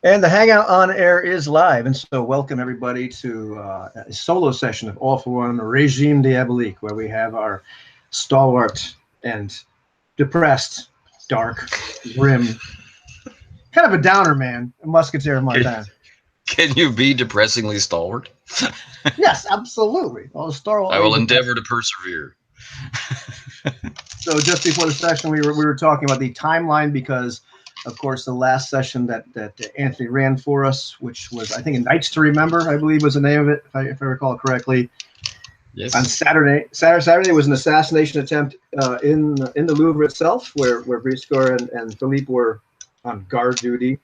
And the Hangout on Air is live, and so welcome everybody to a solo session of All for One Regime Diabolique, where we have our stalwart and depressed, dark, grim, kind of a downer man, Musketeer Martin. Can you be depressingly stalwart? Yes, absolutely. Well, I will endeavor to persevere. So just before the session, we were talking about the timeline because, of course, the last session that Anthony ran for us, which was, I think, Nights to Remember, I believe was the name of it, if I recall correctly. Yes. On Saturday was an assassination attempt in the Louvre itself, where Briscoe and Philippe were on guard duty.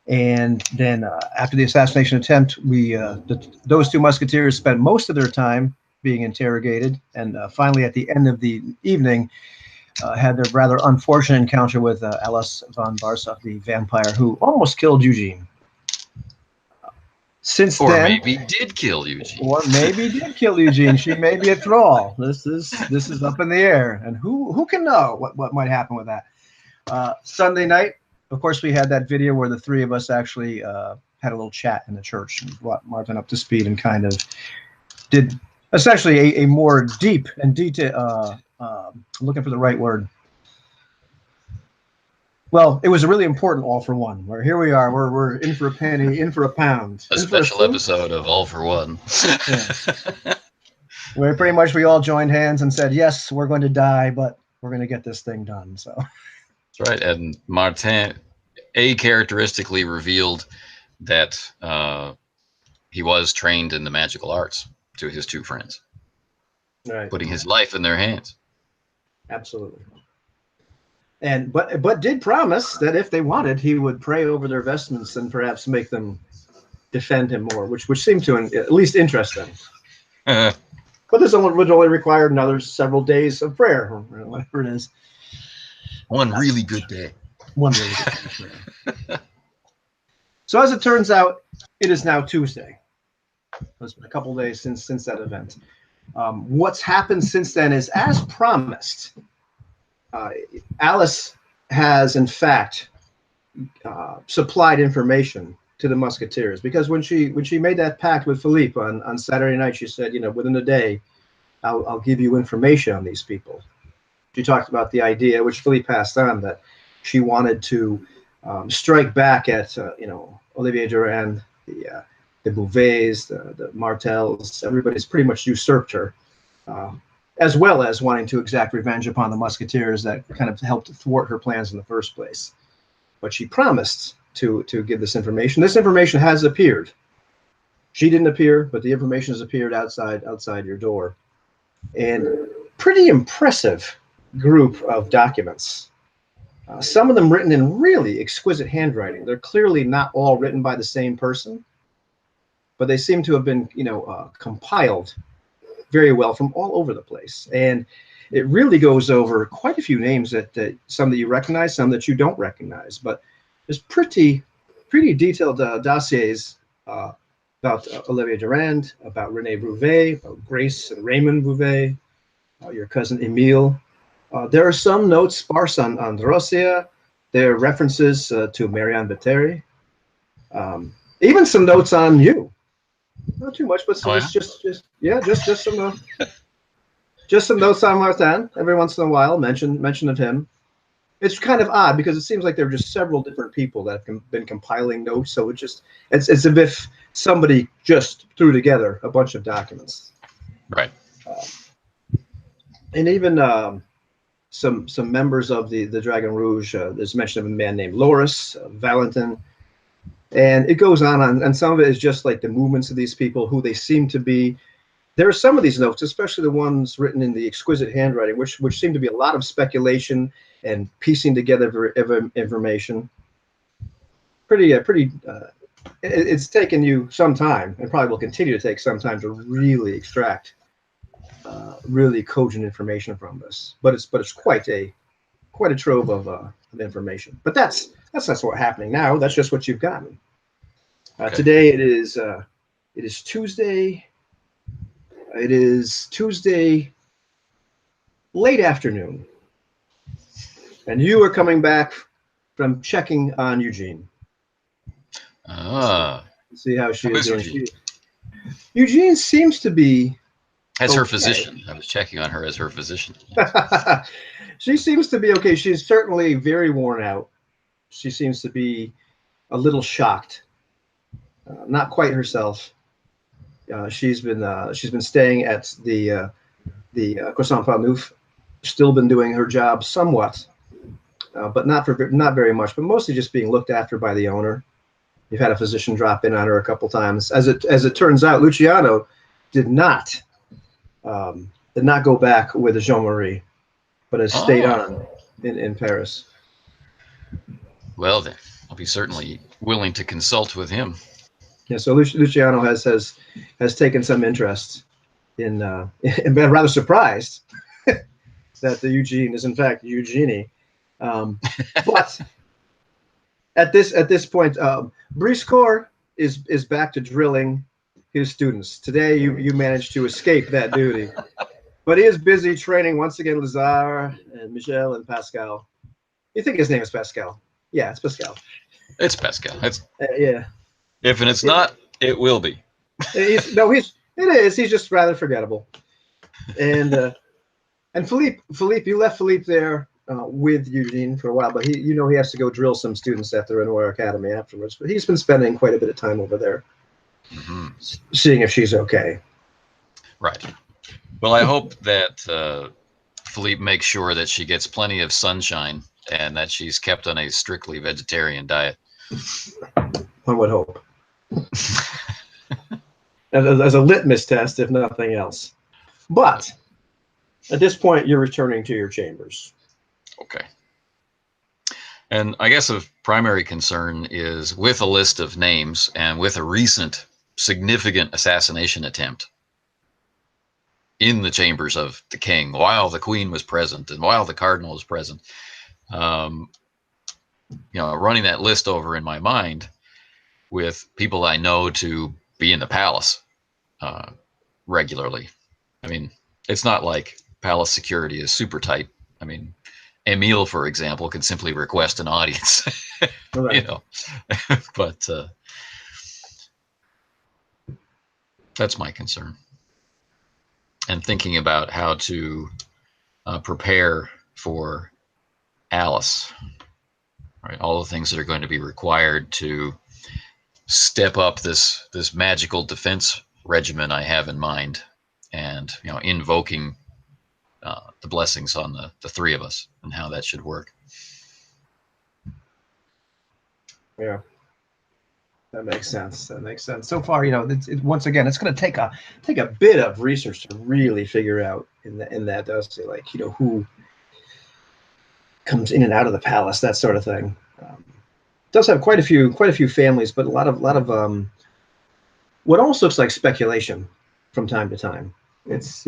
And then after the assassination attempt, those two musketeers spent most of their time being interrogated, and finally, at the end of the evening, had their rather unfortunate encounter with Alice von Barsow, the vampire who almost killed Eugene. Since or then, maybe did kill Eugene. Or maybe did kill Eugene. She may be a thrall. This is up in the air, and who can know what might happen with that. Sunday night, of course, we had that video where the three of us actually had a little chat in the church and brought Martin up to speed and kind of did essentially a more deep and detailed. Looking for the right word. Well, it was a really important All for One. Where here we are, we're in for a penny, in for a pound. A special episode of All for One. Yeah. Where pretty much we all joined hands and said, yes, we're going to die, but we're going to get this thing done. So that's right. And Martin, characteristically revealed that he was trained in the magical arts to his two friends, right, putting his life in their hands. Absolutely. And but did promise that if they wanted, he would pray over their vestments and perhaps make them defend him more, which seemed to at least interest them. But this would only require another several days of prayer, or whatever it is. One really good day. One really good day. So as it turns out, it is now Tuesday. It's been a couple of days since that event. What's happened since then is, as promised, Alice has, in fact, supplied information to the Musketeers, because when she made that pact with Philippe on Saturday night, she said, within a day, I'll give you information on these people. She talked about the idea, which Philippe passed on, that she wanted to strike back at Olivier Durand, the Bouvets, the Martels. Everybody's pretty much usurped her. As well as wanting to exact revenge upon the Musketeers that kind of helped thwart her plans in the first place. But she promised to give this information. This information has appeared. She didn't appear, but the information has appeared outside your door. And pretty impressive group of documents. Some of them written in really exquisite handwriting. They're clearly not all written by the same person, but they seem to have been, compiled very well from all over the place. And it really goes over quite a few names that some that you recognize, some that you don't recognize. But there's pretty detailed dossiers about Olivier Durand, about René Bouvet, about Grace and Raymond Bouvet, your cousin Emile. There are some notes sparse on Androsia. There are references to Marianne Batteri. Even some notes on you. Not too much, but just some notes on Martin. Every once in a while, mention of him. It's kind of odd because it seems like there are just several different people that have been compiling notes. So it's as if somebody just threw together a bunch of documents. Right. And even some members of the Dragon Rouge. There's mention of a man named Loris, Valentin. And it goes on, and some of it is just like the movements of these people, who they seem to be. There are some of these notes, especially the ones written in the exquisite handwriting, which seem to be a lot of speculation and piecing together information. It's taken you some time, and probably will continue to take some time, to really extract really cogent information from this. But it's quite a trove of information. But that's not what's happening now. That's just what you've gotten. Okay. Today it is Tuesday. It is Tuesday late afternoon, and you are coming back from checking on Eugene. Ah, See how she how is is doing. Eugene? Eugene seems to be As her okay. physician. I was checking on her as her physician. She seems to be okay. She's certainly very worn out. She seems to be a little shocked, not quite herself. She's been staying at the Croissant Panouf, still been doing her job somewhat, but not very much, but mostly just being looked after by the owner. You've had a physician drop in on her a couple times. As it turns out, Luciano did not go back with Jean Marie, but has stayed Oh, on in Paris. well then, I'll be certainly willing to consult with him. Yeah, so Luciano has taken some interest in and been rather surprised that the Eugene is in fact Eugenie. But at this point, Briscoe is back to drilling his students. Today, you managed to escape that duty, but he is busy training once again Lazare and Michel and Pascal. You think his name is Pascal? Yeah, it's Pascal. It's Pascal. Yeah. If it's not, it will be. It is. He's just rather forgettable. And Philippe, you left Philippe there with Eugene for a while, but he has to go drill some students at the Renoir Academy afterwards. But he's been spending quite a bit of time over there, seeing if she's okay. Right. Well, I hope that Philippe makes sure that she gets plenty of sunshine and that she's kept on a strictly vegetarian diet. One would hope. as a litmus test, if nothing else. But at this point, you're returning to your chambers. Okay. And I guess of primary concern is with a list of names and with a recent significant assassination attempt in the chambers of the king while the queen was present and while the cardinal was present. Running that list over in my mind with people I know to be in the palace regularly. I mean, it's not like palace security is super tight. I mean, Emile, for example, can simply request an audience, Right. But that's my concern. And thinking about how to prepare for Alice, right? All the things that are going to be required to step up this magical defense regimen I have in mind, and invoking the blessings on the three of us and how that should work. Yeah, that makes sense. So far, once again, it's going to take a bit of research to really figure out in that dossier, like who comes in and out of the palace, that sort of thing. Does have quite a few families, but a lot of what almost looks like speculation from time to time. It's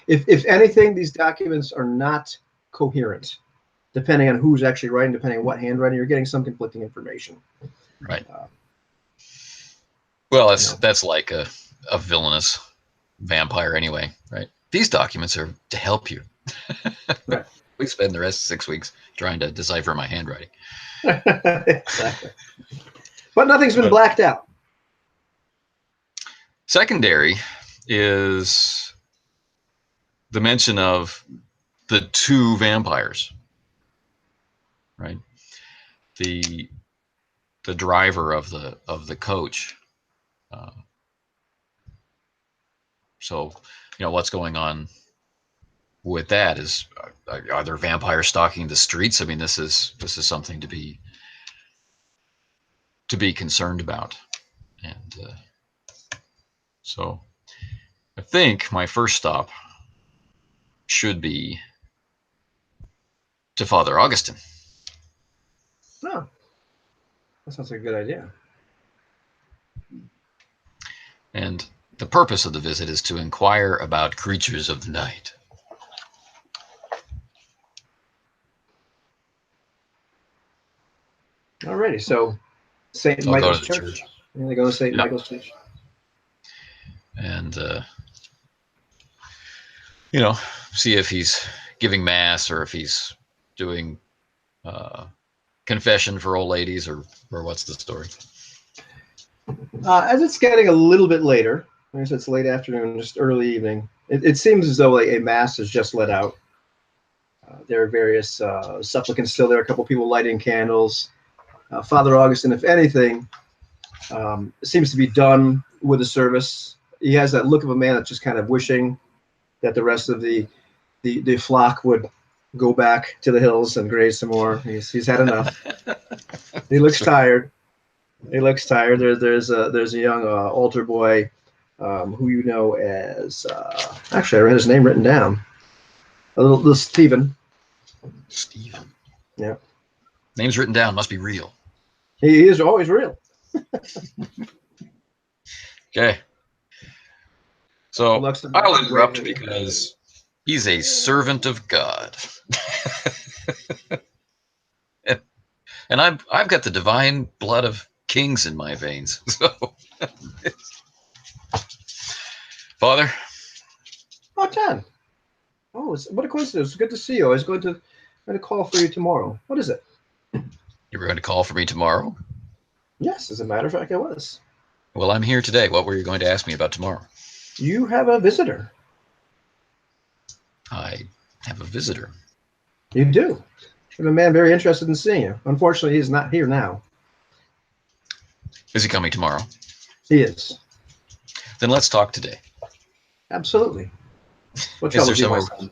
if anything, these documents are not coherent, depending on who's actually writing, depending on what handwriting, you're getting some conflicting information. Right. Well, that's like a villainous vampire anyway, right? These documents are to help you. Right. We spend the rest of 6 weeks trying to decipher my handwriting. Exactly. But nothing's been blacked out. Secondary is the mention of the two vampires, right? The driver of the coach. So, what's going on with that? Are there vampires stalking the streets? I mean, this is something to be concerned about, and so I think my first stop should be to Father Augustine. Oh, that sounds like a good idea. And the purpose of the visit is to inquire about creatures of the night. Alrighty, so St. Michael's Church. They go to St. Michael's Church. And see if he's giving mass or if he's doing confession for old ladies or what's the story. As it's getting a little bit later, I guess it's late afternoon, just early evening, it seems as though like a mass has just let out. There are various supplicants still there, a couple people lighting candles. Father Augustine, if anything, seems to be done with the service. He has that look of a man that's just kind of wishing that the rest of the flock would go back to the hills and graze some more. He's had enough. He looks tired. He looks tired. There's a young altar boy who you know as actually I read his name written down. A little Stephen. Stephen. Yeah. Name's written down. Must be real. He is always real. Okay. So Looks to be I'll interrupt great. because he's a servant of God. And I've got the divine blood of kings in my veins. So Father. Oh, John. Oh, what a coincidence. Good to see you. I was going to call for you tomorrow. What is it? You were going to call for me tomorrow? Yes, as a matter of fact, I was. Well, I'm here today. What were you going to ask me about tomorrow? You have a visitor. I have a visitor. You do. You have a man very interested in seeing you. Unfortunately, he's not here now. Is he coming tomorrow? He is. Then let's talk today. Absolutely. What Is there troubles you, my somewhere?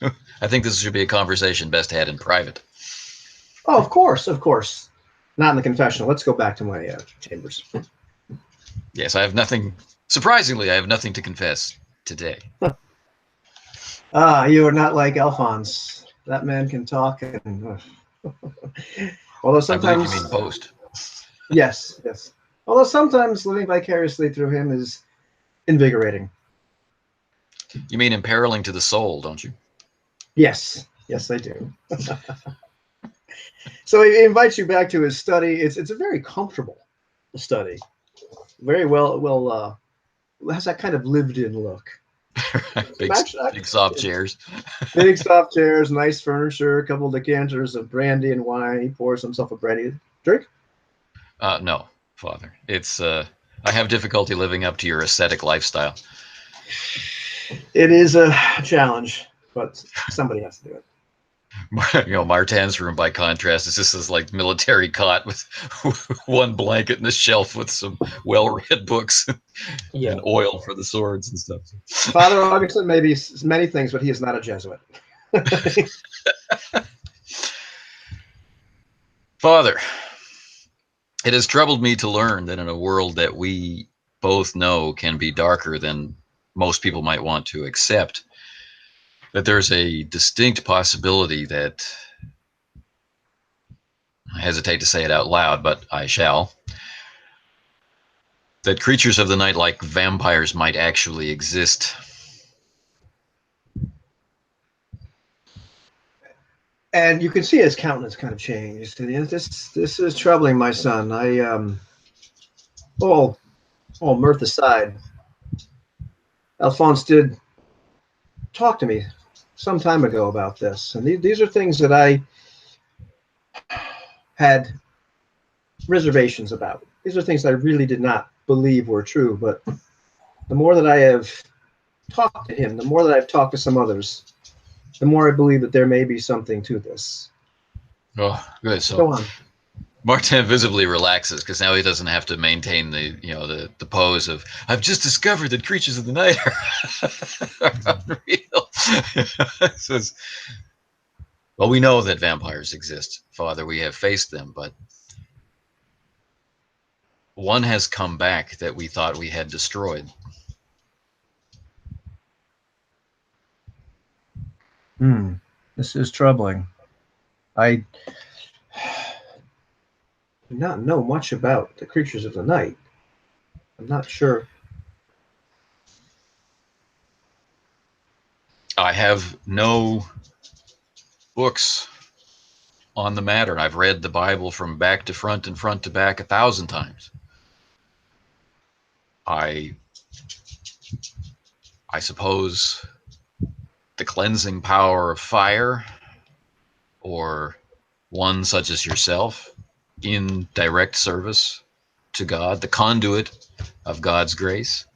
son? I think this should be a conversation best had in private. Oh, of course, of course. Not in the confessional. Let's go back to my chambers. Yes, I have nothing. Surprisingly, I have nothing to confess today. You are not like Alphonse. That man can talk, and although I believe sometimes, you mean post. yes, yes. Although sometimes living vicariously through him is invigorating. You mean imperiling to the soul, don't you? Yes, yes, I do. So he invites you back to his study. It's a very comfortable study. Very well has that kind of lived-in look. Big soft chairs. Big soft chairs, nice furniture, a couple of decanters of brandy and wine. He pours himself a brandy drink. No, Father. It's I have difficulty living up to your ascetic lifestyle. It is a challenge, but somebody has to do it. Martin's room, by contrast, is just this like military cot with one blanket and a shelf with some well-read books and oil for the swords and stuff. Father Augustine may be many things, but he is not a Jesuit. Father, it has troubled me to learn that in a world that we both know can be darker than most people might want to accept, that there's a distinct possibility that, I hesitate to say it out loud, but I shall, that creatures of the night like vampires might actually exist. And you can see his countenance kind of change. This is troubling, my son. All mirth aside, Alphonse did talk to me some time ago about this, and these are things that I had reservations about. These are things I really did not believe were true, but the more that I have talked to him, the more that I've talked to some others, the more I believe that there may be something to this. Oh, good. So go on. Martin visibly relaxes because now he doesn't have to maintain the pose of "I've just discovered that creatures of the night are unreal." Says, well, we know that vampires exist, Father. We have faced them, but one has come back that we thought we had destroyed. This is troubling. I do not know much about the creatures of the night. I'm not sure. I have no books on the matter. I've read the Bible from back to front and front to back 1,000 times. I suppose the cleansing power of fire, or one such as yourself in direct service, to God, the conduit of God's grace?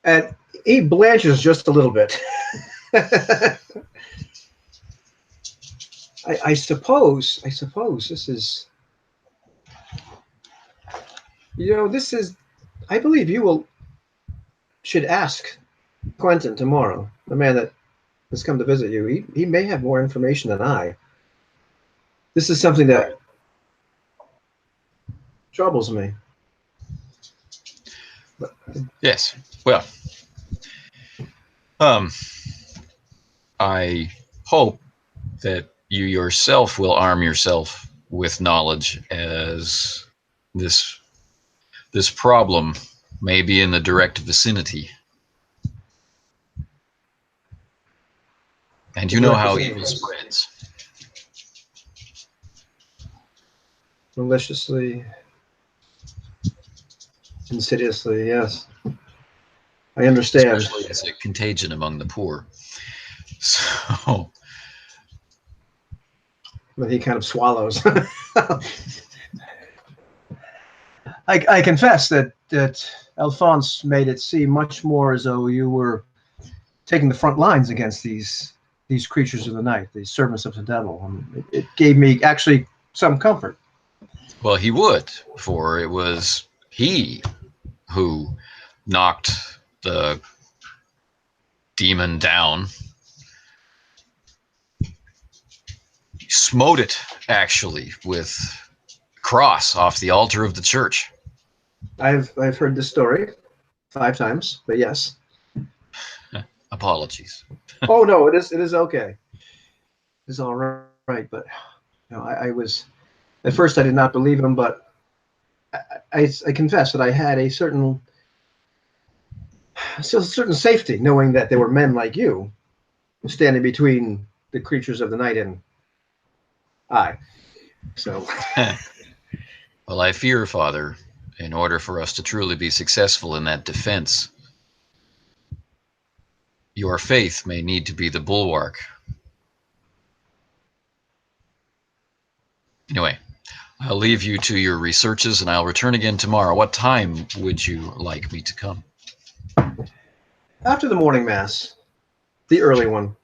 And he blanches just a little bit. I suppose this is, this is, I believe you should ask Quentin tomorrow, the man that has come to visit you. He may have more information than I. This is something that troubles me. Yes. Well, I hope that you yourself will arm yourself with knowledge, as this problem may be in the direct vicinity. And you know how evil spreads. Maliciously, insidiously, yes. I understand. Especially as a contagion among the poor. So. But he kind of swallows. I confess that Alphonse made it seem much more as though you were taking the front lines against these creatures of the night, these servants of the devil. It gave me actually some comfort. Well, he would, for it was he who knocked the demon down. He smote it, actually, with a cross off the altar of the church. I've heard this story 5 times, but yes. Apologies. Oh no, it is okay. It's all right, but I was at first I did not believe him, but I confess that I had a certain safety knowing that there were men like you standing between the creatures of the night and I. So. Well, I fear, Father, in order for us to truly be successful in that defense, your faith may need to be the bulwark. Anyway, I'll leave you to your researches, and I'll return again tomorrow. What time would you like me to come? After the morning mass, the early one.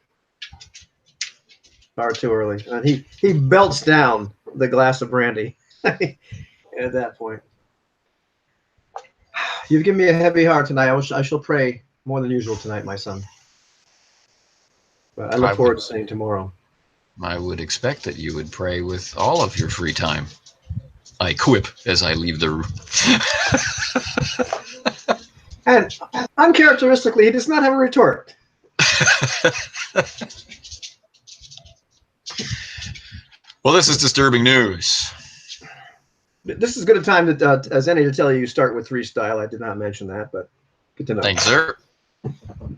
Far too early. And he belts down the glass of brandy at that point. You've given me a heavy heart tonight. I shall pray more than usual tonight, my son. But I look forward to seeing tomorrow. I would expect that you would pray with all of your free time. I quip as I leave the room. And uncharacteristically, he does not have a retort. Well, this is disturbing news. This is as good a time as any to tell you start with freestyle. I did not mention that, but good to know. Thanks, sir.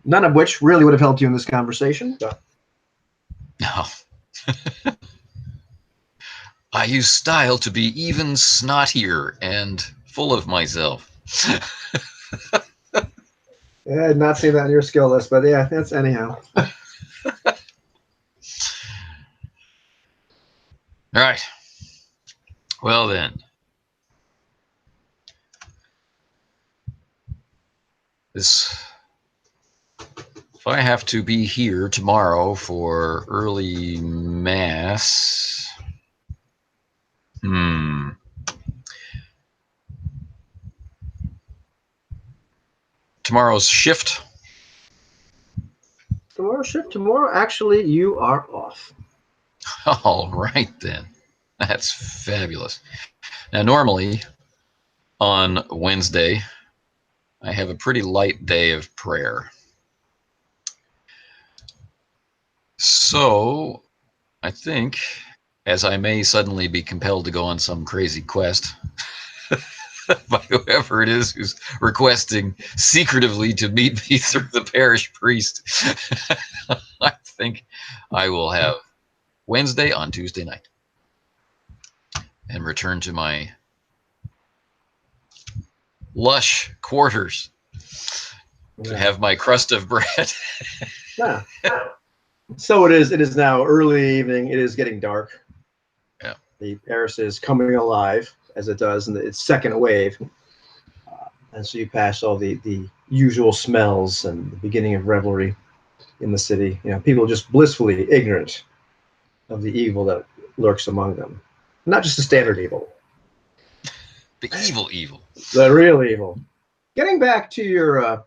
None of which really would have helped you in this conversation. But. No. I use style to be even snottier and full of myself. Yeah, I had not seen that on your skill list, but yeah, that's anyhow. All right. Well then. If I have to be here tomorrow for early mass, tomorrow's shift. Tomorrow's shift? Tomorrow, actually, you are off. All right, then. That's fabulous. Now, normally, on Wednesday, I have a pretty light day of prayer. So, I think, as I may suddenly be compelled to go on some crazy quest by whoever it is who's requesting secretively to meet me through the parish priest, I think I will have Wednesday on Tuesday night and return to my lush quarters to have my crust of bread. Yeah. So it is now early evening. It is getting dark. Yeah. The Eris is coming alive as it does in its second wave. And so you pass all the usual smells and the beginning of revelry in the city. You know, people just blissfully ignorant of the evil that lurks among them. Not just the standard evil. The evil. The real evil. Getting back to your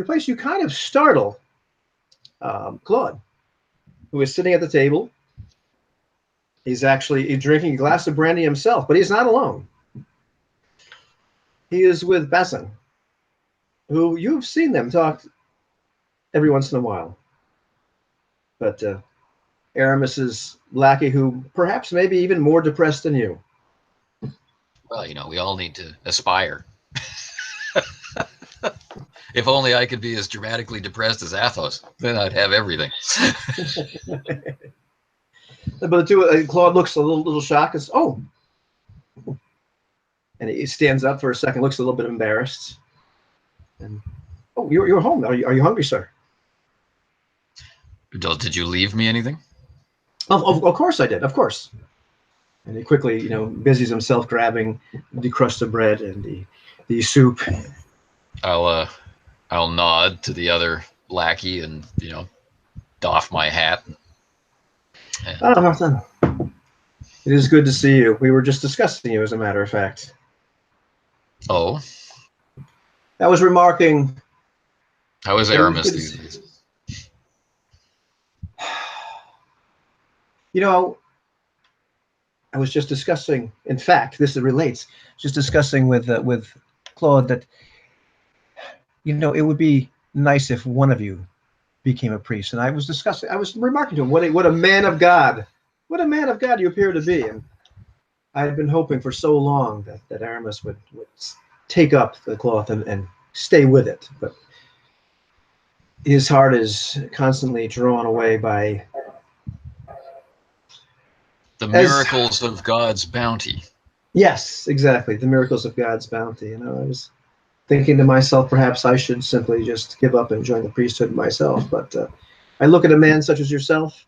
place, you kind of startle Claude, who is sitting at the table. He's actually drinking a glass of brandy himself, but he's not alone. He is with Bazin, who you've seen them talk every once in a while. But Aramis's lackey, who perhaps maybe even more depressed than you. Well, you know, we all need to aspire. If only I could be as dramatically depressed as Athos, then I'd have everything. But the two, Claude looks a little shocked. Says, "Oh," and he stands up for a second, looks a little bit embarrassed. And oh, you're home. Are you hungry, sir? Did you leave me anything? Of course I did. Of course. And he quickly, you know, busies himself grabbing the crust of bread and the soup. I'll nod to the other lackey and, you know, doff my hat. Oh, Martin. It is good to see you. We were just discussing you, as a matter of fact. Oh? I was remarking. How is Aramis these days? You know, I was just discussing. In fact, this relates. Just discussing with Claude that, you know, it would be nice if one of you became a priest. And I was remarking to him what a man of God, you appear to be. And I had been hoping for so long that Aramis would take up the cloth and stay with it, but his heart is constantly drawn away by the miracles of God's bounty. Yes, exactly. The miracles of God's bounty. You know, I was thinking to myself, perhaps I should simply just give up and join the priesthood myself. But I look at a man such as yourself,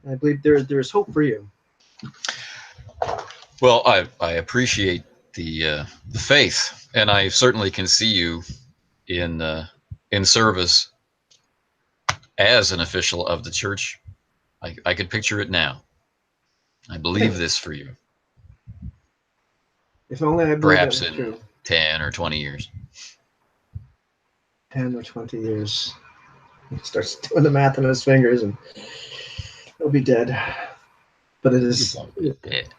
and I believe there's hope for you. Well, I appreciate the faith, and I certainly can see you in service as an official of the church. I could picture it now. I believe this for you. If only I believe perhaps that was in true. 10 or 20 years. 10 or 20 years. He starts doing the math on his fingers, and he'll be dead. But it is. Dead.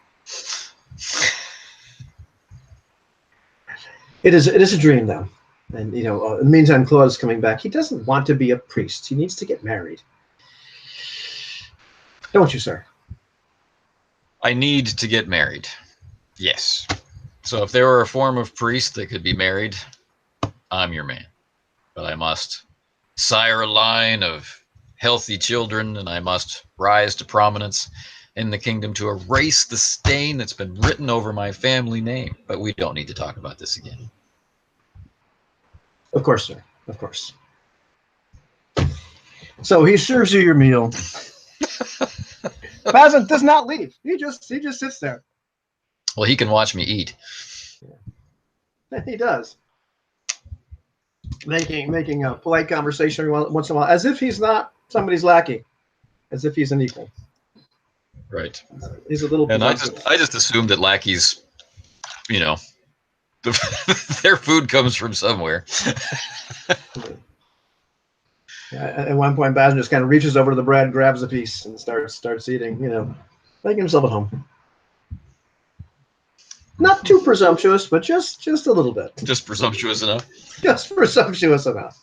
It is a dream, though. And, you know, in the meantime, Claude is coming back. He doesn't want to be a priest. He needs to get married. Don't you, sir? I need to get married. Yes. So if there were a form of priest that could be married, I'm your man. But I must sire a line of healthy children, and I must rise to prominence in the kingdom to erase the stain that's been written over my family name. But we don't need to talk about this again. Of course, sir. Of course. So he serves you your meal. Bazin does not leave. He just sits there. Well, he can watch me eat. He does. Making a polite conversation every once in a while, as if he's not somebody's lackey, as if he's an equal. Right. He's a little. And I just assumed that lackeys, you know, their food comes from somewhere. At one point, Bazin just kind of reaches over to the bread, grabs a piece, and starts eating. You know, making himself at home. Not too presumptuous, but just a little bit. Just presumptuous enough. Just presumptuous enough.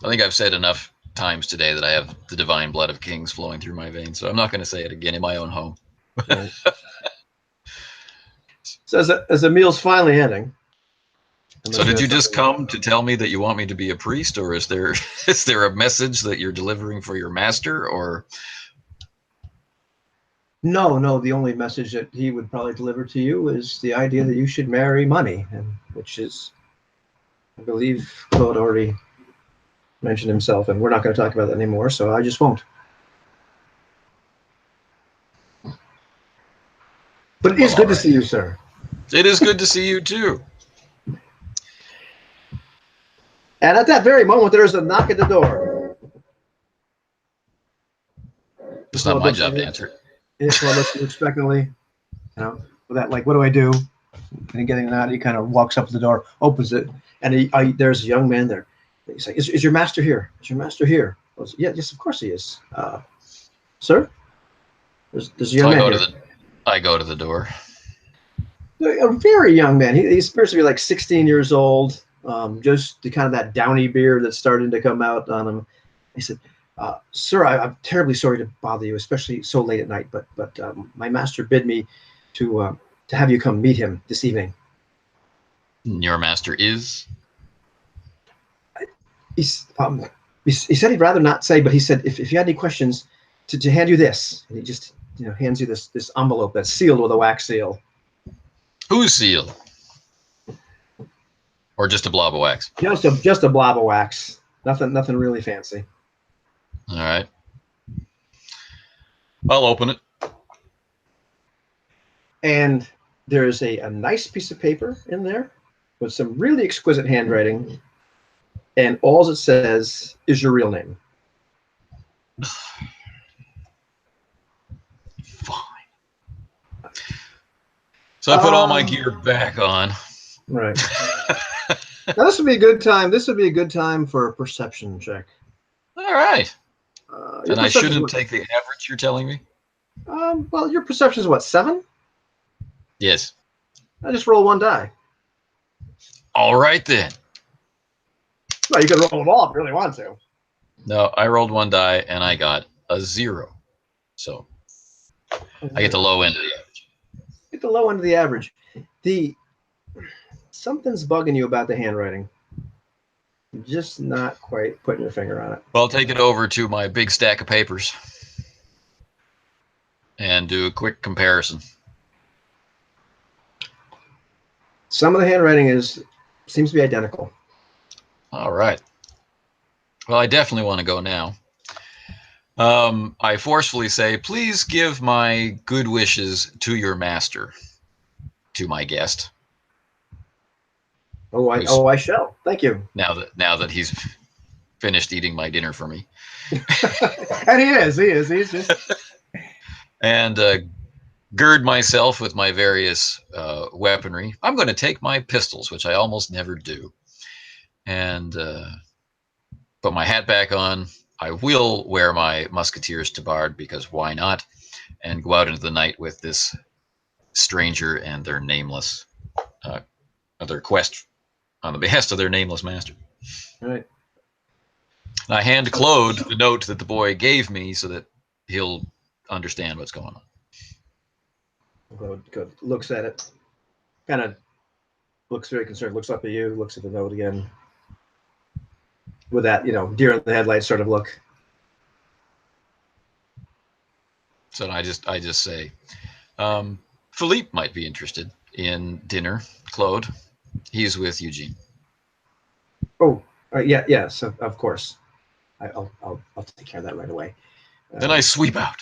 I think I've said enough times today that I have the divine blood of kings flowing through my veins, so I'm not going to say it again in my own home. Right. So as the meal's finally ending. So did you just come to tell me that you want me to be a priest, or is there a message that you're delivering for your master, or? No. The only message that he would probably deliver to you is the idea that you should marry money, and which is, I believe, Claude already mentioned himself, and we're not going to talk about that anymore. So I just won't. But it is Well, good all to right. see you, sir. It is good to see you too. And at that very moment, there is a knock at the door. It's not Claude my looks at job to you. answer it. Yeah, Claude looks at you expectantly. With that, like, what do I do? And getting that, he kind of walks up to the door, opens it, and there's a young man there. He's like, "Is your master here? Is your master here?" I was, yeah, yes, of course he is. Sir, there's a So young man here. I go to the door. A very young man. He appears to be like 16 years old. Just the kind of that downy beard that's starting to come out on him. He said, "Sir, I'm terribly sorry to bother you, especially so late at night. But my master bid me to have you come meet him this evening." Your master is? He's he said he'd rather not say, but he said if you had any questions, to hand you this, and he just hands you this envelope that's sealed with a wax seal. Whose seal? Or just a blob of wax? Just a blob of wax. Nothing really fancy. All right. I'll open it. And there's a nice piece of paper in there with some really exquisite handwriting. And all it says is your real name. Fine. So I put all my gear back on. Right. Now this would be a good time. This would be a good time for a perception check. All right. And I shouldn't take the average, you're telling me? Well, your perception is what, 7? Yes. I just roll 1 die. All right then. Well, you can roll them all if you really want to. No, I rolled 1 die and I got a 0. So I get the low end of the average. Get the low end of the average. Something's bugging you about the handwriting. Just not quite putting your finger on it. Well, I'll take it over to my big stack of papers and do a quick comparison. Some of the handwriting seems to be identical. All right. Well, I definitely want to go now. I forcefully say, please give my good wishes to your master, to my guest. I shall. Thank you. Now that he's finished eating my dinner for me. And he is. He's just. And gird myself with my various weaponry. I'm going to take my pistols, which I almost never do, and put my hat back on. I will wear my musketeer's tabard because why not? And go out into the night with this stranger and their nameless, their quest on the behest of their nameless master. All right. And I hand Claude the note that the boy gave me so that he'll understand what's going on. Claude looks at it, kind of looks very concerned, looks up at you, looks at the note again with that, deer in the headlights sort of look. So I just say, Philippe might be interested in dinner. Claude, he's with Eugene. Oh, yes, of course. I'll take care of that right away. Then I sweep out.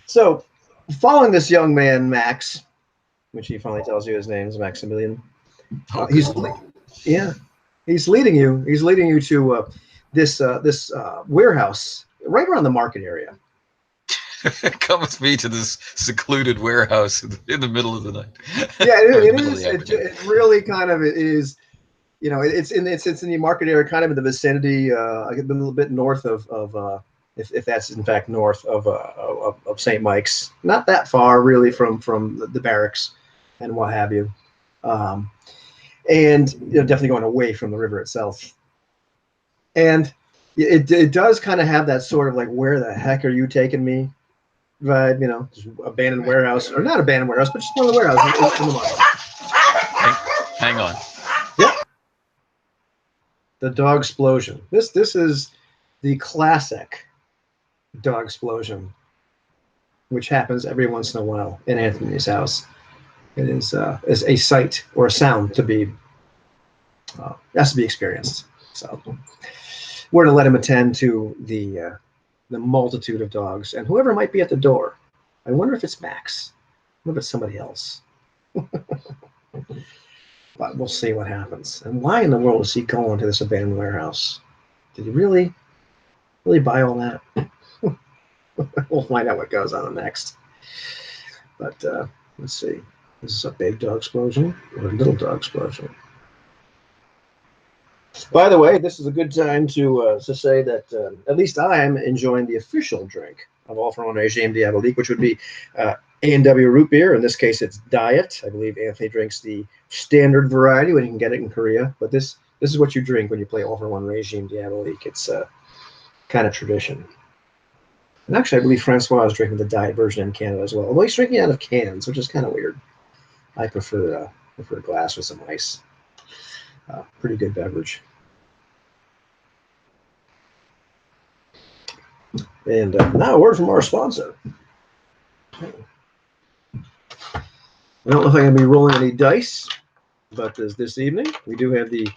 So, following this young man, Max, which he finally tells you his name is Maximilian. He's leading you. He's leading you to this warehouse right around the market area. Come with me to this secluded warehouse in the middle of the night. Yeah, it is. It really kind of is. It's in the market area, kind of in the vicinity, a little bit north of if that's in fact north of St. Mike's, not that far really from the barracks and what have you, and definitely going away from the river itself. And it does kind of have that sort of like, where the heck are you taking me vibe, just abandoned warehouse, or not abandoned warehouse, but just one of the warehouses in the market. Hang on. Yep. The dog explosion. This is the classic dog explosion, which happens every once in a while in Anthony's house. It is a sight or a sound to be has to be experienced. So we're going to let him attend to the the multitude of dogs, and whoever might be at the door. I wonder if it's Max. I wonder if it's somebody else. But we'll see what happens. And why in the world is he going to this abandoned warehouse? Did he really buy all that? We'll find out what goes on next. But let's see. Is this a big dog explosion or a little dog explosion? By the way, this is a good time to say that at least I am enjoying the official drink of All for One Regime Diabolique, which would be A&W root beer. In this case, it's diet. I believe Anthony drinks the standard variety when you can get it in Korea. But this is what you drink when you play All for One Regime Diabolique. It's kind of tradition. And actually, I believe Francois is drinking the diet version in Canada as well. Although he's drinking out of cans, which is kind of weird. I prefer a glass with some ice. Pretty good beverage. And now a word from our sponsor. I don't know if I'm going to be rolling any dice, but this evening we do have the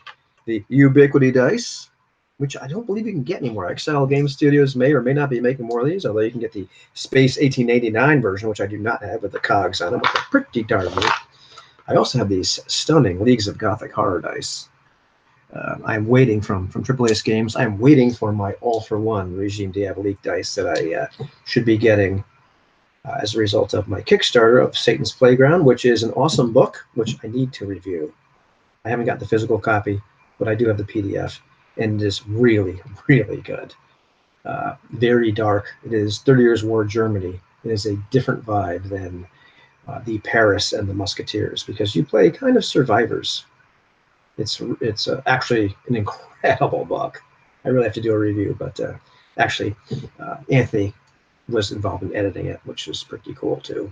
Ubiquity dice, which I don't believe you can get anymore. Exile Game Studios may or may not be making more of these, although you can get the Space 1889 version, which I do not have with the cogs on them, which are pretty darn neat. I also have these stunning Leagues of Gothic Horror dice. I'm waiting from AAAS Games. I'm waiting for my All for One Regime Diabolique dice that I should be getting as a result of my Kickstarter of Satan's Playground, which is an awesome book, which I need to review. I haven't got the physical copy, but I do have the PDF, and it is really, really good. Very dark. It is 30 Years War Germany. It is a different vibe than the Paris and the Musketeers, because you play kind of survivors. It's actually an incredible book. I really have to do a review, but actually, Anthony was involved in editing it, which is pretty cool too.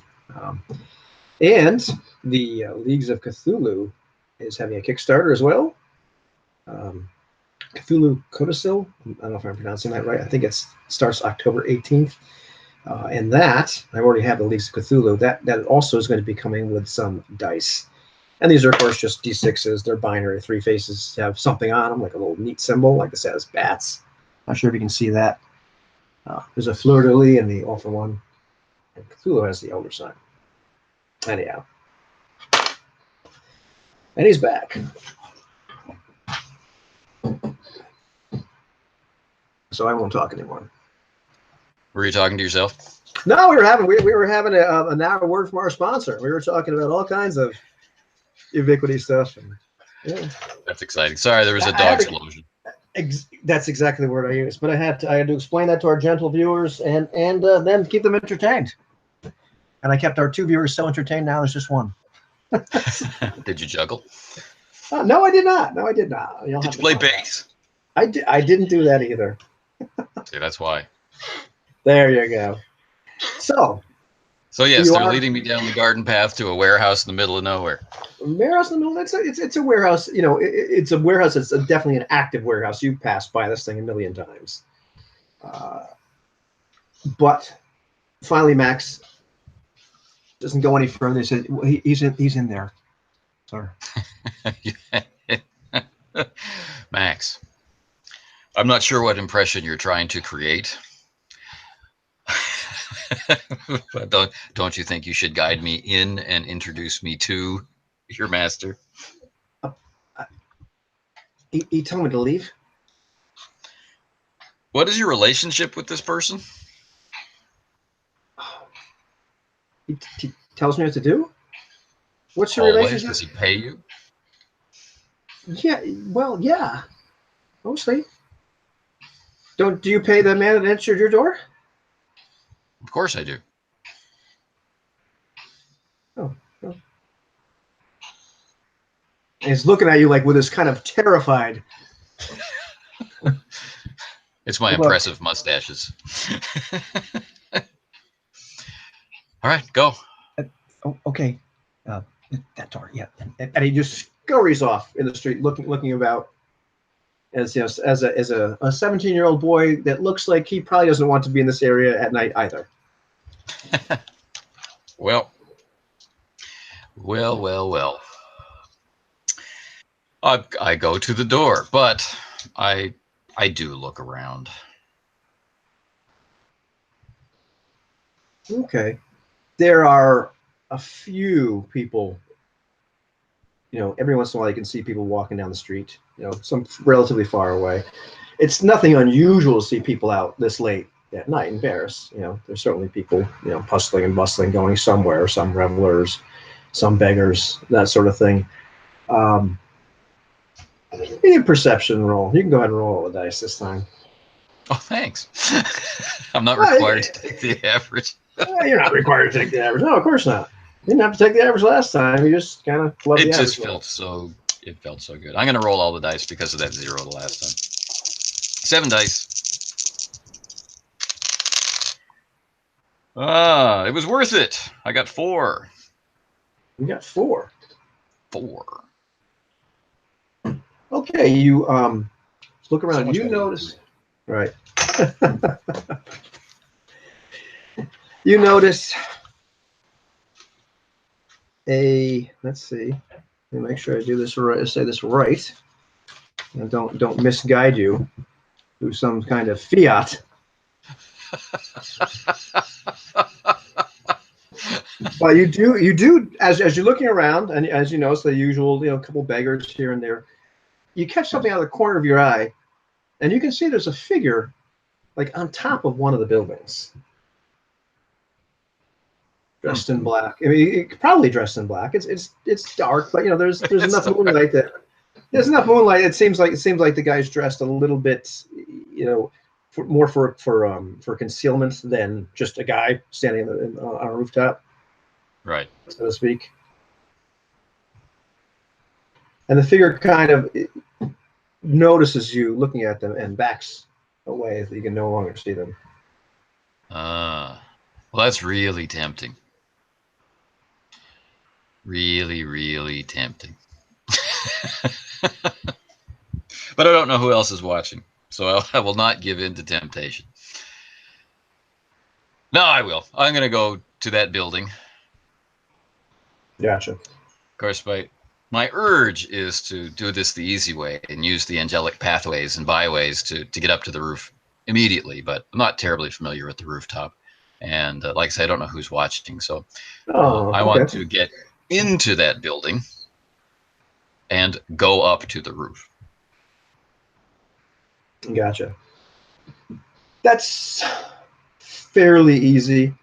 And the Leagues of Cthulhu is having a Kickstarter as well. Cthulhu Codicil. I don't know if I'm pronouncing that right. I think it starts October 18th. And that, I already have the Leagues of Cthulhu. That also is going to be coming with some dice. And these are, of course, just D6s. They're binary. 3 faces have something on them, like a little neat symbol, like this has bats. Not sure if you can see that. There's a fleur-de-lis in the All for One. And Cthulhu has the elder sign. Anyhow. And he's back. So I won't talk anymore. Were you talking to yourself? No, we were having an hour word from our sponsor. We were talking about all kinds of Ubiquity stuff. And, yeah. That's exciting. Sorry, there was a dog explosion. That's exactly the word I used. But I had to explain that to our gentle viewers and then keep them entertained. And I kept our 2 viewers so entertained. Now there's just 1. Did you juggle? No, I did not. No, I did not. Did you play bass? I didn't do that either. See, that's why. There you go. So yes, they're leading me down the garden path to a warehouse in the middle of nowhere. Warehouse in the middle. It's a warehouse. You know, it's a warehouse. It's definitely an active warehouse. You've passed by this thing a million times. But finally, Max doesn't go any further. He said he's in there. Sorry. Max, I'm not sure what impression you're trying to create. But don't you think you should guide me in and introduce me to your master? He told me to leave. What is your relationship with this person? He tells me what to do. What's your Always? relationship? Does he pay you? Yeah. Well, yeah. Mostly. Do you pay the man that answered your door? Of course I do. Oh. And he's looking at you like with this kind of terrified. It's my impressive mustaches. All right, go. Okay. That door, yeah. And he just scurries off in the street, looking about. As you know, as a 17-year-old boy that looks like he probably doesn't want to be in this area at night either. Well. I go to the door, but I do look around. Okay. There are a few people, every once in a while you can see people walking down the street, some relatively far away. It's nothing unusual to see people out this late at night in Paris. There's certainly people, hustling and bustling, going somewhere, some revelers, some beggars, that sort of thing. Be a perception roll. You can go ahead and roll the dice this time. Oh, thanks. I'm not required to take the average. You're not required to take the average. No, of course not. You didn't have to take the average last time. You just kind of love the average. It felt so good. I'm gonna roll all the dice because of that 0 the last time. 7 dice. It was worth it. I got 4. You got 4. 4. Okay, you look around. You notice, right? You notice let's see. Let me make sure I do this right. Say this right, and don't misguide you through some kind of fiat. But you do as you're looking around, and as you notice the usual, a couple beggars here and there. You catch something out of the corner of your eye, and you can see there's a figure, like on top of one of the buildings, dressed in black. I mean, probably dressed in black. It's dark, but there's enough moonlight that there's enough moonlight. It seems like the guy's dressed a little bit, more for concealment than just a guy standing on a rooftop, right, so to speak. And the figure kind of notices you looking at them and backs away so you can no longer see them. Well, that's really tempting. Really, really tempting. But I don't know who else is watching, so I will not give in to temptation. No, I will. I'm going to go to that building. Gotcha. Of course, my urge is to do this the easy way and use the angelic pathways and byways to get up to the roof immediately, but I'm not terribly familiar with the rooftop. And like I said, I don't know who's watching, so I want to get into that building and go up to the roof. Gotcha. That's fairly easy.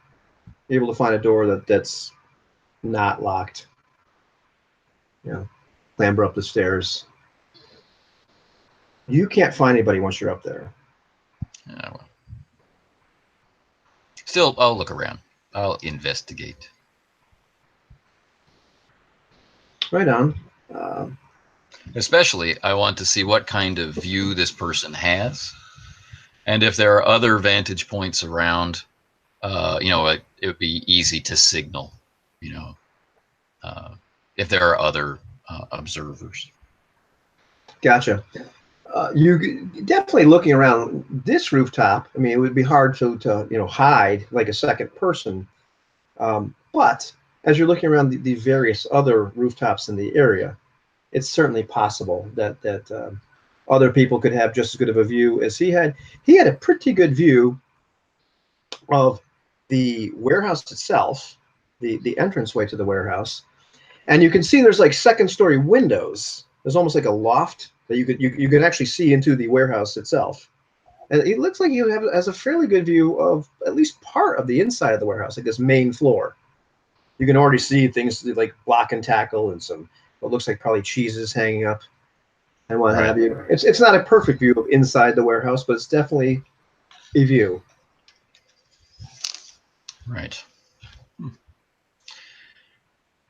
You're able to find a door that's not locked. Clamber up the stairs. You can't find anybody once you're up there. Yeah, well. Still, I'll look around. I'll investigate. Right on. Especially, I want to see what kind of view this person has, and if there are other vantage points around. It would be easy to signal. If there are other observers. Gotcha. You definitely looking around this rooftop. I mean, it would be hard to hide like a second person. But as you're looking around the various other rooftops in the area, it's certainly possible that other people could have just as good of a view as he had. He had a pretty good view of the warehouse itself, the entranceway to the warehouse, and you can see there's like second-story windows. There's almost like a loft that you can actually see into the warehouse itself. And it looks like you has a fairly good view of at least part of the inside of the warehouse, like this main floor. You can already see things like block and tackle and some what looks like probably cheeses hanging up and what have you. It's not a perfect view of inside the warehouse, but it's definitely a view. Right.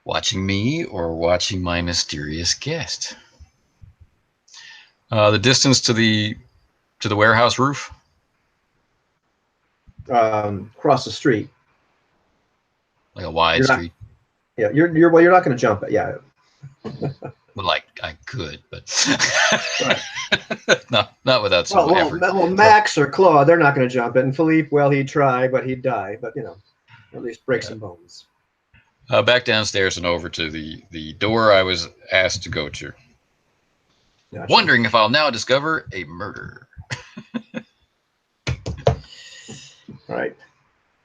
Watching me or watching my mysterious guest? The distance to the warehouse roof? Across the street. Like a wide street? Yeah, you're not going to jump it. Yeah. Well, like I could, but not without some effort. Well, Max or Claude, they're not going to jump it. And Philippe, well, he'd try, but he'd die. But at least break some bones. Back downstairs and over to the door I was asked to go to. Gotcha. Wondering if I'll now discover a murder. All right.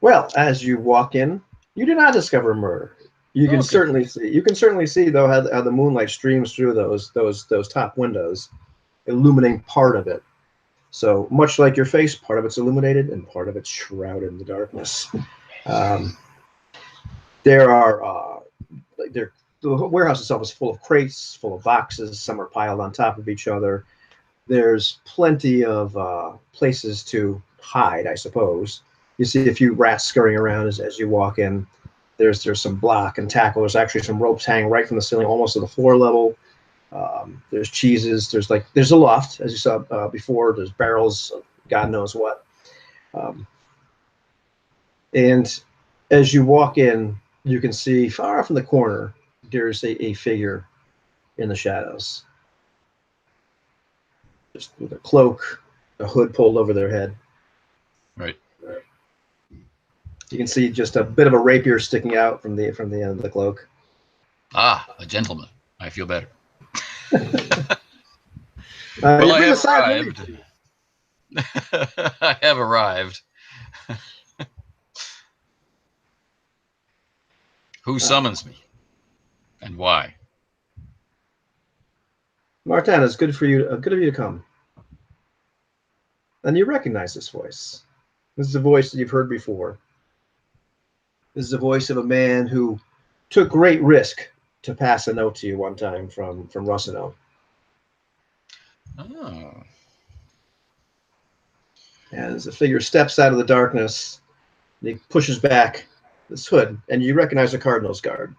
Well, as you walk in, you do not discover myrrh. You can Okay. certainly see. You can certainly see though how the moonlight streams through those top windows, illuminating part of it. So much like your face, part of it's illuminated and part of it's shrouded in the darkness. Um, there are like there the warehouse itself is full of crates, full of boxes. Some are piled on top of each other. There's plenty of places to hide, I suppose. You see a few rats scurrying around as you walk in. There's some block and tackle. There's actually some ropes hanging right from the ceiling, almost to the floor level. There's cheeses. There's a loft, as you saw before. There's barrels, of God knows what. Um, and as you walk in, you can see far off in the corner there's a figure in the shadows, just with a cloak, a hood pulled over their head. Right. You can see just a bit of a rapier sticking out from the end of the cloak. Ah, a gentleman. I feel better. Well, Well, you I bring have aside arrived. I have arrived. Who summons me, and why? Martin, it's good for you. Good of you to come. And you recognize this voice. This is a voice that you've heard before. This is the voice of a man who took great risk to pass a note to you one time from Rossino. Oh, And as the figure steps out of the darkness, he pushes back this hood, and you recognize the Cardinal's guard,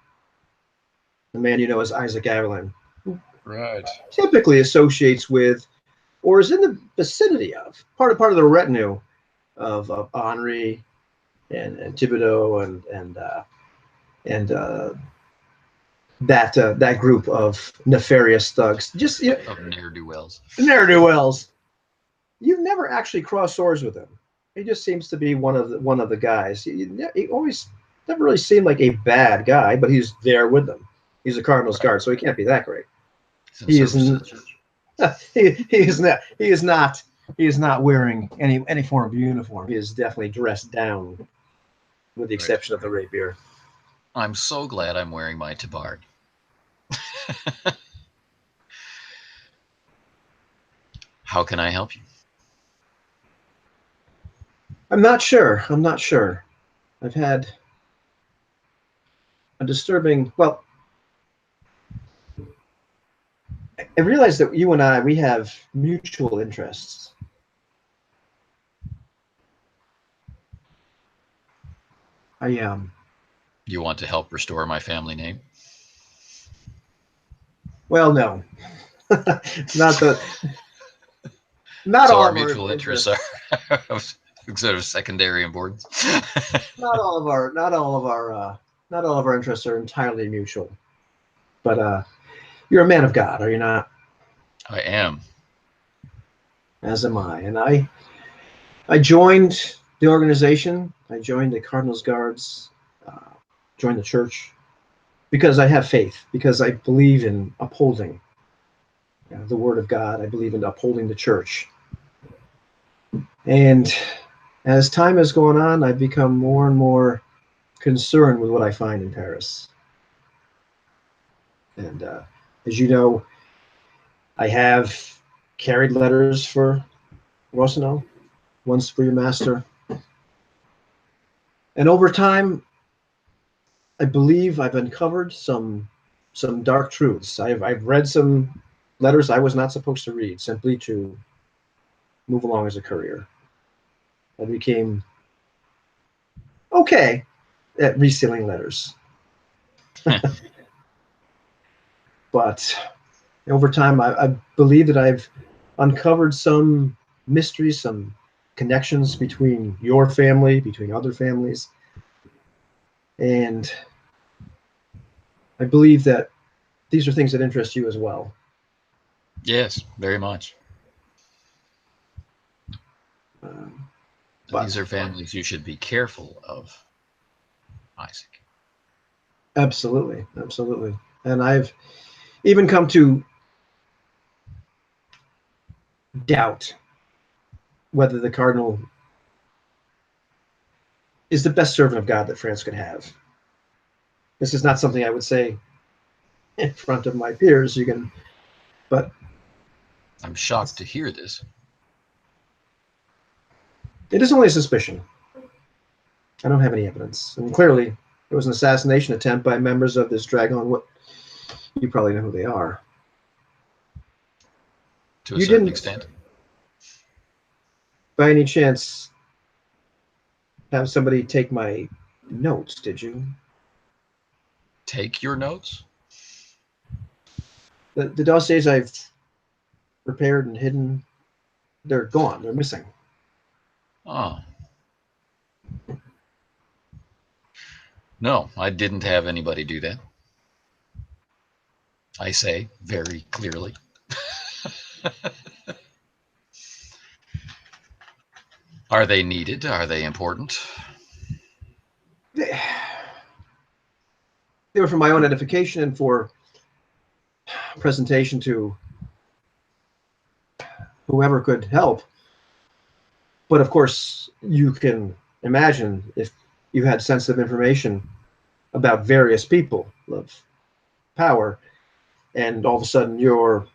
the man you know as Isaac Avelin, who right. typically associates with or is in the vicinity of part of the retinue of Henri and Thibodeau and that group of nefarious thugs. Just Of ne'er do wells. ne'er do wells. You've never actually crossed swords with him. He just seems to be one of the guys. He always never really seemed like a bad guy, but he's there with them. He's a Cardinals Right. guard, so he can't be that great. He's in He is service to the church. he is not wearing any form of uniform. He is definitely dressed down, with the Right. exception of the rapier. I'm so glad I'm wearing my tabard. How can I help you? I'm not sure. I'm not sure. I've had a disturbing. Well, I realize that you and we have mutual interests. I You want to help restore my family name? well, no, not the not So all our of our mutual interests interests. are of sort of secondary importance. Not all of our interests are entirely mutual. But you're a man of God, are you not? I am. As am I. And I joined the organization. I joined the Cardinals Guards. Uh, joined the church because I have faith. Because I believe in upholding the Word of God. I believe in upholding the church. And as time has gone on, I've become more and more concerned with what I find in Paris. And as you know, I have carried letters for Rossino, once for your master. And over time, I believe I've uncovered some dark truths. I've read some letters I was not supposed to read simply to move along as a career. I became okay at resealing letters. But over time, I believe that I've uncovered some mysteries, some connections between your family, between other families. And I believe that these are things that interest you as well. Yes, very much. Um, These but are families you should be careful of, Isaac. absolutely, absolutely. And I've even come to doubt whether the cardinal is the best servant of God that France could have. This is not something I would say in front of my peers. You can, but I'm shocked to hear this. it is only a suspicion. I don't have any evidence, and clearly it was an assassination attempt by members of this Dragon. What you probably know who they are. To a You certain didn't, extent. by any chance, have somebody take my notes, did you? Take your notes? The dossiers I've prepared and hidden, they're gone. They're missing. Oh. No, I didn't have anybody do that. I say very clearly. Are they needed? Are they important? They were for my own edification and for presentation to whoever could help. But of course, you can imagine if you had sensitive information about various people of power, and all of a sudden your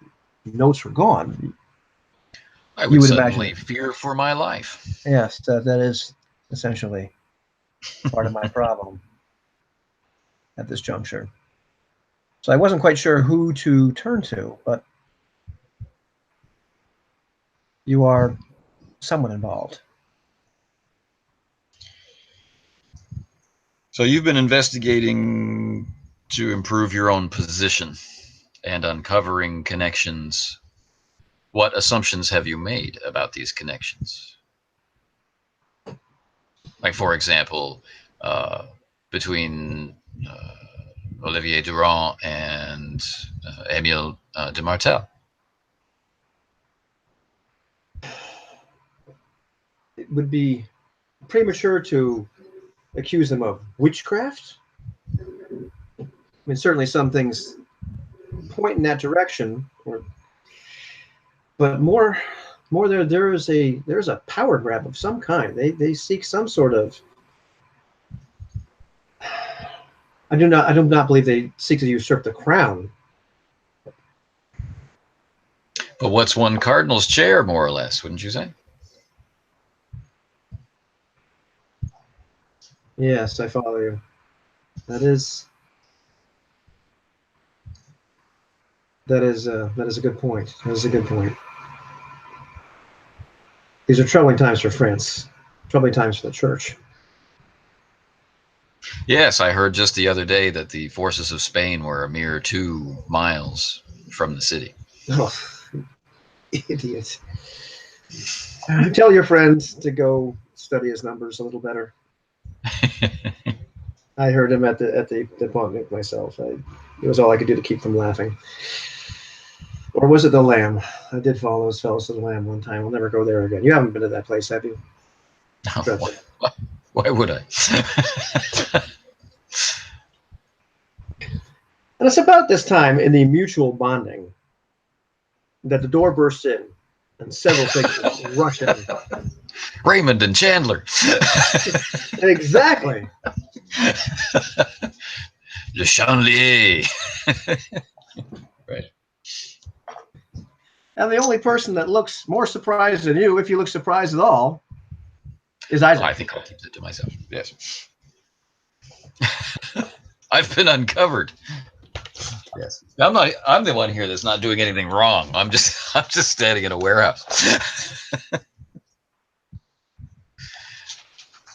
notes were gone. I You would would suddenly imagine. fear for my life. Yes, that is essentially part of my problem at this juncture. So I wasn't quite sure who to turn to, but you are somewhat involved. So you've been investigating to improve your own position and uncovering connections. What assumptions have you made about these connections? Like, for example, between Olivier Durand and Émile de Martel. It would be premature to accuse them of witchcraft. I mean, certainly some things point in that direction, but more there's a power grab of some kind. They seek some sort of. I do not believe they seek to usurp the crown. But what's one cardinal's chair, more or less, wouldn't you say? Yes, I follow you. That is a good point. That is a good point. These are troubling times for France. Troubling times for the church. Yes, I heard just the other day that the forces of Spain were a mere 2 miles from the city. Oh, idiot. Tell your friend to go study his numbers a little better. I heard him at the appointment myself. It was all I could do to keep from laughing. Or was it the Lamb? I did follow those fellows to the Lamb one time. We'll never go there again. You haven't been to that place, have you? No, why would I? And it's about this time in the mutual bonding that the door bursts in and several figures rush in. Raymond and Chandler. Exactly. Le Chandelier. Right. And the only person that looks more surprised than you, if you look surprised at all, is Isaac. I think I'll keep it to myself. Yes. I've been uncovered. Yes. I'm the one here that's not doing anything wrong. I'm just standing in a warehouse.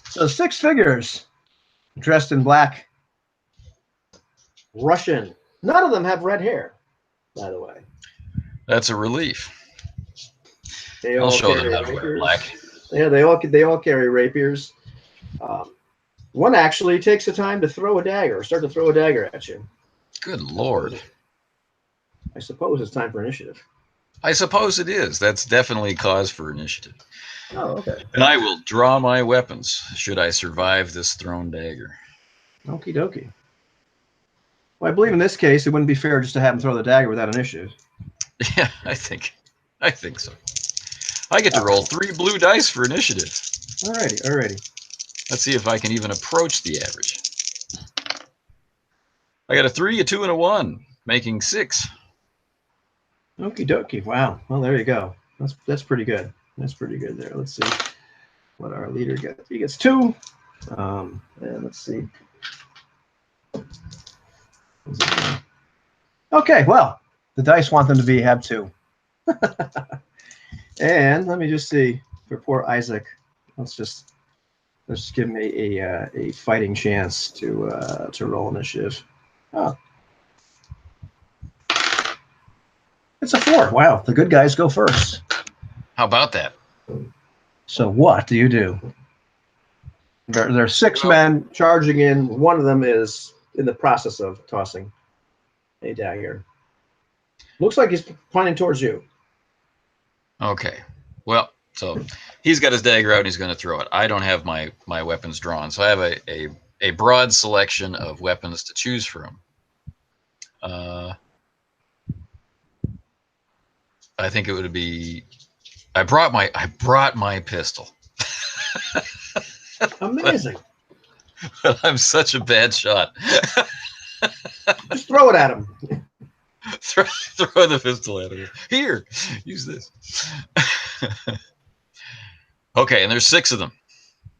So 6 figures dressed in black rush in. None of them have red hair, by the way. That's a relief. They I'll all show them carry how to wear rapiers. black. Yeah, they all carry rapiers. One actually takes the time to start to throw a dagger at you. Good Lord. I suppose it's time for initiative. I suppose it is. That's definitely cause for initiative. Oh, okay. And I will draw my weapons should I survive this thrown dagger. Okie dokie. Well, I believe in this case it wouldn't be fair just to have him throw the dagger without initiative. Yeah, I think so. I get to roll 3 blue dice for initiative. Alrighty. Let's see if I can even approach the average. I got a 3, a 2, and a 1, making 6. Okie dokie. Wow. Well, there you go. That's pretty good. That's pretty good there. Let's see what our leader gets. He gets 2. And let's see. Okay. Well, the dice want them to have 2. And let me just see for poor Isaac. Let's just give him a fighting chance to roll initiative. Oh. It's a 4. Wow, the good guys go first. How about that? So what do you do? There are 6 men charging in. One of them is in the process of tossing a dagger. Looks like he's pointing towards you. Okay. Well, so he's got his dagger out and he's going to throw it. I don't have my weapons drawn, so I have a broad selection of weapons to choose from. I think it would be. I brought my pistol. Amazing. But I'm such a bad shot. Just throw it at him. throw the pistol at him. Here, use this. Okay, and there's 6 of them.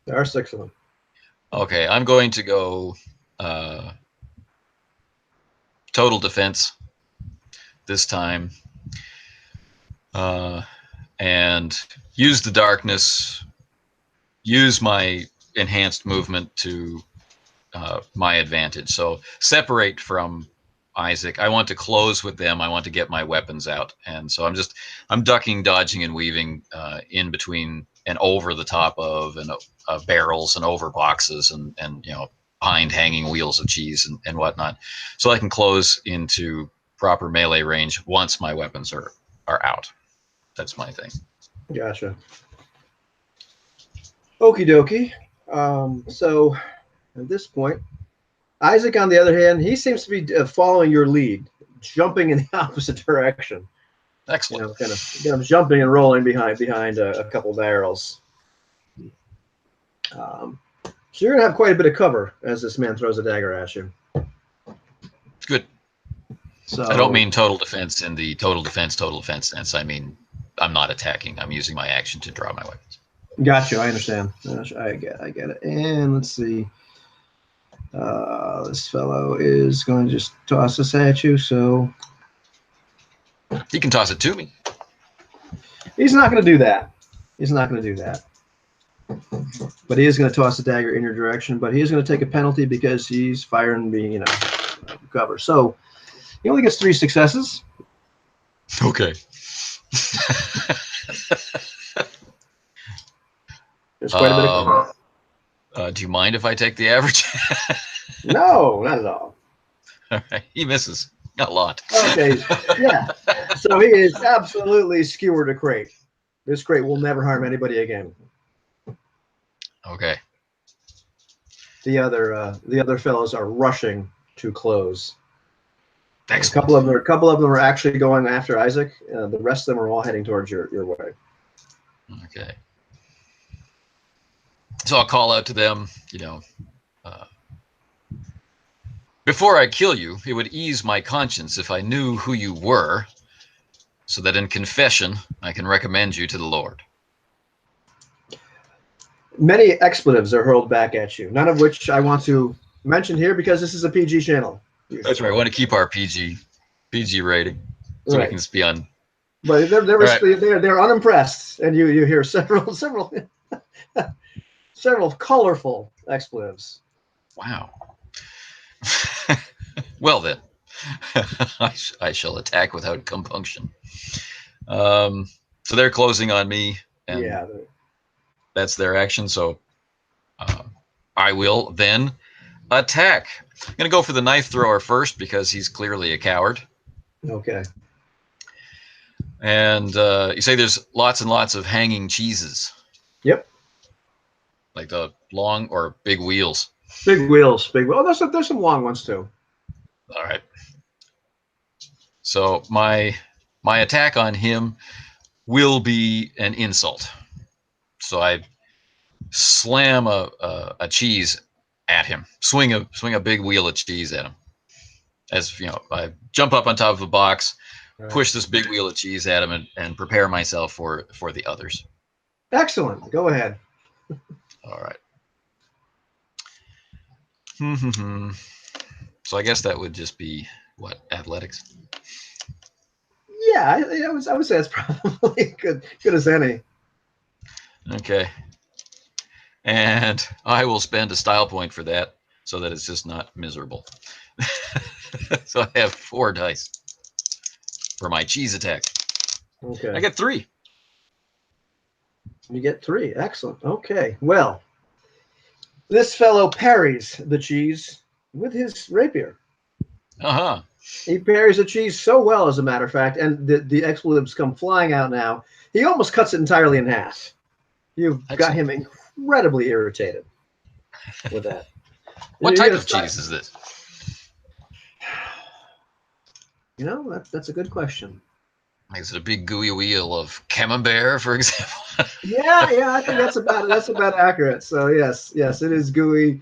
There are 6 of them. Okay, I'm going to go total defense this time. And use the darkness, use my enhanced movement to my advantage. So separate from Isaac. I want to close with them. I want to get my weapons out. And so I'm ducking, dodging, and weaving in between and over the top of and barrels and over boxes and behind hanging wheels of cheese and whatnot. So I can close into proper melee range once my weapons are out. That's my thing. Gotcha. Okie dokie. So at this point, Isaac, on the other hand, he seems to be following your lead, jumping in the opposite direction. Excellent. Kind of jumping and rolling behind a couple barrels. So you're gonna have quite a bit of cover as this man throws a dagger at you. Good. So I don't mean total defense in the total defense sense. I mean I'm not attacking. I'm using my action to draw my weapons. Got you. I understand. I get it. And let's see. This fellow is going to just toss this at you. So he can toss it to me. He's not going to do that. He's not going to do that. But he is going to toss a dagger in your direction. But he is going to take a penalty because he's firing me, cover. So he only gets 3 successes. Okay. There's quite a bit of cover. Do you mind if I take the average? No, not at all. All right. He misses a lot. Okay, yeah. So he is absolutely skewered a crate. This crate will never harm anybody again. Okay. The other fellows are rushing to close. Excellent. A couple of them are actually going after Isaac. The rest of them are all heading towards your way. Okay. So I'll call out to them, before I kill you, it would ease my conscience if I knew who you were, so that in confession I can recommend you to the Lord. Many expletives are hurled back at you, none of which I want to mention here because this is a PG channel. That's right. I want to keep our PG rating, so we can just be on. But they're unimpressed, and you hear several several colorful expletives. Wow. Well then, I shall attack without compunction. So they're closing on me, and that's their action. So I will then attack. I'm going to go for the knife thrower first because he's clearly a coward. Okay. And you say there's lots and lots of hanging cheeses. Yep. Like the long or big wheels. Big wheels. Oh, there's some long ones too. All right. So my attack on him will be an insult. So I slam a cheese at him. Swing a big wheel of cheese at him. As you know, I jump up on top of a box, push this big wheel of cheese at him, and prepare myself for the others. Excellent. Go ahead. All right. So I guess that would just be what, athletics? Yeah, I would say it's probably good as any. Okay. And I will spend a style point for that so that it's just not miserable. So I have 4 dice for my cheese attack. Okay. I get 3. You get 3. Excellent. Okay. Well, this fellow parries the cheese with his rapier. Uh-huh. He parries the cheese so well, as a matter of fact, and the expletives come flying out now. He almost cuts it entirely in half. You've got him incredibly irritated with that. What type of cheese is this? You know, that's a good question. Is it a big gooey wheel of camembert, for example? Yeah, I think that's about accurate. So yes, it is gooey.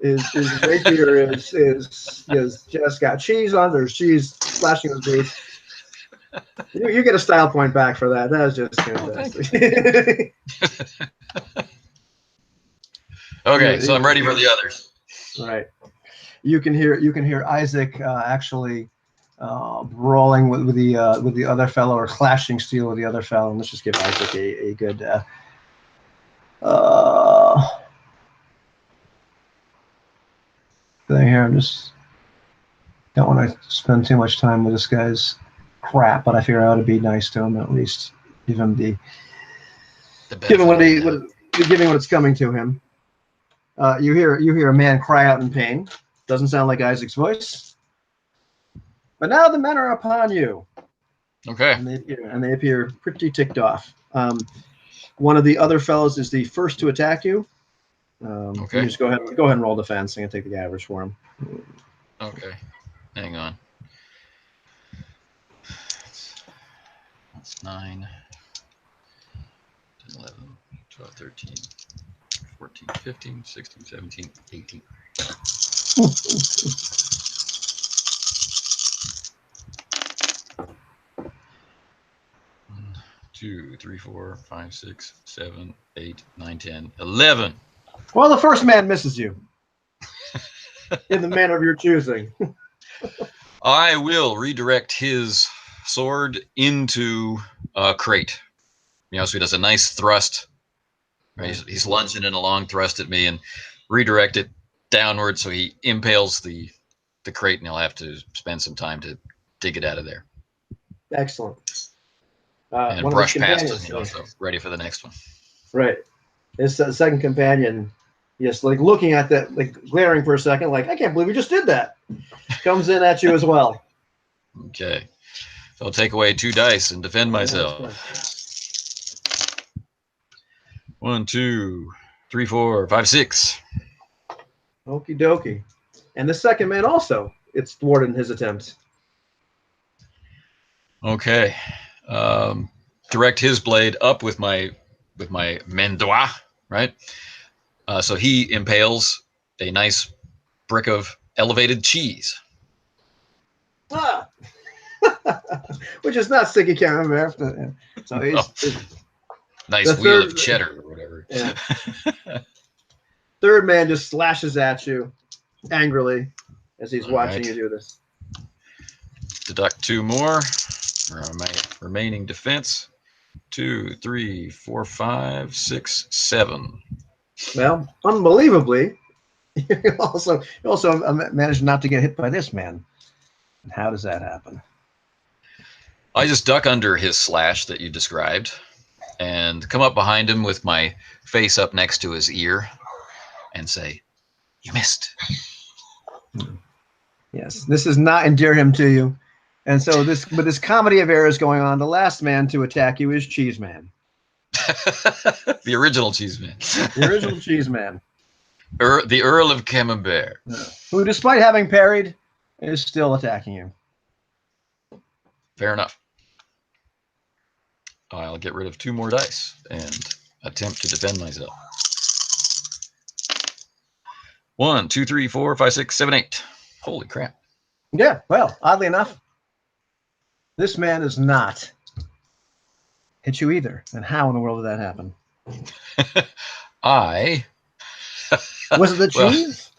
His rapier is just got cheese on. There's cheese splashing his boots. You get a style point back for that. That was just fantastic. Okay, so I'm ready for the others. Right. You can hear Isaac actually brawling with the other fellow, or clashing steel with the other fellow. And let's just give Isaac a good. Thing here. I just don't want to spend too much time with this guy's crap, but I figure I ought to be nice to him, at least give him give him what it's coming to him. You hear a man cry out in pain. Doesn't sound like Isaac's voice. But now the men are upon you. Okay. And they appear pretty ticked off. One of the other fellows is the first to attack you. Okay. You just go ahead and roll defense. I'm gonna take the average for him. Okay. Hang on. That's 9, 10, 11, 12, 13, 14, 15, 16, 17, 18. 1, 2, 3, 4, 5, 6, 7, 8, 9, 10, 11. Well, the first man misses you in the manner of your choosing. I will redirect his sword into a crate. You know, so he does a nice thrust. Right? He's lunging in a long thrust at me, and redirect it downward so he impales the crate, and he'll have to spend some time to dig it out of there. Excellent. And brush past it, so ready for the next one. Right. His second companion, yes, like looking at that, like glaring for a second, like, I can't believe we just did that. Comes in at you as well. Okay. So I'll take away 2 dice and defend myself. 1, 2, 3, 4, 5, 6. Okie dokie. And the second man also, it's thwarted in his attempts. Okay. Direct his blade up with my main doigt, right? So he impales a nice brick of elevated cheese. Which is not sticky camembert. So he's nice wheel of cheddar or whatever. Yeah. Third man just slashes at you angrily as he's watching you do this. Deduct 2 more for my remaining defense. 2, 3, 4, 5, 6, 7. Well, unbelievably, you also managed not to get hit by this man. And how does that happen? I just duck under his slash that you described and come up behind him with my face up next to his ear and say, "You missed." Yes, this does not endear him to you. And so this comedy of errors going on, the last man to attack you is Cheese Man. The original Cheese Man. The original Cheese Man. The Earl of Camembert. Who, despite having parried, is still attacking you. Fair enough. I'll get rid of 2 more dice and attempt to defend myself. 1, 2, 3, 4, 5, 6, 7, 8. Holy crap. Yeah, well, oddly enough, this man is not hit you either. And how in the world did that happen? Was it the Well, cheese?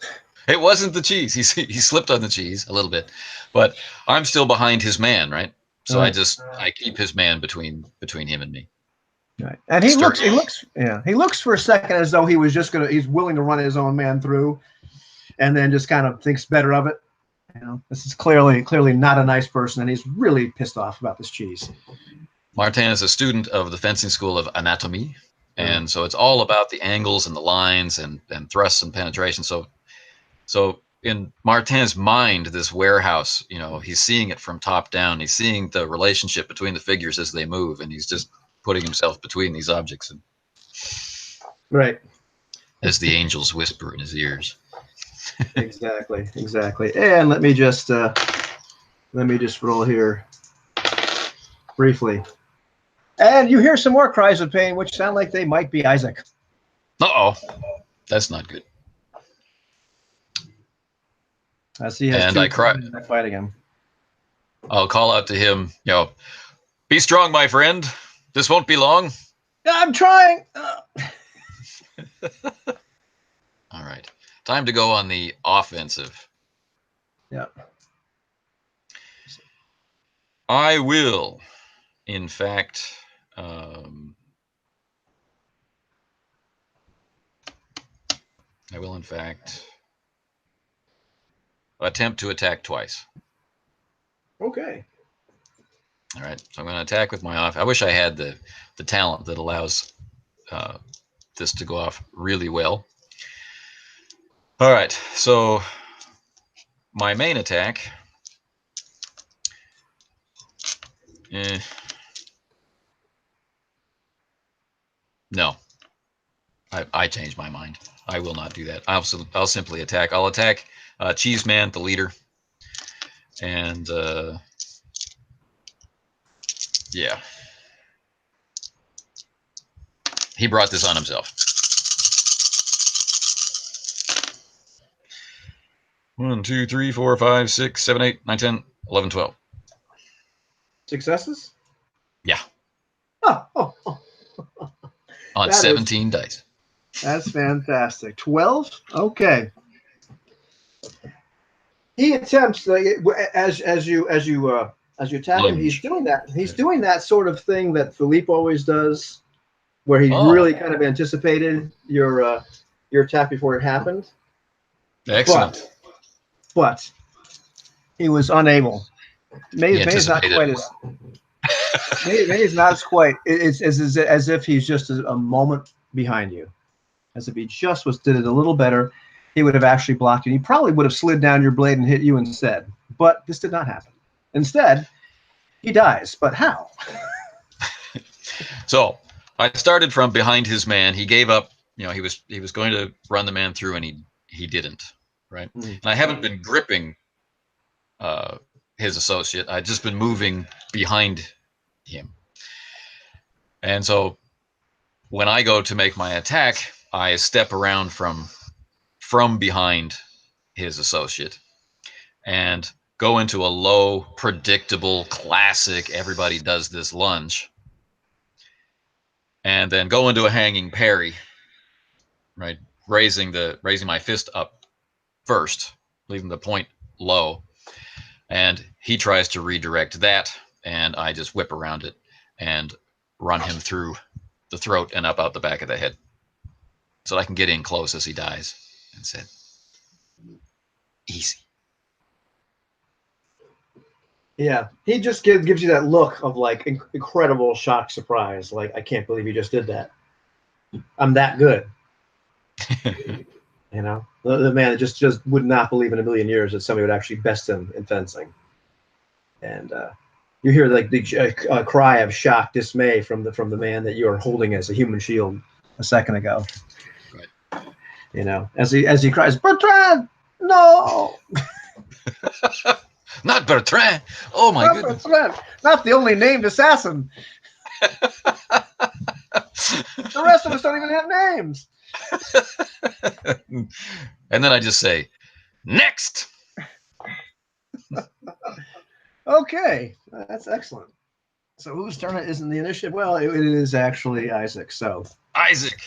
it wasn't the cheese. He slipped on the cheese a little bit, but I'm still behind his man, right? So Right. I keep his man between him and me. Right. And he looks for a second as though he's willing to run his own man through, and then just kind of thinks better of it. You know, this is clearly not a nice person, and he's really pissed off about this cheese. Martin is a student of the fencing school of anatomy, and so it's all about the angles and the lines and thrusts and penetration. So in Martin's mind, this warehouse, he's seeing it from top down. He's seeing the relationship between the figures as they move, and he's just putting himself between these objects, and right, as the angels whisper in his ears. Exactly. And let me just roll here briefly. And you hear some more cries of pain, which sound like they might be Isaac. Uh-oh. That's not good. I see. And I cry. Fighting him. I'll call out to him, be strong, my friend. This won't be long. I'm trying. All right. Time to go on the offensive. Yeah. I will, in fact, attempt to attack twice. Okay. All right. So I'm going to attack with my off. I wish I had the talent that allows this to go off really well. All right. So my main attack. No. I changed my mind. I will not do that. I'll simply attack. I'll attack Cheese Man, the leader. And yeah. He brought this on himself. 1, 2, 3, 4, 5, 6, 7, 8, 9, 10, 11, 12. Successes? Yeah. Oh. On 17 dice. That's fantastic. 12? Okay. He attempts as you attack him. He's doing that. He's doing that sort of thing that Philippe always does, where he really kind of anticipated your attack before it happened. Excellent. But he was unable. Maybe it's not quite as. Maybe it's not as quite. It's as if he's just a moment behind you, as if he just did it a little better. He would have actually blocked you. He probably would have slid down your blade and hit you instead. But this did not happen. Instead, he dies. But how? So I started from behind his man. He gave up. He was going to run the man through, and he didn't. Right. Mm-hmm. And I haven't been gripping his associate. I've just been moving behind him. And so when I go to make my attack, I step around from behind his associate and go into a low, predictable, classic, everybody does this lunge, and then go into a hanging parry, right? Raising my fist up first, leaving the point low, and he tries to redirect that, and I just whip around it and run him through the throat and up out the back of the head, so that I can get in close as he dies. And said, easy. Yeah, he just gives you that look of like incredible shock, surprise. Like, I can't believe you just did that. I'm that good. The man just would not believe in a million years that somebody would actually best him in fencing. And you hear like the cry of shock, dismay from the man that you are holding as a human shield a second ago. Right. As he cries, Bertrand, no. Not Bertrand. Oh my goodness. Bertrand. Not the only named assassin. The rest of us don't even have names. And then I just say, next. Okay, that's excellent. So whose turn it is in the initiative? Well, it is actually Isaac. So Isaac.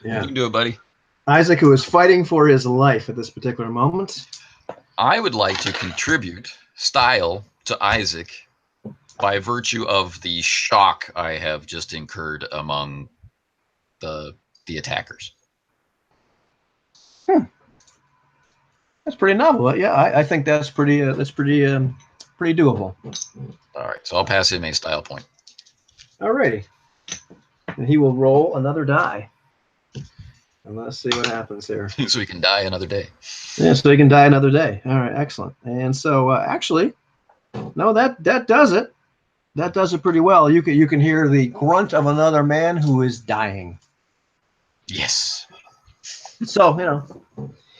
yeah, You can do it, buddy. Isaac, who is fighting for his life at this particular moment. I would like to contribute style to Isaac by virtue of the shock I have just incurred among the attackers. That's pretty novel. Yeah, I think that's pretty doable. All right, so I'll pass him a style point. Alrighty, and he will roll another die. And let's see what happens here. So he can die another day. Yeah, so he can die another day. All right, excellent. And so actually, no, that does it. That does it pretty well. You can hear the grunt of another man who is dying. Yes. So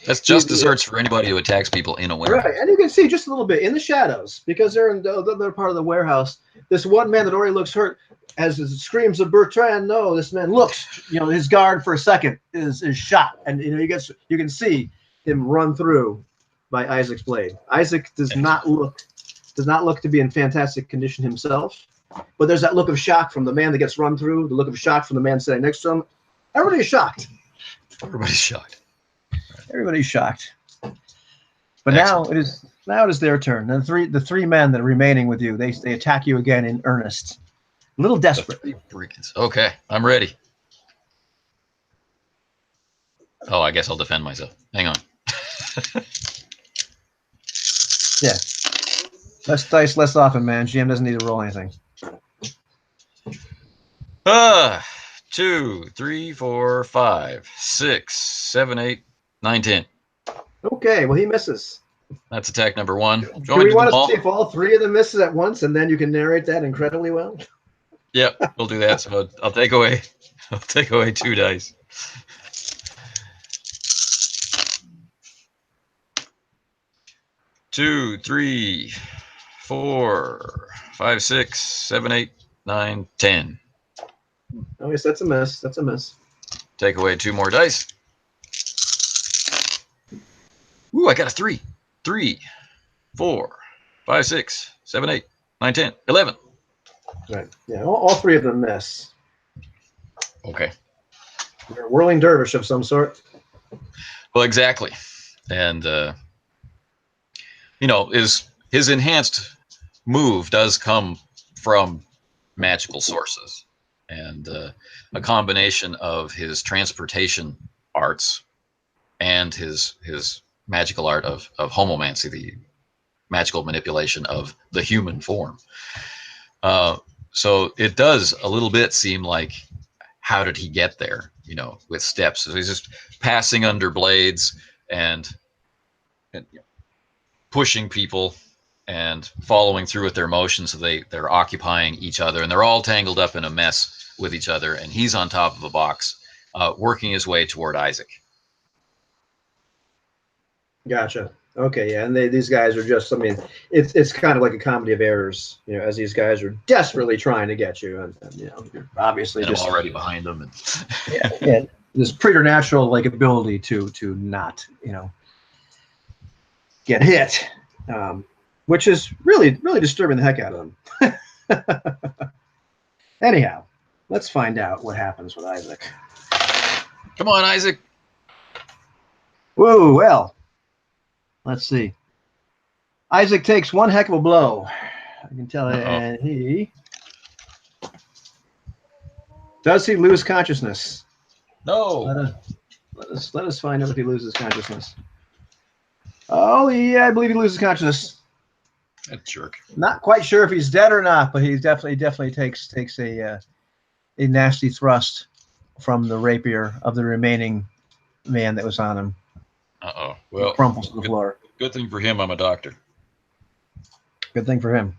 that's just desserts for anybody who attacks people in a warehouse. Right, and you can see just a little bit in the shadows because they're in the other part of the warehouse. This one man that already looks hurt, as it screams of Bertrand, no, this man looks, his guard for a second is shot, and you can see him run through by Isaac's blade. Isaac does not look to be in fantastic condition himself, but there's that look of shock from the man that gets run through, the look of shock from the man sitting next to him. Everybody's shocked. Everybody's shocked. Everybody's shocked. But now it is their turn. And the three men that are remaining with you, they attack you again in earnest. A little desperate. Okay, I'm ready. Oh, I guess I'll defend myself. Hang on. Yeah. Less dice, less often, man. GM doesn't need to roll anything. 2, 3, 4, 5, 6, 7, 8, 9, 10. Okay, well, he misses. That's attack number 1. Do we want to see if all three of them misses at once, and then you can narrate that incredibly well? Yep, we'll do that. So I'll take away 2 dice. Two, 3, 4, 5, 6, 7, 8, 9, 10. Oh, yes, that's a miss. That's a miss. Take away 2 more dice. Ooh, I got a 3. 3, 4, 5, 6, 7, 8, 9, 10, 11. Right. Yeah, all three of them miss. Okay. You're a whirling dervish of some sort. Well, exactly. And, his enhanced move does come from magical sources. And a combination of his transportation arts and his magical art of homomancy, the magical manipulation of the human form. So it does a little bit seem like, how did he get there? With steps. So he's just passing under blades and pushing people and following through with their motions. So they're occupying each other, and they're all tangled up in a mess with each other. And he's on top of a box, working his way toward Isaac. Gotcha. Okay, yeah, and these guys are just, it's kind of like a comedy of errors, as these guys are desperately trying to get you, and you're obviously and just I'm already behind them. yeah, this preternatural ability to not, get hit, which is really disturbing the heck out of them. Anyhow, let's find out what happens with Isaac. Come on, Isaac. Whoa, well. Let's see. Isaac takes one heck of a blow. I can tell it. And does he lose consciousness? No. Let us find out if he loses consciousness. Oh, yeah, I believe he loses consciousness. That jerk. Not quite sure if he's dead or not, but he definitely takes a nasty thrust from the rapier of the remaining man that was on him. Uh-oh. Well, he crumples to the floor. Good thing for him, I'm a doctor. Good thing for him.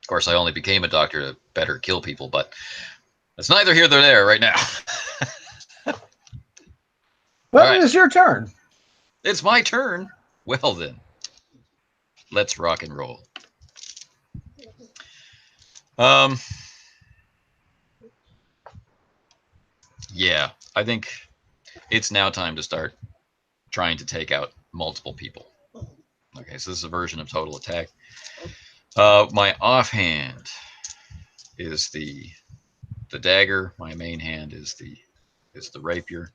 Of course, I only became a doctor to better kill people, but it's neither here nor there right now. Well, right. It's your turn. It's my turn. Well, then. Let's rock and roll. Yeah, I think it's now time to start trying to take out multiple people. Okay, so this is a version of total attack. My offhand is the dagger. My main hand is the rapier.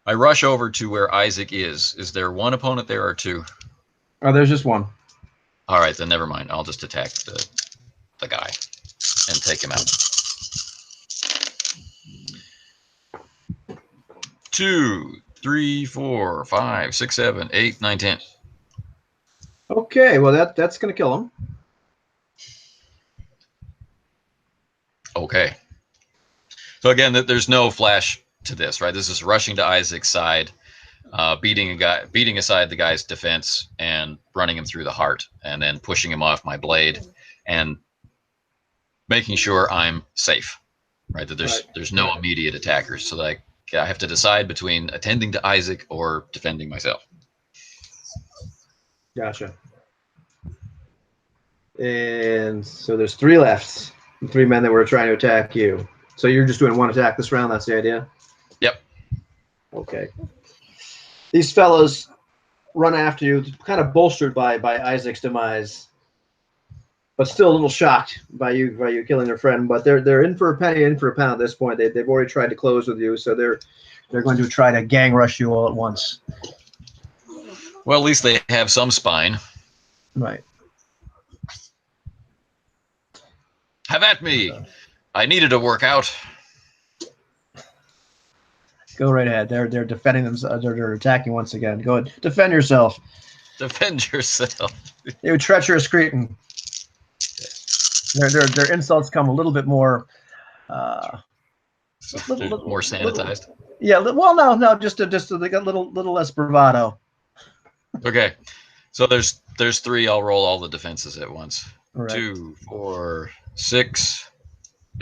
I rush over to where Isaac is. Is there one opponent there or two? Oh, there's just one. All right, then never mind. I'll just attack the guy and take him out. 2, 3, 4, 5, 6, 7, 8, 9, 10. Okay, well that's gonna kill him. Okay. So again, there's no flash to this, right? This is rushing to Isaac's side, beating aside the guy's defense and running him through the heart, and then pushing him off my blade and making sure I'm safe, right? That there's no immediate attackers, so that I have to decide between attending to Isaac or defending myself. Gotcha. And so there's 3 left. 3 men that were trying to attack you. So you're just doing one attack this round. That's the idea. Yep. Okay. These fellows run after you, kind of bolstered by Isaac's demise, but still a little shocked by you killing their friend. But they're in for a penny, in for a pound at this point. They've already tried to close with you, so they're going to try to gang rush you all at once. Well, at least they have some spine. Right. Have at me. I needed a workout. Go right ahead. They're defending themselves. They're attacking once again. Go ahead. Defend yourself. Defend yourself. You treacherous cretin. Their insults come a little bit more. More sanitized. Yeah. Well, no. Just they got a little less bravado. Okay. So there's 3. I'll roll all the defenses at once. Right. 2, 4, 6,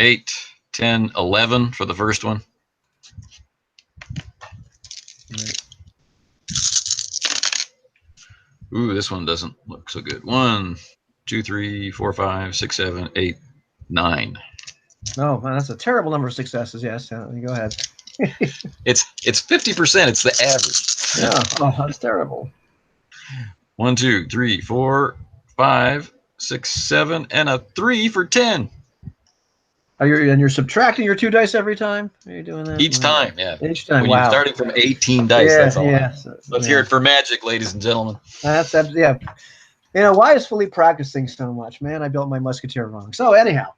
8, 10, 11 for the first one. Right. Ooh, this one doesn't look so good. 1, 2, 3, 4, 5, 6, 7, 8, 9. Oh, man, that's a terrible number of successes. Yes. Go ahead. It's 50%. It's the average. Yeah. Oh, that's terrible. 1, 2, 3, 4, 5, 6, 7, and a 3 for 10. You're subtracting your 2 dice every time? Are you doing that? Each time, yeah. Each time. When wow. you're starting from 18 dice, that's all. Yeah. Let's hear it for magic, ladies and gentlemen. That's yeah. You know, why is Philippe practicing so much? Man, I built my musketeer wrong. So anyhow.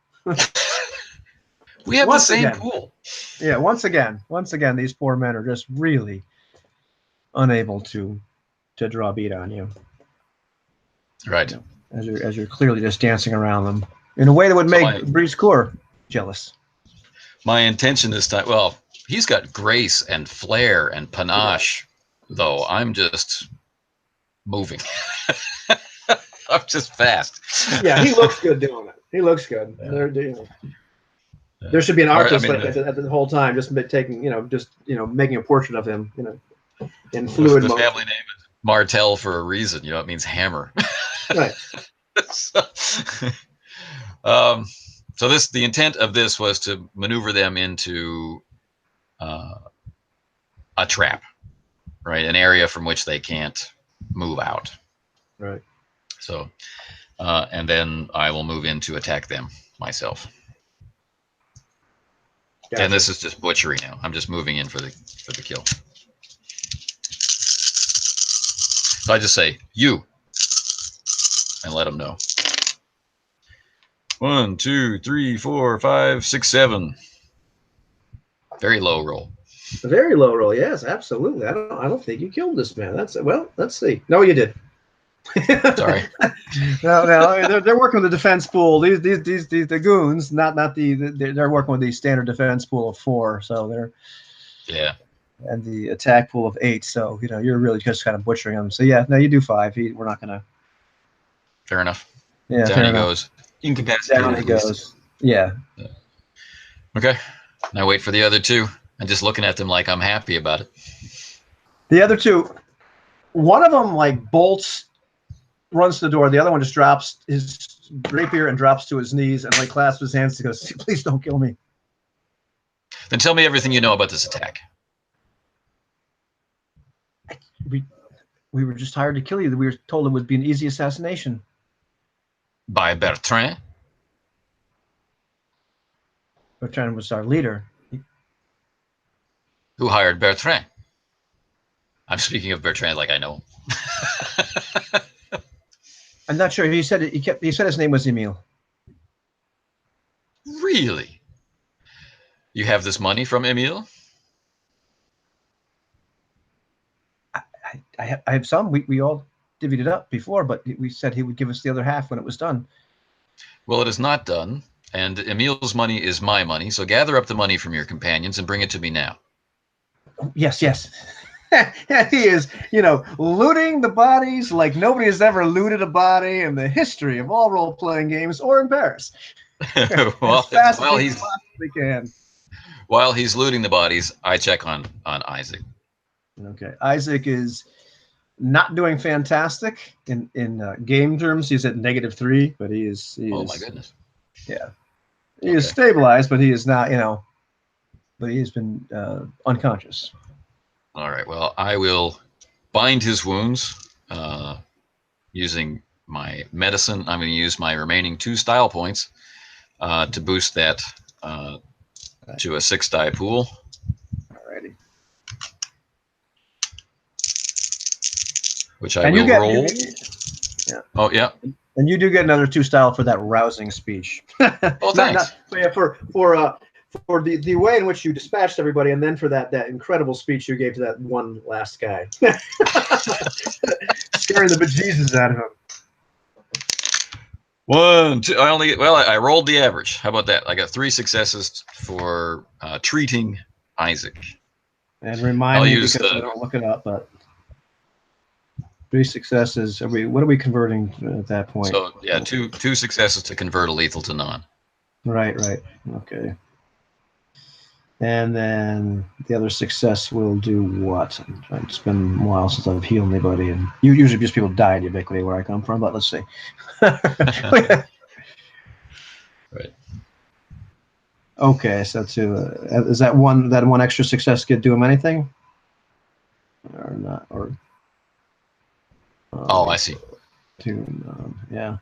We have the same pool. Yeah, once again, these poor men are just really unable to draw a beat on you. Right. You know, as you're clearly just dancing around them in a way that would make Breeze Core jealous. My intention this time, well, he's got grace and flair and panache, though I'm just moving. I'm just fast. Yeah, he looks good doing it. He looks good. Yeah. There should be an artist at the whole time, just taking, making a portrait of him, in fluid motion. The family name is Martel for a reason. It means hammer. Right. So the intent of this was to maneuver them into a trap, right? An area from which they can't move out. Right. So, and then I will move in to attack them myself. Gotcha. And this is just butchery now. I'm just moving in for the kill. So I just say, you, and let them know. 1, 2, 3, 4, 5, 6, 7. Very low roll. A very low roll, yes, absolutely. I don't think you killed this man. Let's see. No, you did. Sorry. No, they're working with the defense pool. These the goons, not they're working with the standard defense pool of 4. So they're and the attack pool of 8. So you're really just kind of butchering them. So yeah, no, you do 5. We're not gonna. Fair enough. Yeah, down he goes. Incapacitated. Down he goes. Yeah. Okay. Now wait for the other 2. I'm just looking at them like I'm happy about it. The other 2, one of them bolts, runs to the door. The other one just drops his rapier and drops to his knees and like clasps his hands and goes, "Please don't kill me." Then tell me everything you know about this attack. We were just hired to kill you. We were told it would be an easy assassination. By Bertrand? Bertrand was our leader. Who hired Bertrand? I'm speaking of Bertrand like I know him. I'm not sure. He said his name was Emile. Really? You have this money from Emile? I have some. We all divvied it up before, but we said he would give us the other half when it was done. Well, it is not done, and Emile's money is my money, so gather up the money from your companions and bring it to me now. Yes. He is, looting the bodies like nobody has ever looted a body in the history of all role-playing games or in Paris. Well, as fast as he possibly can. While he's looting the bodies, I check on Isaac. Okay, Isaac is not doing fantastic in game terms. He's at -3, but he is. Oh my goodness! Yeah, he is stabilized, but he is not. But he has been unconscious. All right. Well, I will bind his wounds using my medicine. I'm going to use my remaining 2 style points to boost that to a 6-die pool. Alrighty. Which I will roll. Yeah. Oh, yeah. And you do get another 2 style for that rousing speech. Oh, thanks. For the way in which you dispatched everybody, and then for that incredible speech you gave to that one last guy. Scaring the bejesus out of him. 1, 2. I rolled the average. How about that? I got 3 successes for treating Isaac. And remind me because I don't look it up, but 3 successes. What are we converting at that point? So yeah, two successes to convert a lethal to non. Right. Okay. And then the other success will do what? It's been a while since I've healed anybody, and usually just people die in ubiquity where I come from. But let's see. Right. Okay, so is that one extra success could do him anything, or not? Or oh, I see. Yeah.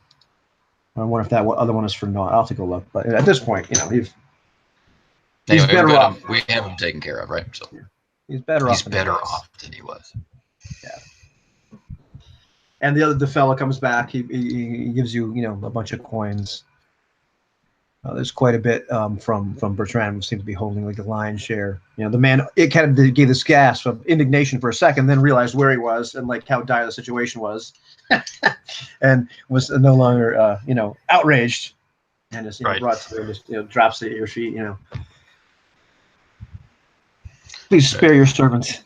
I wonder if that other one is for non. I'll have to go look. But at this point, he's better off. We have him taken care of, right? So he's better off. He's better off than he was. Yeah. And the fella comes back. He gives you a bunch of coins. There's quite a bit from Bertrand, who seems to be holding like the lion's share. The man, it kind of gave this gasp of indignation for a second, then realized where he was and like how dire the situation was, and was no longer outraged, and just brought to just drops at your feet. Please spare your servants.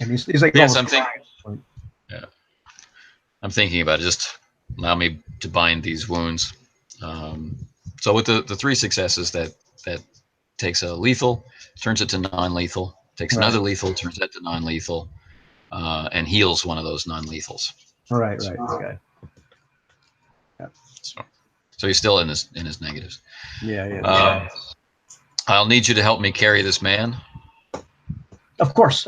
And he's like, yes, I'm thinking. Yeah, I'm thinking about it. Just allow me to bind these wounds. So with the 3 successes, that takes a lethal, turns it to non-lethal, takes another lethal, turns that to non-lethal, and heals one of those non-lethals. Right. Okay. Yeah. So he's still in his negatives. Yeah. I'll need you to help me carry this man. Of course.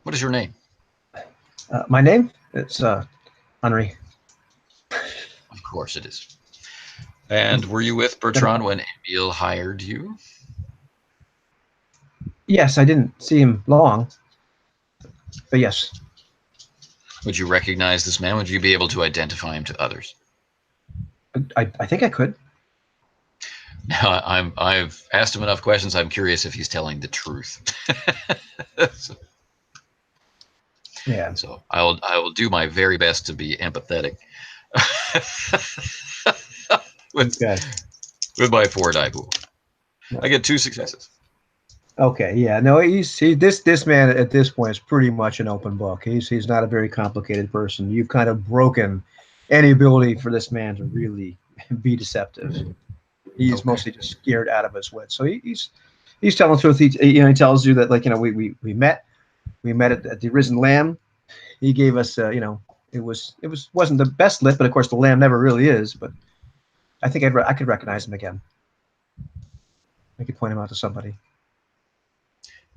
What is your name? My name? It's Henri. Of course it is. And were you with Bertrand when Emile hired you? Yes, I didn't see him long, but yes. Would you recognize this man? Would you be able to identify him to others? I think I could. Now, I've asked him enough questions. I'm curious if he's telling the truth. Yeah. So I will do my very best to be empathetic with my 4-die pool. I get 2 successes. Okay. Yeah. No. This man at this point is pretty much an open book. He's not a very complicated person. You've kind of broken any ability for this man to really be deceptive. He's mostly just scared out of his wits. So he's telling the truth. He tells you that we met at the Risen Lamb. he gave us, it wasn't the best lit, but of course the lamb never really is. But I think I could recognize him again. I could point him out to somebody.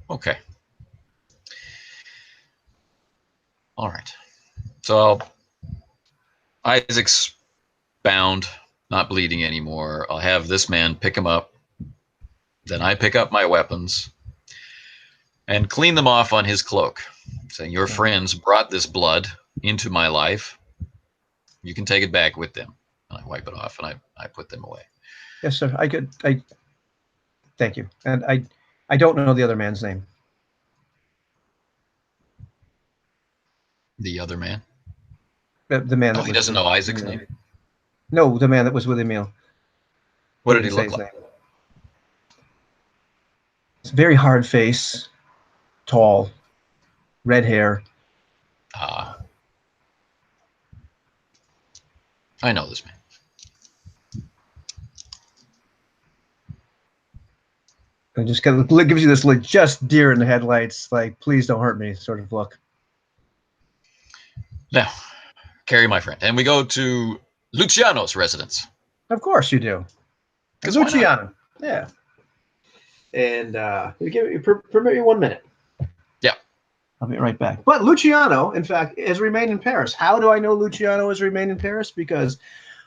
Okay. All right. So Isaac's bound, not bleeding anymore. I'll have this man pick him up. Then I pick up my weapons and clean them off on his cloak, saying, your friends brought this blood into my life. You can take it back with them. And I wipe it off and I put them away. Yes, sir. Thank you. And I don't know the other man's name. The other man? The man. He doesn't know Isaac's name? No, the man that was with Emil. What did he look like? It's a very hard face, tall, red hair. I know this man. And just kind of gives you this like just deer in the headlights, like please don't hurt me sort of look. Now, carry my friend, and we go to Luciano's residence. Of course you do. Luciano, yeah. And permit me 1 minute. Yeah, I'll be right back. But Luciano, in fact, has remained in Paris. How do I know Luciano has remained in Paris? Because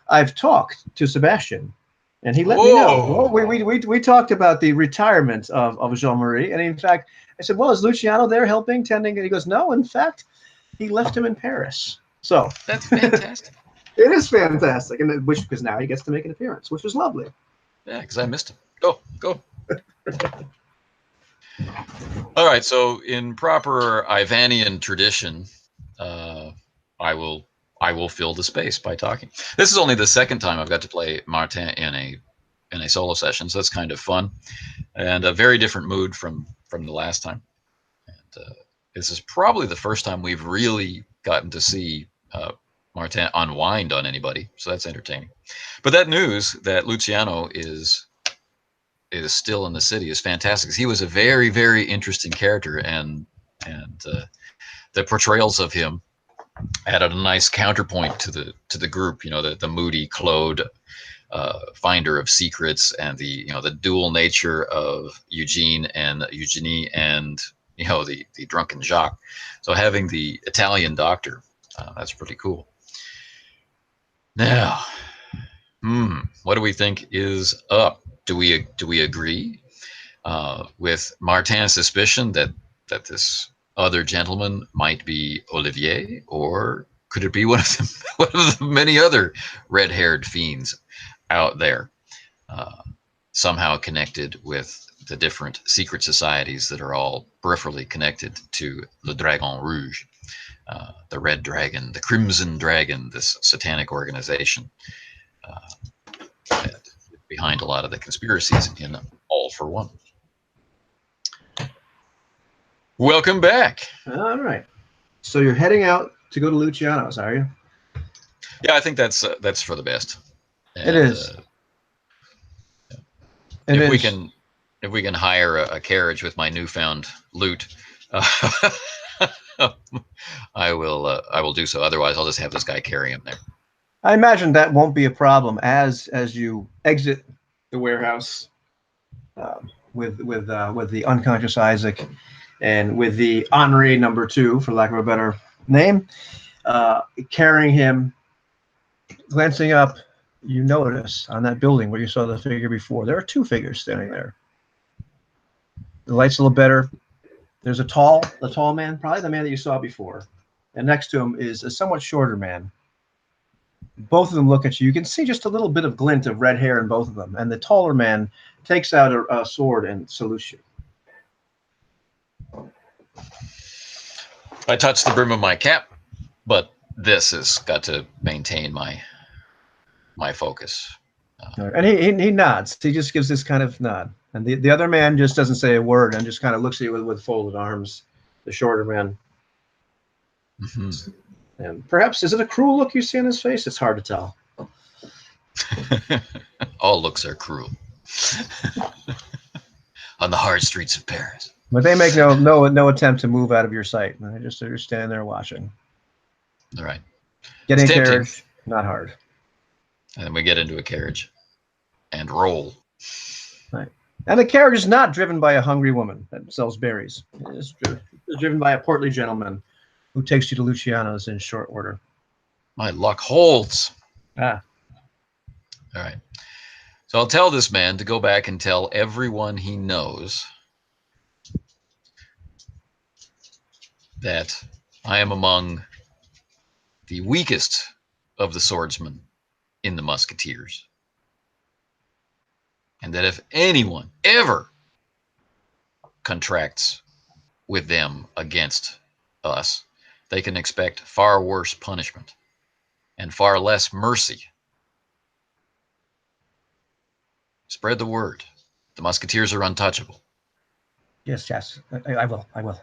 I've talked to Sebastian, and he let me know. Well, we talked about the retirement of Jean-Marie, and in fact, I said, "Well, is Luciano there helping, tending?" And he goes, "No, in fact, he left him in Paris." So that's fantastic. It is fantastic, and because now he gets to make an appearance, which was lovely. Yeah, because I missed him. Go. All right. So, in proper Ivanian tradition, I will fill the space by talking. This is only the second time I've got to play Martin in a solo session, so that's kind of fun, and a very different mood from the last time. And this is probably the first time we've really gotten to see Martin unwind on anybody, so that's entertaining. But that news that Luciano is still in the city is fantastic. He was a very, very interesting character, and the portrayals of him added a nice counterpoint to the group. You know, the moody Claude, finder of secrets, and the dual nature of Eugenie, and the drunken Jacques. So having the Italian doctor, that's pretty cool. Now, what do we think is up? Do we agree with Martin's suspicion that this other gentleman might be Olivier, or could it be one of the many other red-haired fiends out there, somehow connected with the different secret societies that are all peripherally connected to Le Dragon Rouge, the Red Dragon, the Crimson Dragon, this satanic organization behind a lot of the conspiracies in All for One. Welcome back. All right. So you're heading out to go to Luciano's, are you? Yeah, I think that's for the best. And, it is. If we can hire a carriage with my newfound loot, I will do so. Otherwise, I'll just have this guy carry him there. I imagine that won't be a problem as you exit the warehouse with the unconscious Isaac and with the Henri number 2, for lack of a better name, carrying him. Glancing up, you notice on that building where you saw the figure before, there are 2 figures standing there. The light's a little better. There's the tall man, probably the man that you saw before, and next to him is a somewhat shorter man. Both of them look at you. You can see just a little bit of glint of red hair in both of them. And the taller man takes out a sword and salutes you. I touch the brim of my cap, but this has got to maintain my focus. And he nods. He just gives this kind of nod. And the other man just doesn't say a word and just kind of looks at you with folded arms, the shorter man. Mm-hmm. And perhaps, is it a cruel look you see on his face? It's hard to tell. All looks are cruel on the hard streets of Paris. But they make no attempt to move out of your sight. They're standing there watching. Getting a tempting. carriage, not hard. And then we get into a carriage and roll. Right. And the carriage is not driven by a hungry woman that sells berries. It's driven by a portly gentleman who takes you to Luciano's in short order. My luck holds. Ah. All right. So I'll tell this man to go back and tell everyone he knows that I am among the weakest of the swordsmen in the Musketeers. And that if anyone ever contracts with them against us, they can expect far worse punishment and far less mercy. Spread the word. The Musketeers are untouchable. Yes, I will.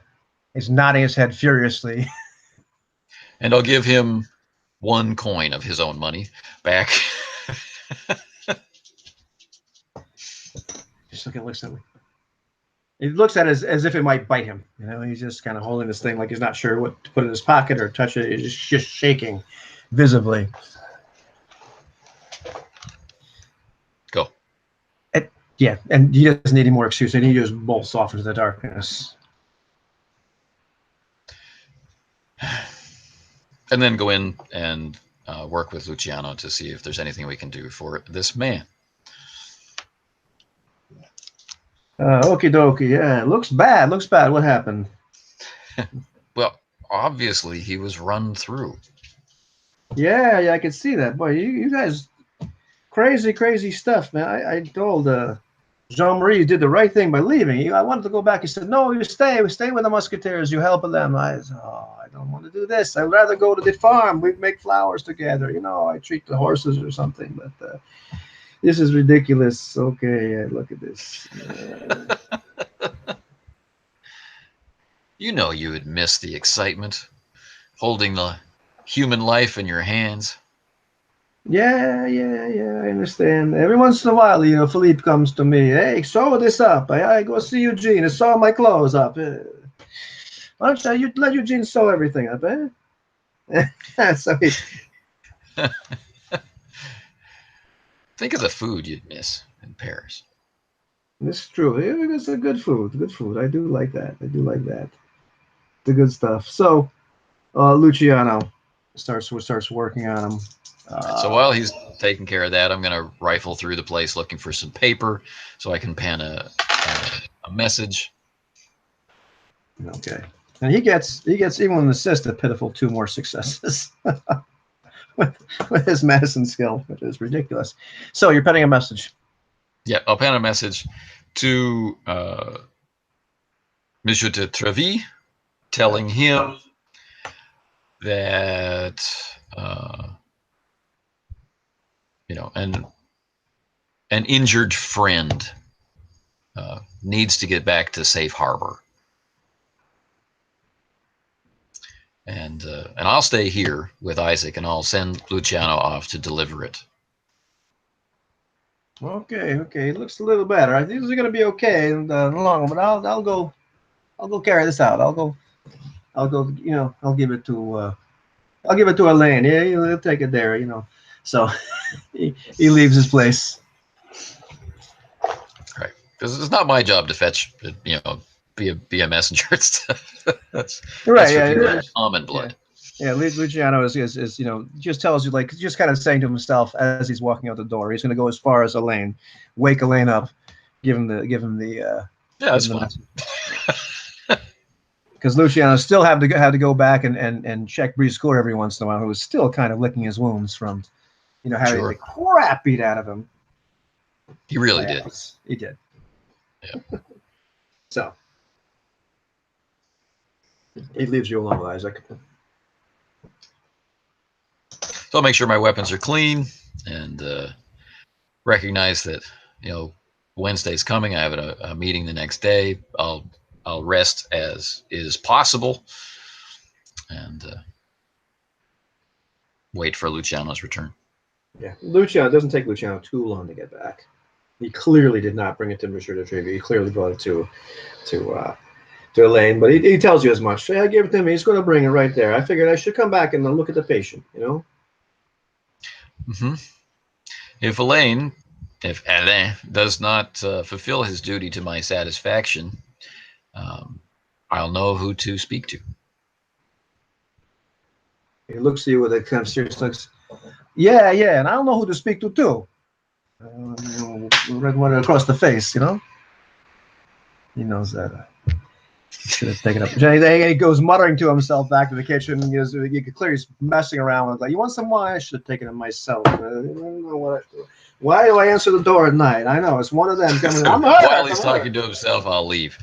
He's nodding his head furiously. And I'll give him 1 coin of his own money back. Just looks at me. He looks at it as if it might bite him. You know, he's just kind of holding this thing like he's not sure what to put in his pocket or touch it. He's just shaking visibly. Go. Yeah, and he doesn't need any more excuse. And he just bolts off into the darkness. And then go in and work with Luciano to see if there's anything we can do for this man. Okie dokie. Yeah, looks bad. What happened? Well, obviously he was run through. Yeah, I can see that. Boy, you guys, crazy stuff, man. I told Jean-Marie you did the right thing by leaving. I wanted to go back. He said, no, you stay. We stay with the Musketeers. You help them. I said, I don't want to do this. I'd rather go to the farm. We make flowers together. You know, I treat the horses or something. But this is ridiculous. Okay, look at this. You know you would miss the excitement, holding the human life in your hands. Yeah, I understand. Every once in a while, you know, Philippe comes to me. Hey, sew this up. I go see Eugene and sew my clothes up. Why don't you let Eugene sew everything up, eh? So Think of the food you'd miss in Paris. this is true. It's a good food. I do like that. The good stuff. So, Luciano starts working on him. So while he's taking care of that, I'm going to rifle through the place looking for some paper so I can pen a message. Okay. And he gets even with an assist a pitiful 2 more successes with his medicine skill, which is ridiculous. So you're penning a message. Yeah, I'll pen a message to Monsieur de Treville, telling him that an injured friend needs to get back to safe harbor, and I'll stay here with Isaac, and I'll send Luciano off to deliver it. Okay. It looks a little better. I think this is going to be okay in the long run, but I'll go carry this out. I'll go. You know, I'll give it to Elaine. Yeah, he'll take it there. You know, so he leaves his place. Right, because it's not my job to fetch. You know, be a messenger. That's Right. That's common blood. Yeah, Luciano is you know, just tells you, like, just kind of saying to himself as he's walking out the door, he's going to go as far as Elaine, wake Elaine up, give him the yeah, that's fine. Because Luciano still had to go back and check Briscoe every once in a while, who was still kind of licking his wounds from, you know, having the crap beat out of him. He really did. He did. Yeah. So he leaves you alone with Isaac. So I'll make sure my weapons are clean and recognize that, you know, Wednesday's coming. I have a meeting the next day. I'll rest as is possible and wait for Luciano's return. Yeah, Luciano, it doesn't take Luciano too long to get back. He clearly did not bring it to Monsieur de Treville. He clearly brought it to Elaine, but he tells you as much. Hey, I gave it to him. He's going to bring it right there. I figured I should come back and look at the patient, you know. Hmm. If Alain does not fulfill his duty to my satisfaction, um, I'll know who to speak to. He looks at you with a kind of serious looks. Yeah, yeah, and I don't know who to speak to too. Red one across the face, you know. He knows that. Should have taken up. He goes muttering to himself back to the kitchen. You could clearly he's messing around with like, you want some wine? I should have taken it myself. I don't know why do I answer the door at night? I know it's one of them coming. I'm hurt. While he's talking to himself, I'll leave.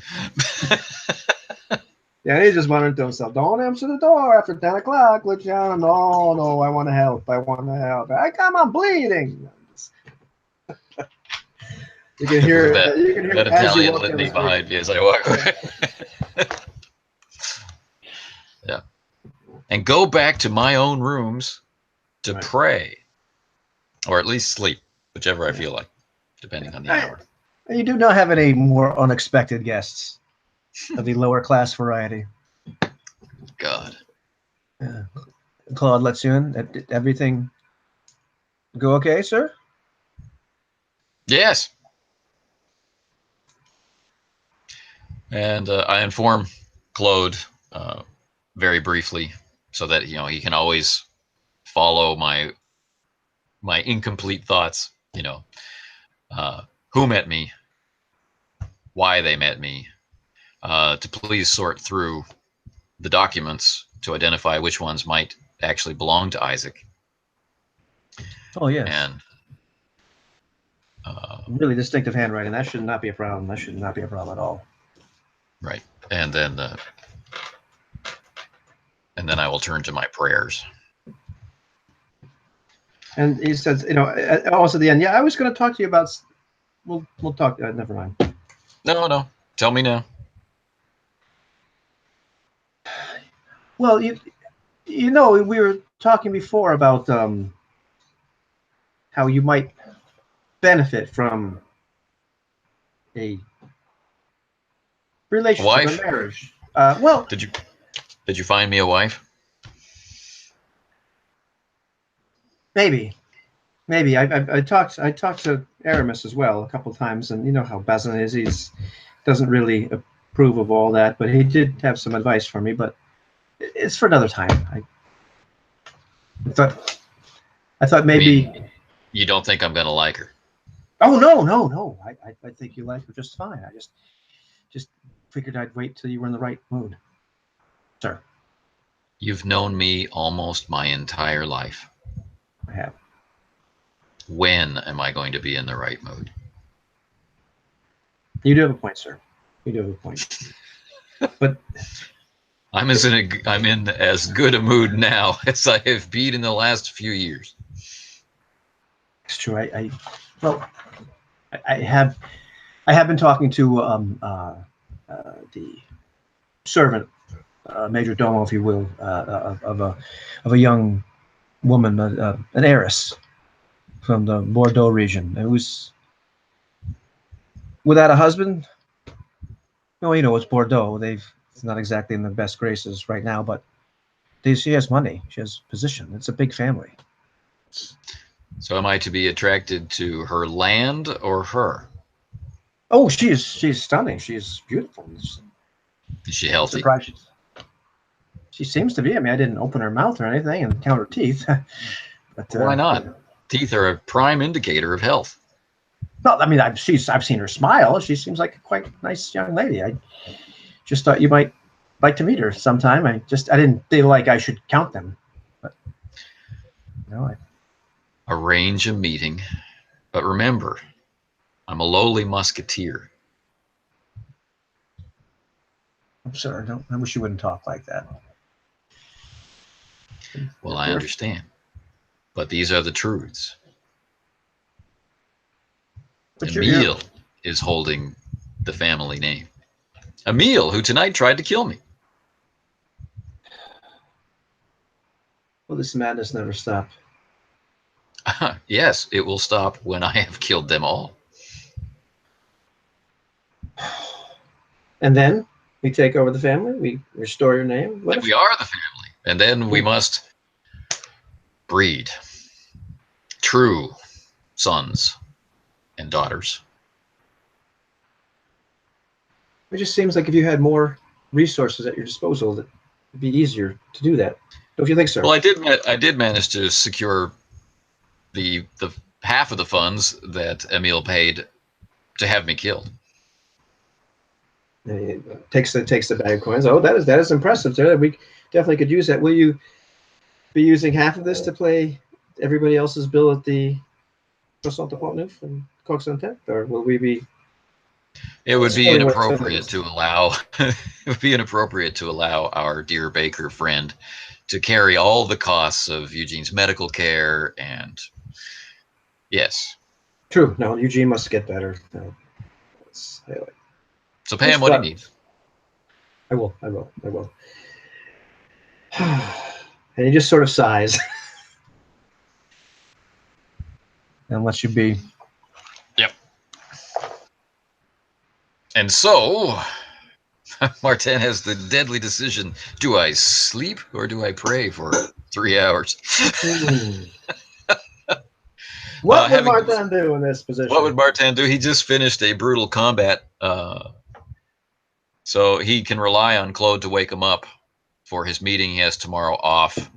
Yeah, he's just muttering to himself. Don't answer the door after 10 o'clock, Luciano. No, no, I want to help. I want to help. I'm bleeding. You can hear. You can hear that as you Italian walk down litany the street. behind me as I walk away. Yeah, and go back to my own rooms to Right. pray, or at least sleep, whichever I feel like, depending on the hour. You do not have any more unexpected guests of the lower class variety. God. Claude lets you in. Did everything go okay, sir? Yes. And I inform Claude very briefly so that he can always follow my incomplete thoughts. Who met me, why they met me, to please sort through the documents to identify which ones might actually belong to Isaac. Oh, yes. And really distinctive handwriting. That should not be a problem. That should not be a problem at all. right. And then I will turn to my prayers. And he says, almost at the end, yeah, I was going to talk to you about. We'll talk. Never mind. No. Tell me now. Well, we were talking before about how you might benefit from a relationship, Wife? a marriage. Well, Did you find me a wife? maybe. I talked to Aramis as well a couple of times, and you know how Bazin is. He's doesn't really approve of all that, but he did have some advice for me. But it's for another time. I thought maybe. You don't think I'm gonna like her? Oh no! I think you like her just fine. I just figured I'd wait till you were in the right mood, sir. You've known me almost my entire life. I have. When am I going to be in the right mood? You do have a point, sir. You do have a point. But I'm in as good a mood now as I have been in the last few years. it's true. I have been talking to the servant, major domo, if you will, of a young woman, an heiress from the Bordeaux region, who's without a husband. Well, it's Bordeaux. It's not exactly in the best graces right now, but she has money. She has position. It's a big family. So am I to be attracted to her land or her? Oh, she's stunning. She's beautiful. Is she healthy? Surprised. She seems to be. I mean, I didn't open her mouth or anything and count her teeth. But why not? Teeth are a prime indicator of health. No, I mean, I've seen her smile. She seems like a quite nice young lady. I just thought you might like to meet her sometime. I didn't feel like I should count them. But Arrange a meeting, but remember, I'm a lowly musketeer. I'm sorry. I wish you wouldn't talk like that. Well, I understand, but these are the truths. Emile is holding the family name. Emile, who tonight tried to kill me. Will this madness never stop? Yes, it will stop when I have killed them all. And then we take over the family. We restore your name. We are the family, and then we must breed. true sons and daughters. It just seems like if you had more resources at your disposal, that it'd be easier to do that. Don't you think so? Well, I did manage to secure the half of the funds that Emil paid to have me killed. And it takes the bag of coins. Oh, that is impressive, sir. We definitely could use that. Will you be using half of this to play everybody else's bill at the Croissant de Pont-Neuf and Coq Tête, or will we be? It would be inappropriate to allow. It would be inappropriate to allow our dear baker friend to carry all the costs of Eugene's medical care and. Yes. True. No, Eugene must get better. No. So pay him what he needs. I will. And he just sort of sighs and lets you be. Yep. And so, Martin has the deadly decision. Do I sleep or do I pray for 3 hours? What would Martin do in this position? What would Martin do? He just finished a brutal combat. So he can rely on Claude to wake him up for his meeting he has tomorrow off.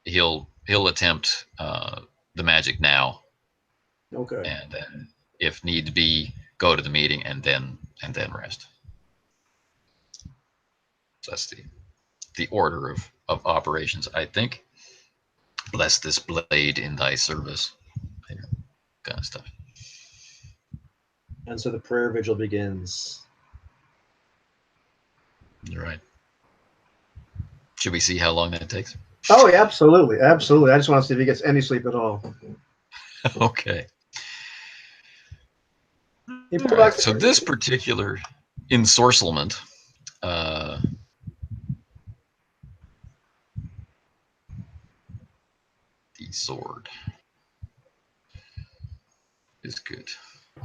He'll attempt the magic now. Okay. And then, if need be, go to the meeting and then rest. So that's the order of operations, I think. Bless this blade in thy service, kind of stuff. And so the prayer vigil begins. You're right. Should we see how long that takes? Oh, yeah, absolutely. I just want to see if he gets any sleep at all. Okay. Right, so this particular ensorcelment, the sword is good.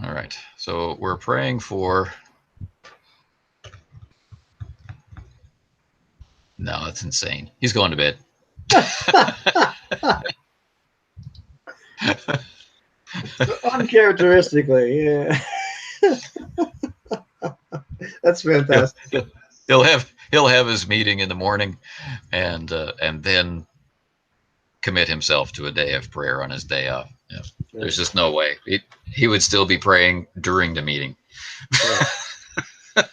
All right, so we're praying for. No, that's insane. He's going to bed. Uncharacteristically, yeah. That's fantastic. He'll have his meeting in the morning, and then commit himself to a day of prayer on his day off. Yeah. There's just no way he would still be praying during the meeting. Yeah.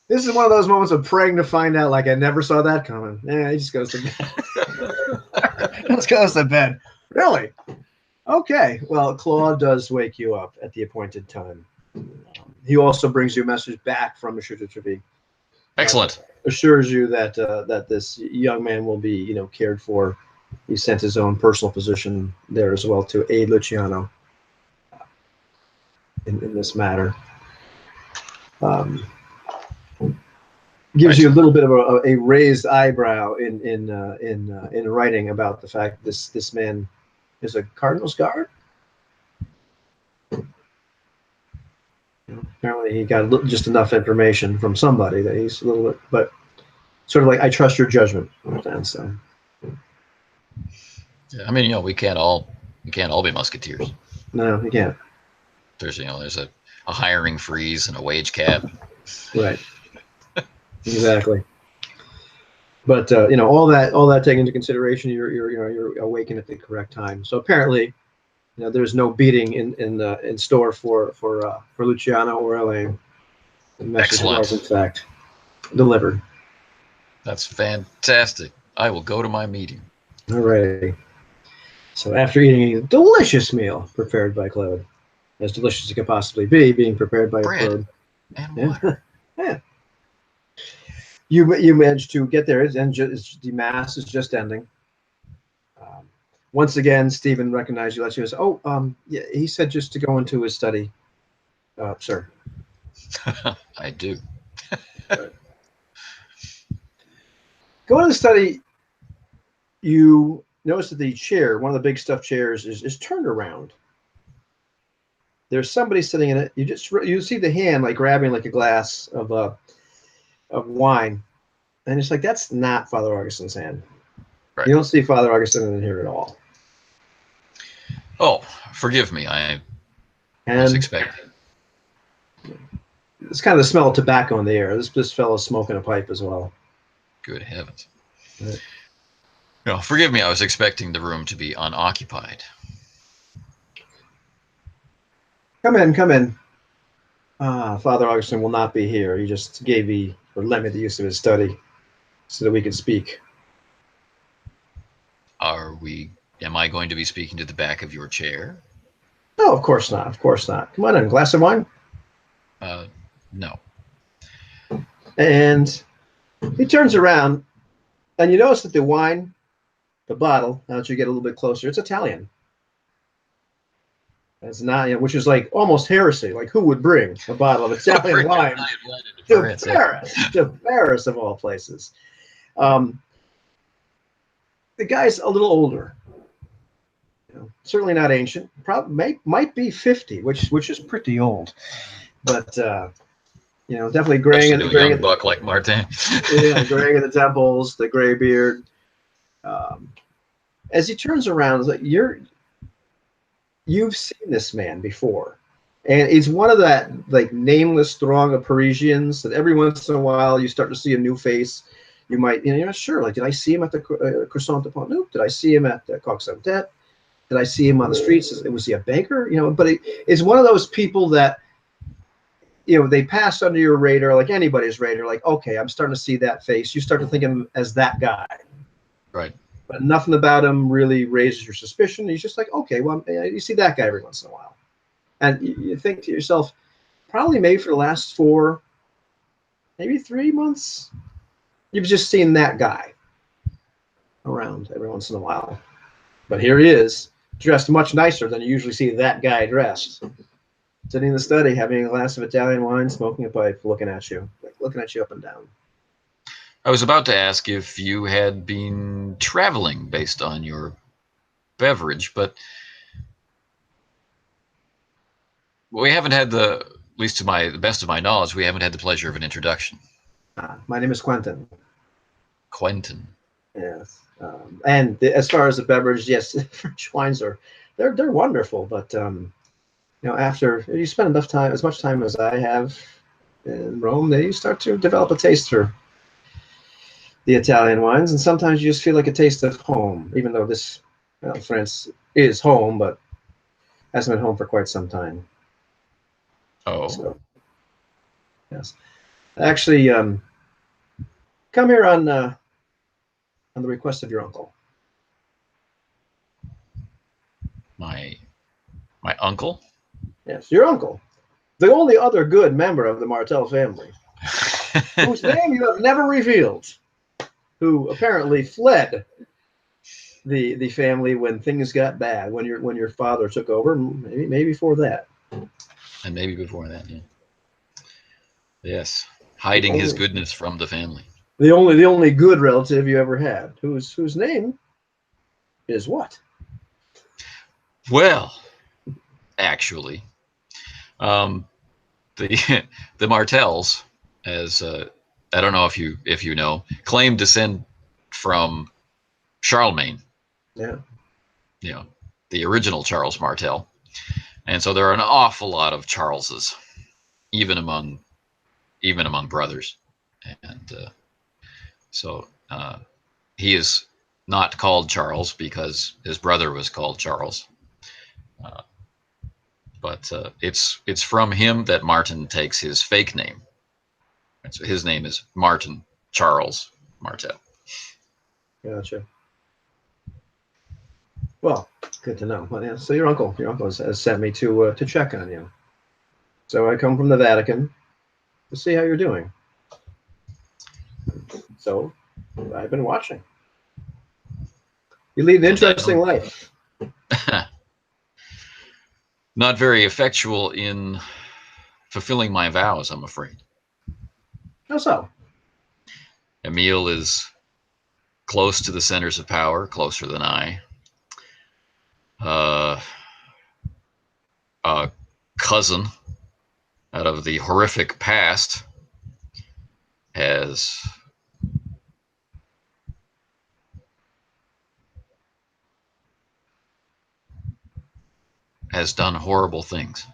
This is one of those moments of praying to find out, like, I never saw that coming. Yeah, he just goes to bed. Just goes to bed. Really? Okay. Well, Claude does wake you up at the appointed time. He also brings you a message back from Monsieur de Treville. Excellent. Assures you that that this young man will be, cared for. He sent his own personal physician there as well to aid Luciano in this matter. Gives you a little bit of a raised eyebrow in writing about the fact this man is a Cardinal's Guard. Apparently, he got just enough information from somebody that he's a little bit, but sort of like, I trust your judgment. So. Yeah, I mean, we can't all be musketeers. No, you can't. There's a hiring freeze and a wage cap. Right. Exactly. But all that taken into consideration, you're awakened at the correct time. So apparently, there's no beating in store for Luciano or Elaine. The message was in fact delivered. That's fantastic. I will go to my meeting. All right. So after eating a delicious meal prepared by Claude, as delicious as it could possibly be, being prepared by Claude and water. Yeah. You managed to get there, and the mass is just ending. Once again, Stephen recognized you. Let you say, yeah, he said just to go into his study, sir. I do. Go into the study. You notice that the chair, one of the big stuffed chairs, is turned around. There's somebody sitting in it. You see the hand like grabbing like a glass of wine, and it's like, that's not Father Augustin's hand. Right. You don't see Father Augustine in here at all. Oh, forgive me. I was And expecting. it's kind of the smell of tobacco in the air. This fellow's smoking a pipe as well. Good heavens. Right. No, forgive me. I was expecting the room to be unoccupied. Come in, come in. Father Augustine will not be here. He just gave me or lent me the use of his study so that we could speak. Am I going to be speaking to the back of your chair? No, of course not. Of course not. Come on in. Glass of wine. No. And he turns around, and you notice that the wine, the bottle, now that you get a little bit closer, it's Italian. It's not, which is like almost heresy. Like, who would bring a bottle of Italian wine to Paris? To Paris, of all places. The guy's a little older. Certainly not ancient. Probably might be 50, which is pretty old. But definitely graying in the young buck like Martin. Yeah, graying in the temples, the gray beard. As he turns around, it's like you've seen this man before, and he's one of that like nameless throng of Parisians that every once in a while you start to see a new face. You might, you're not sure. Like, did I see him at the Croissant de Pont Neuf? Did I see him at the Coq Saint-Tête? Did I see him on the streets? Was he a banker? But it's one of those people that, they pass under your radar, like anybody's radar. Like, okay, I'm starting to see that face. You start to think of him as that guy. Right. But nothing about him really raises your suspicion. He's just like, okay, well, you see that guy every once in a while. And you think to yourself, probably maybe for the last 4, maybe 3 months, you've just seen that guy around every once in a while. But here he is, dressed much nicer than you usually see that guy dressed. Sitting in the study, having a glass of Italian wine, smoking a pipe, looking at you up and down. I was about to ask if you had been traveling based on your beverage, but we haven't had at least to the best of my knowledge, we haven't had the pleasure of an introduction. My name is Quentin. Quentin. Yes. And as far as the beverage, yes, French wines they're wonderful, but after you spend as much time as I have in Rome, you start to develop a taste for the Italian wines, and sometimes you just feel like a taste of home, even though France is home, but hasn't been home for quite some time. Oh. So, yes. Actually, come here on the request of your uncle. My uncle? Yes, your uncle. The only other good member of the Martel family, whose name you have never revealed, who apparently fled the family when things got bad, when your father took over, maybe before that. And maybe before that, yeah. Yes, hiding his goodness from the family. The only good relative you ever had, whose name is what? Well, actually, the Martels, as I don't know if you know, claim descent from Charlemagne. Yeah. The original Charles Martel, and so there are an awful lot of Charleses, even among brothers, and so he is not called Charles because his brother was called Charles. But it's from him that Martin takes his fake name. And so his name is Martin Charles Martel. Gotcha. Well, good to know. Well, yeah, so your uncle has sent me to check on you. So I come from the Vatican to see how you're doing. So I've been watching. You lead an interesting life. Not very effectual in fulfilling my vows, I'm afraid. How so? Emile is close to the centers of power, closer than I. A cousin out of the horrific past has has done horrible things.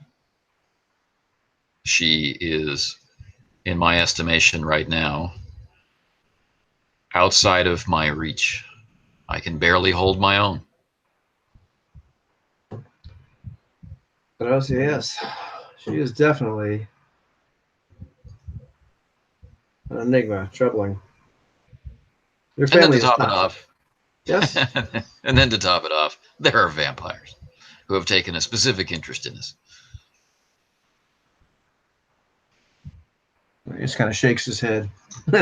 She is, in my estimation right now, outside of my reach. I can barely hold my own. But also, yes, she is definitely an enigma, troubling. Your And then to family is top it not. off, Yes? and then to top it off, there are vampires who have taken a specific interest in us. He just kind of shakes his head,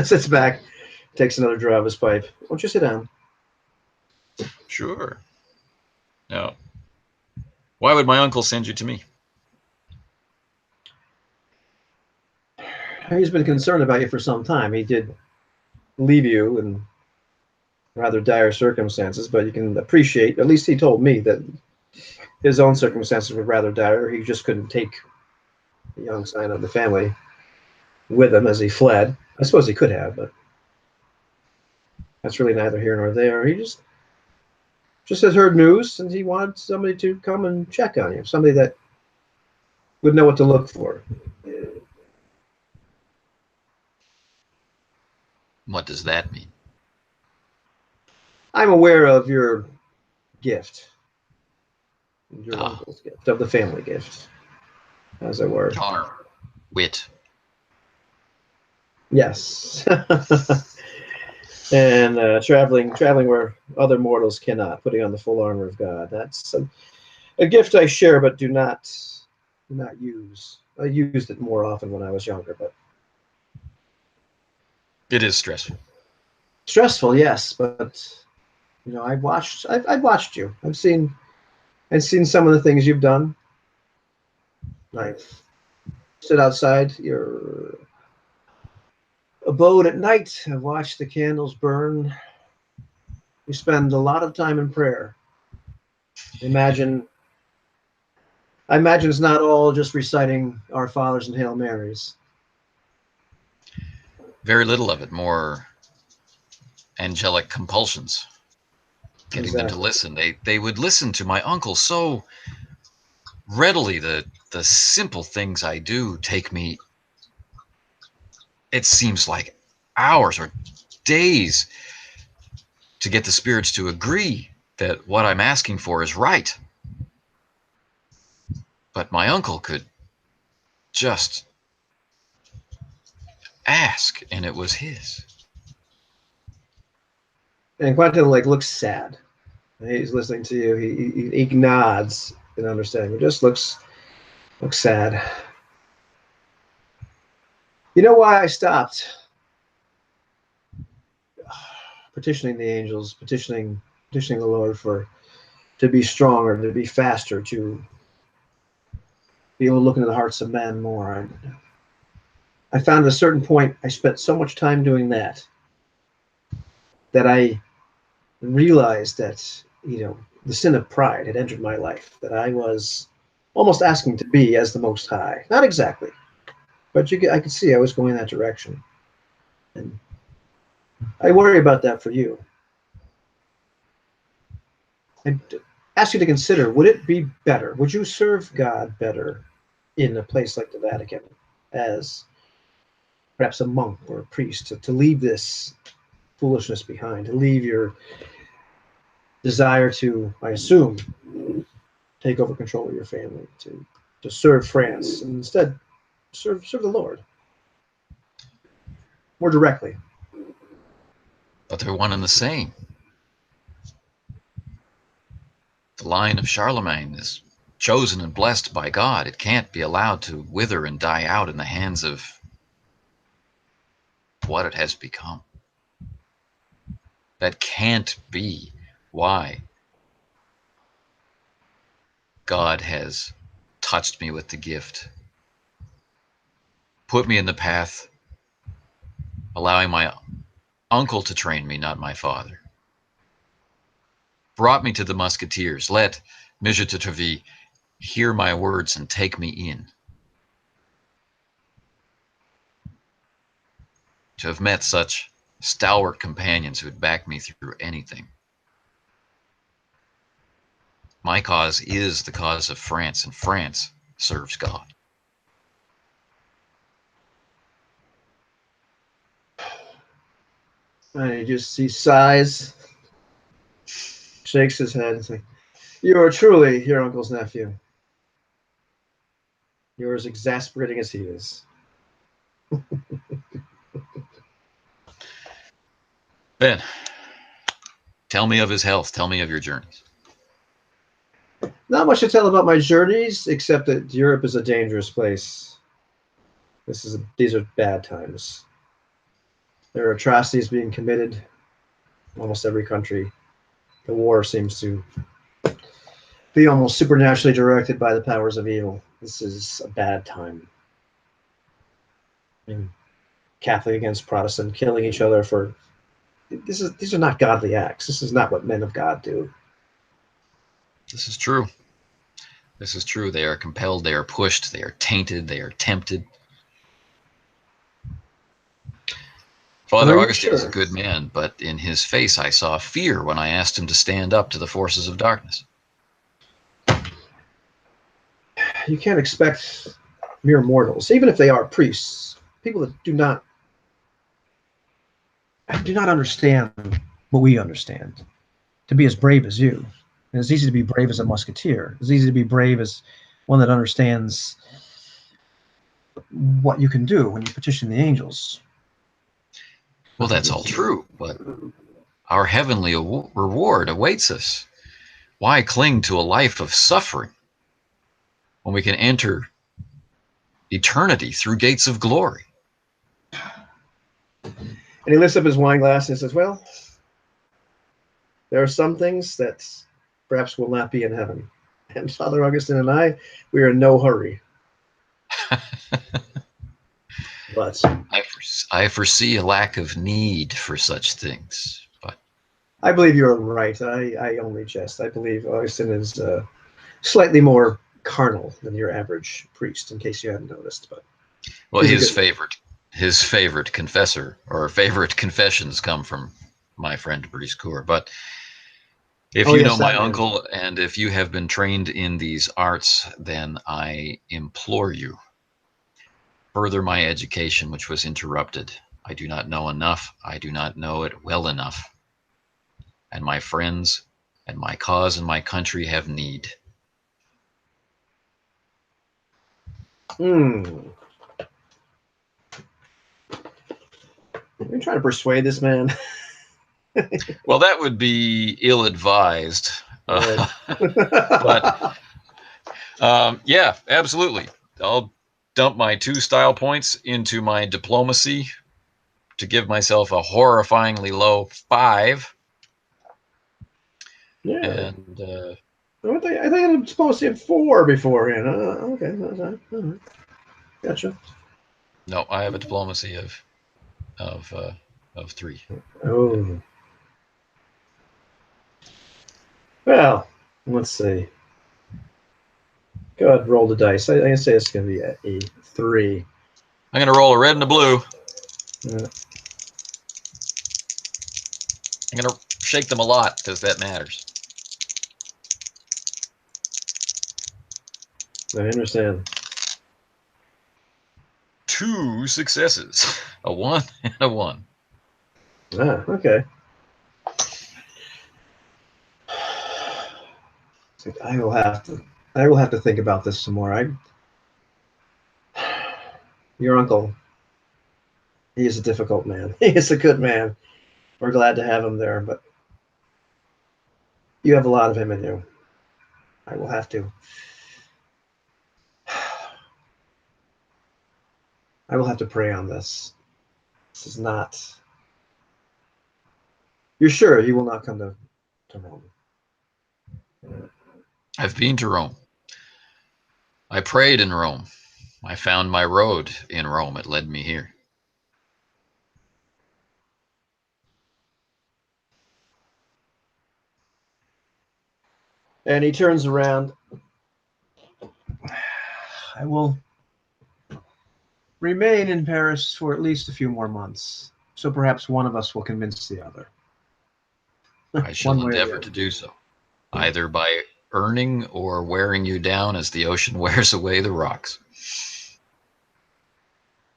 sits back, takes another draw of his pipe. Won't you sit down? Sure. Now, why would my uncle send you to me? He's been concerned about you for some time. He did leave you in rather dire circumstances, but you can appreciate, at least he told me, that his own circumstances were rather dire. He just couldn't take the young scion of the family with him as he fled. I suppose he could have, but that's really neither here nor there. He just has heard news, and he wanted somebody to come and check on you, somebody that would know what to look for. What does that mean? I'm aware of your gift, your Ah, uncle's gift, of the family gift, as it were. charm, wit. Yes. And traveling where other mortals cannot, putting on the full armor of God. That's a gift I share, but do not use. I used it more often when I was younger, but It is stressful. stressful, yes. But I've watched you. I've seen some of the things you've done. I've stood outside your abode at night. I've watched the candles burn. You spend a lot of time in prayer. Imagine I imagine it's not all just reciting Our Fathers and Hail Marys. Very little of it, more angelic compulsions. Getting them to Exactly. listen. They would listen to my uncle so readily. The simple things I do take me, it seems like hours or days to get the spirits to agree that what I'm asking for is right. But my uncle could just ask and it was his. And Quentin looks sad. He's listening to you. He nods in understanding. He just looks sad. You know why I stopped petitioning the angels, petitioning the Lord for to be stronger, to be faster, to be able to look into the hearts of men more. I found at a certain point I spent so much time doing that I realized that the sin of pride had entered my life. That I was almost asking to be as the Most High. Not exactly, but I could see I was going that direction, and I worry about that for you. I ask you to consider: would it be better? Would you serve God better in a place like the Vatican as perhaps a monk or a priest to leave this foolishness behind, to leave your desire to, I assume, take over control of your family, to serve France, and instead serve the Lord more directly? But they're one and the same. The line of Charlemagne is chosen and blessed by God. It can't be allowed to wither and die out in the hands of what it has become. That can't be why God has touched me with the gift, put me in the path, allowing my uncle to train me, not my father. Brought me to the Musketeers. Let Monsieur de Treville hear my words and take me in. To have met such stalwart companions who would back me through anything. My cause is the cause of France, and France serves God. And he sighs, shakes his head, and says, "You are truly your uncle's nephew. You're as exasperating as he is." Ben, tell me of his health. Tell me of your journeys. Not much to tell about my journeys, except that Europe is a dangerous place. These are bad times. There are atrocities being committed in almost every country. The war seems to be almost supernaturally directed by the powers of evil. This is a bad time. I mean, Catholic against Protestant, killing each other for these are not godly acts. This is not what men of God do. This is true. This is true. They are compelled, they are pushed, they are tainted, they are tempted. Father Are you Augustine is a sure? good man, but in his face I saw fear when I asked him to stand up to the forces of darkness. You can't expect mere mortals, even if they are priests, people that do not understand what we understand, to be as brave as you. And it's easy to be brave as a musketeer. It's easy to be brave as one that understands what you can do when you petition the angels. Well, that's all true, but our heavenly reward awaits us. Why cling to a life of suffering when we can enter eternity through gates of glory? And he lifts up his wine glass and says, "Well, there are some things that perhaps will not be in heaven." And Father Augustine and I, we are in no hurry. But I foresee a lack of need for such things. But I believe you're right. I only jest. I believe Augustine is slightly more carnal than your average priest, in case you haven't noticed. But well, he's a good man. his favorite confessor or favorite confessions come from my friend Briscoe. But if Oh you know yes, my that man. uncle and if you have been trained in these arts, then I implore you, further my education, which was interrupted. I do not know enough. I do not know it well enough. And my friends and my cause and my country have need. Hmm. You're trying to persuade this man. Well, that would be ill-advised. Right. But yeah, absolutely. I'll dump my 2 style points into my diplomacy to give myself a horrifyingly low 5. Yeah. And I think I'm supposed to have 4 beforehand. Okay. Right. Gotcha. no, I have a diplomacy of uh, of 3. Yeah. Oh. Well, let's see. Go ahead, roll the dice. I say it's going to be a 3. I'm gonna roll a red and a blue. Uh, I'm gonna shake them a lot because that matters. I understand. 2 successes, a 1 and a 1. Okay. I will have to. I will have to think about this some more. Your uncle. He is a difficult man. He is a good man. We're glad to have him there, but you have a lot of him in you. I will have to. I will have to pray on this. This is not. You're sure he will not come to Rome? I've been to Rome. I prayed in Rome. I found my road in Rome. It led me here. And he turns around. I will remain in Paris for at least a few more months. So perhaps one of us will convince the other. I shall One way or the endeavor other. to do so, either by earning or wearing you down as the ocean wears away the rocks.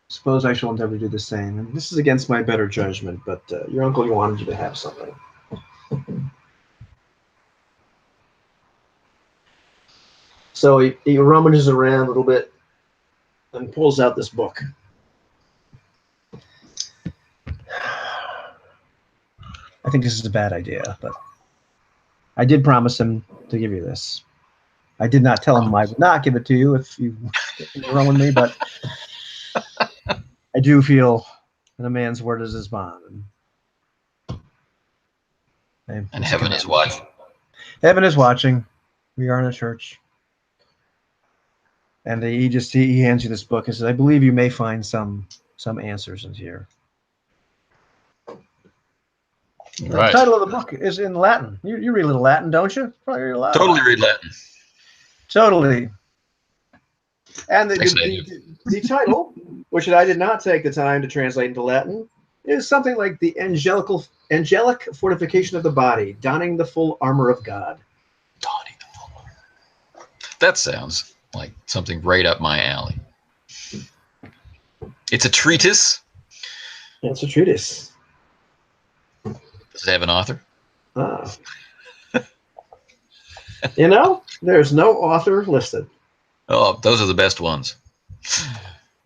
Suppose I shall endeavor to do the same. And this is against my better judgment, but your uncle wanted you to have something. So he rummages around a little bit and pulls out this book. I think this is a bad idea, but I did promise him to give you this. I did not tell him I would not give it to you if you were with me, but I do feel that a man's word is his bond. And heaven is watching. Heaven is watching. We are in a church. And he hands you this book and says, I believe you may find some answers in here. Right. The title of the book is in Latin. You read a little Latin, don't you? Probably read Latin. Totally read Latin. Totally. And the title, which I did not take the time to translate into Latin, is something like the angelic fortification of the body, donning the full armor of God. Donning the full armor. That sounds like something right up my alley. It's a treatise. It's a treatise. Does it have an author? There's no author listed. Oh, those are the best ones.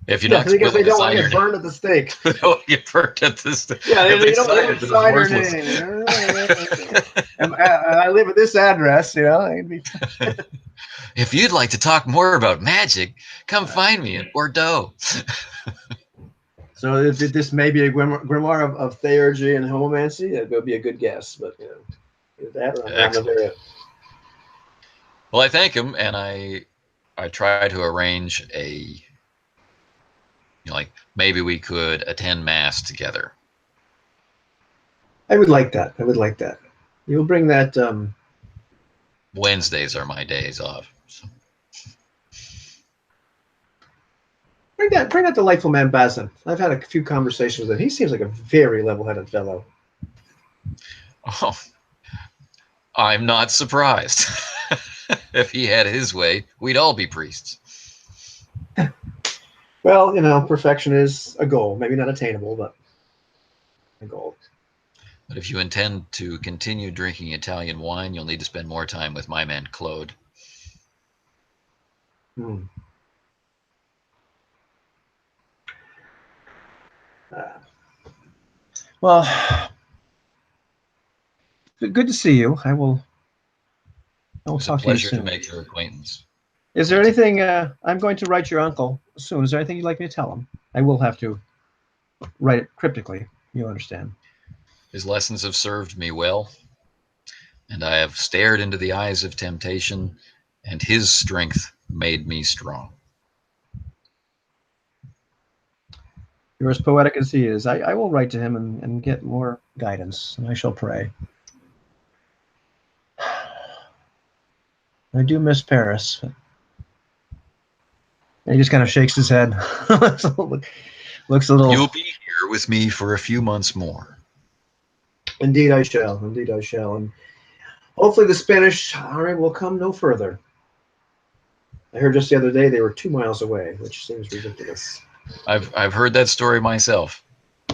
If you're not because they don't want to get get burned at the stake. They don't want to get burned at the stake. Yeah, they don't sign your name. And I live at this address, If you'd like to talk more about magic, come find me in Bordeaux. So if this may be a grimoire of theurgy and homomancy, that would be a good guess. But that Well, I thank him, and I try to arrange maybe we could attend mass together. I would like that. You'll bring that. Wednesdays are my days off. So. Bring that delightful man Bazin. I've had a few conversations with him. He seems like a very level-headed fellow. Oh, I'm not surprised. If he had his way, we'd all be priests. Well, perfection is a goal. Maybe not attainable, but a goal. But if you intend to continue drinking Italian wine, you'll need to spend more time with my man Claude. Well, good to see you. I will talk to you soon. It's a pleasure to make your acquaintance. Is there anything? I'm going to write your uncle soon. Is there anything you'd like me to tell him? I will have to write it cryptically. You understand? His lessons have served me well, and I have stared into the eyes of temptation, and his strength made me strong. You're as poetic as he is. I will write to him and get more guidance, and I shall pray. I do miss Paris. And he just kind of shakes his head. Looks a little... You'll be here with me for a few months more. Indeed I shall. And hopefully the Spanish army will come no further. I heard just the other day they were 2 miles away, which seems ridiculous. I've heard that story myself.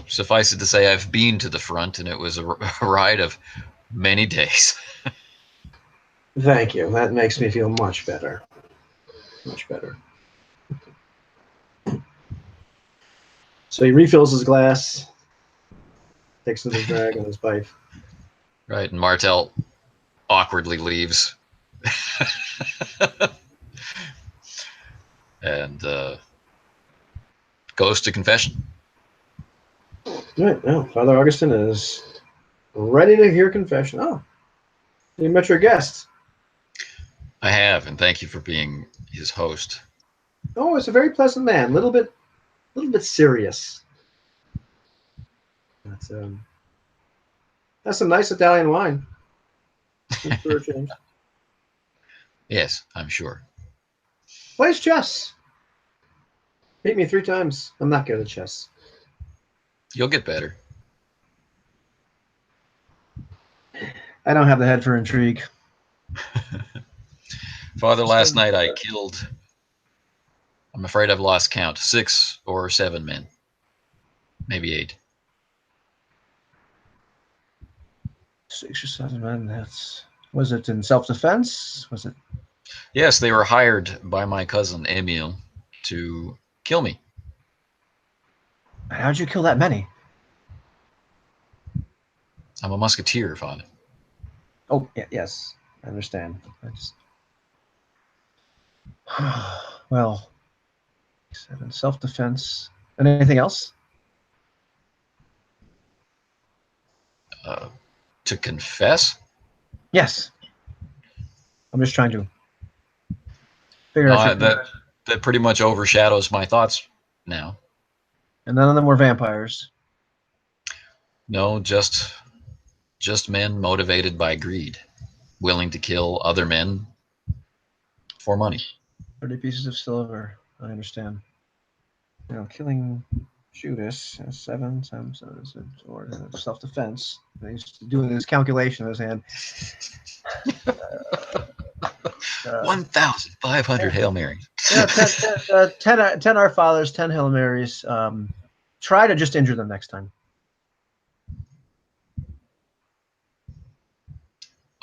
Suffice it to say, I've been to the front, and it was a ride of many days. Thank you. That makes me feel much better. Much better. So he refills his glass, takes another drag on his pipe. Right, and Martel awkwardly leaves. And goes to confession. Right, now Father Augustine is ready to hear confession. Oh, you met your guest. I have, and thank you for being his host. Oh, it's a very pleasant man. A little bit serious. That's some nice Italian wine. Yes, I'm sure. Plays chess. Beat me 3 times. I'm not good at chess. You'll get better. I don't have the head for intrigue. Father, last night I killed, I'm afraid I've lost count, 6 or 7 men. Maybe 8. 6 or 7 men. Was it in self-defense? Was it? Yes, they were hired by my cousin Emil to kill me. How'd you kill that many? I'm a musketeer, Father. Oh, yes, I understand. Well, 7 self-defense. And anything else? To confess? Yes. I'm just trying to figure out. That pretty much overshadows my thoughts now. And none of them were vampires. No, just men motivated by greed, willing to kill other men for money. 30 pieces of silver. I understand. Killing Judas, 7 times or self-defense. He's doing his calculation in his hand. 1,500 Hail Marys. Yeah, 10 Our Fathers, 10 Hail Marys. Try to just injure them next time.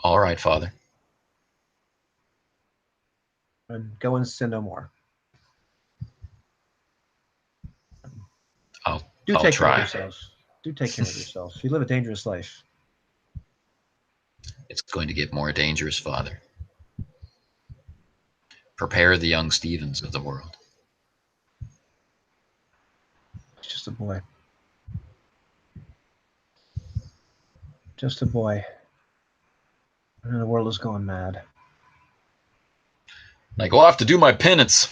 All right, Father. And go and sin no more. I'll take try. Care of yourself. Do take care of yourself. You live a dangerous life. It's going to get more dangerous, Father. Prepare the young Stevens of the world. He's just a boy. Just a boy. And the world is going mad. I go off to do my penance.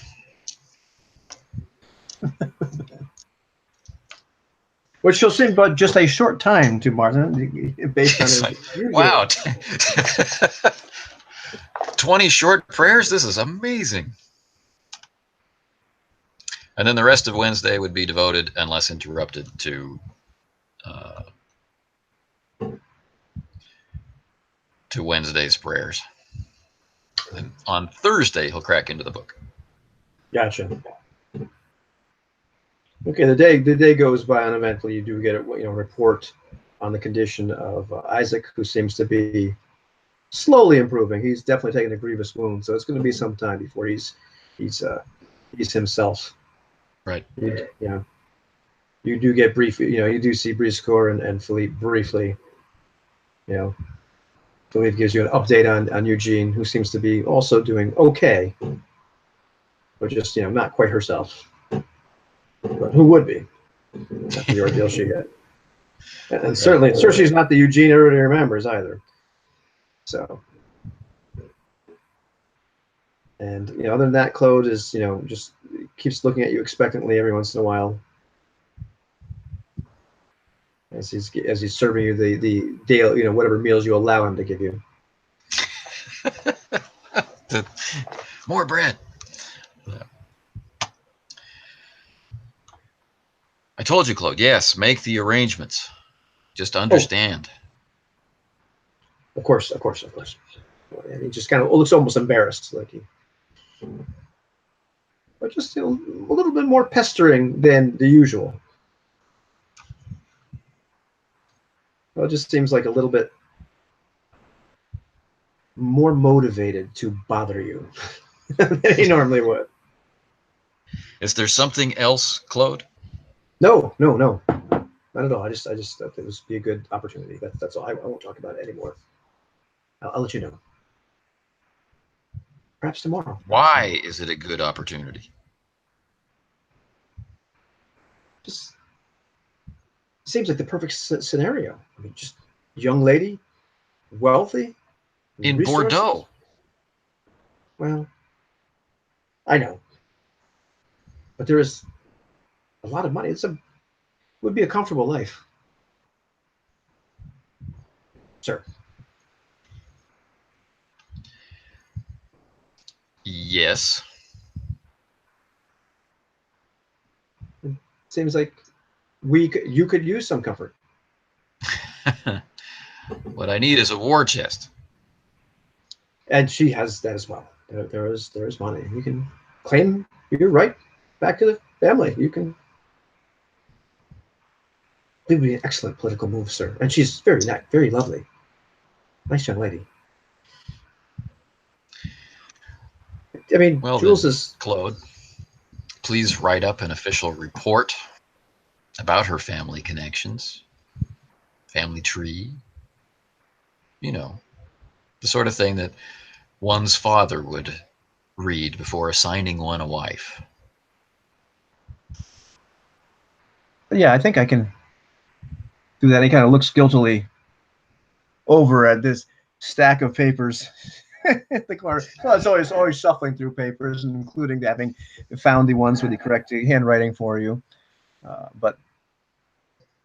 Which will seem but just a short time to Martin, based on his wow. 20 short prayers? This is amazing. And then the rest of Wednesday would be devoted, unless interrupted, to Wednesday's prayers. And on Thursday, he'll crack into the book. Gotcha. Okay, the day goes by uneventfully. You do get a report on the condition of Isaac, who seems to be slowly improving. He's definitely taken a grievous wound, so it's going to be some time before he's himself. Right. You do get brief. You do see Briscoe and Philippe briefly. Philippe gives you an update on Eugene, who seems to be also doing okay, but just not quite herself. But who would be? After the ordeal she had. And certainly she's not the Eugene everybody remembers either. So, and other than that, Claude is just keeps looking at you expectantly every once in a while, as he's serving you the daily whatever meals you allow him to give you. More bread. I told you, Claude. Yes, make the arrangements. Just understand. Of course. And he just kind of looks almost embarrassed, but just a little bit more pestering than the usual. Well, it just seems like a little bit more motivated to bother you than he normally would. Is there something else, Claude? No, not at all. I just thought it would be a good opportunity. That's all. I won't talk about it anymore. I'll let you know. Perhaps tomorrow. Why is it a good opportunity? Just seems like the perfect scenario. I mean, just young lady, wealthy, in resources. Bordeaux. Well, I know, but there is a lot of money. Would be a comfortable life, sir. Yes. It seems like you could use some comfort. What I need is a war chest. And she has that as well. There is money. You can claim your right back to the family. You can. It would be an excellent political move, sir. And she's very nice, very lovely, nice young lady. I mean, Well Jules then, is. Claude, please write up an official report about her family connections, family tree, you know, the sort of thing that one's father would read before assigning one a wife. Yeah, I think I can do that. He kind of looks guiltily over at this stack of papers at the corner. So it's always shuffling through papers, including having found the ones with the correct handwriting for you. But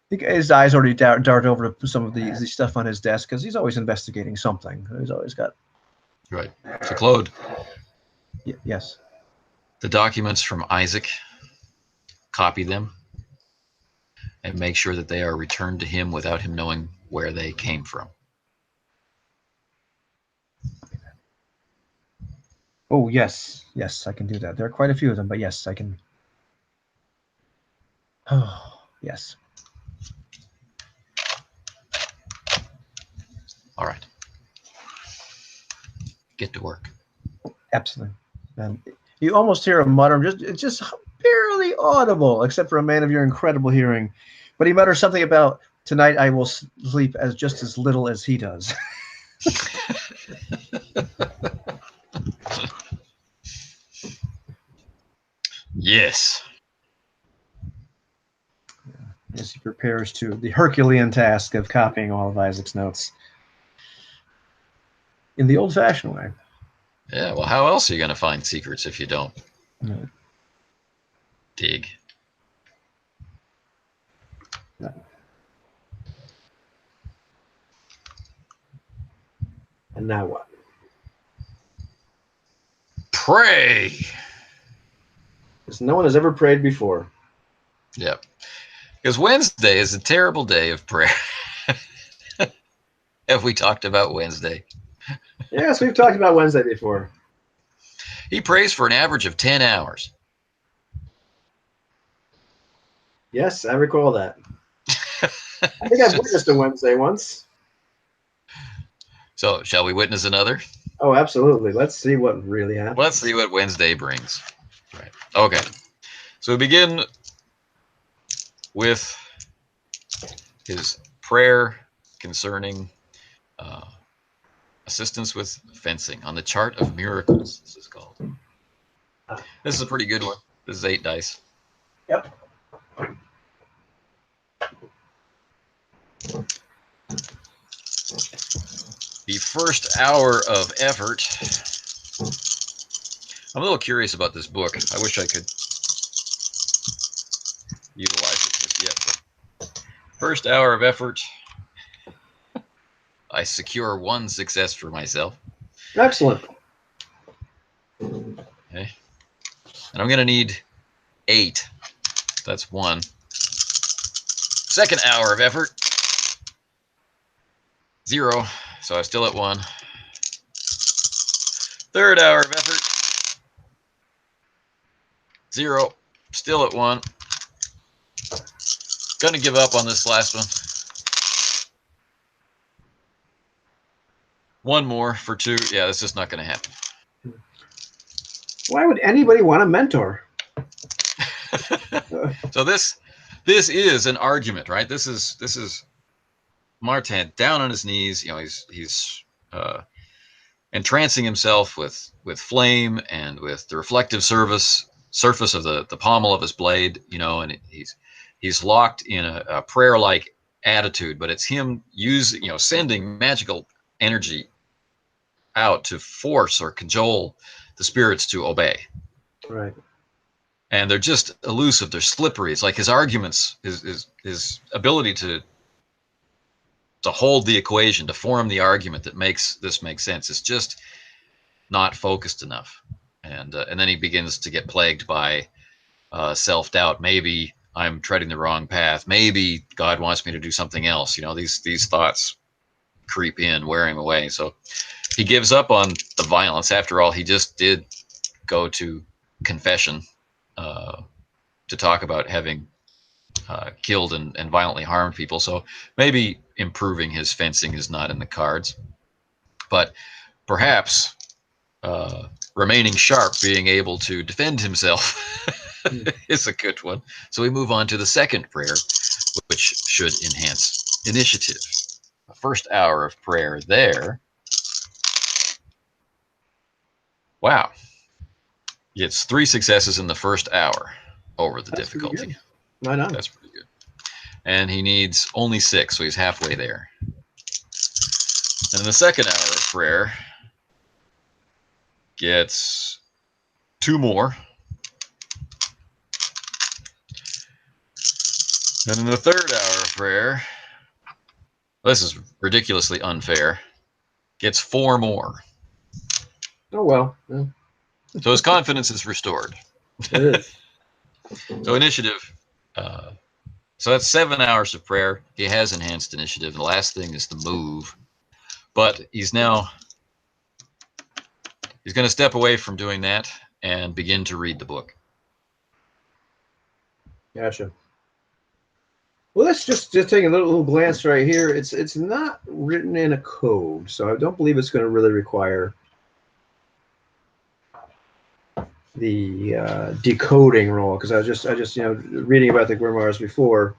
his eyes already dart over to some of the stuff on his desk because he's always investigating something. He's always got. Right. So, Claude, Yes. the documents from Isaac, copy them and make sure that they are returned to him without him knowing where they came from. Oh, yes. Yes, I can do that. There are quite a few of them, but yes, I can. Oh, yes. All right. Get to work. Absolutely. And you almost hear him mutter, just barely audible, except for a man of your incredible hearing. But he mutters something about tonight I will sleep as just as little as he does. Yes. As he prepares to the Herculean task of copying all of Isaac's notes in the old-fashioned way. Yeah, well, how else are you going to find secrets if you don't dig? And now what? Pray. Because no one has ever prayed before. Yep. Because Wednesday is a terrible day of prayer. Have we talked about Wednesday? Yes, we've talked about Wednesday before. He prays for an average of 10 hours. Yes, I recall that. I think I've witnessed a Wednesday once. So, shall we witness another? Oh, absolutely. Let's see what really happens. Let's see what Wednesday brings. Right. Okay. So we begin with his prayer concerning assistance with fencing on the chart of miracles. This is called. This is a pretty good one. This is 8 dice. Yep. The first hour of effort. I'm a little curious about this book. I wish I could utilize it just yet. First hour of effort. I secure 1 success for myself. Excellent. Okay. And I'm going to need 8. That's 1. Second hour of effort. 0. So I'm still at 1. Third hour of effort. 0. Still at 1. Gonna give up on this last one. 1 more for 2. Yeah, that's just not gonna happen. Why would anybody want a mentor? So this is an argument, right? This is Martin down on his knees. You know, he's entrancing himself with flame and with the reflective surface of the pommel of his blade. You know, and he's locked in a prayer-like attitude, but it's him sending magical energy out to force or cajole the spirits to obey. Right. And they're just elusive. They're slippery. It's like his arguments, his ability to hold the equation, to form the argument that makes this make sense, is just not focused enough. And then he begins to get plagued by self-doubt. Maybe I'm treading the wrong path. Maybe God wants me to do something else. You know, these thoughts creep in, wearing away. So he gives up on the violence. After all, he just did go to confession to talk about having killed and violently harmed people. So maybe improving his fencing is not in the cards. But perhaps remaining sharp, being able to defend himself is a good one. So we move on to the second prayer, which should enhance initiative. The first hour of prayer there. Wow. Gets 3 successes in the first hour over the difficulty. Right on. That's pretty good. And he needs only 6, so he's halfway there. And in the second hour of prayer, gets 2 more. And in the third hour of prayer, this is ridiculously unfair, gets 4 more. Oh, well. Yeah. So his confidence is restored. It is. So initiative. So that's 7 hours of prayer. He has enhanced initiative. The last thing is the move. But he's going to step away from doing that and begin to read the book. Gotcha. Well, let's just take a little glance right here. It's not written in a code, so I don't believe it's going to really require the decoding roll, because I just reading about the grimoires before.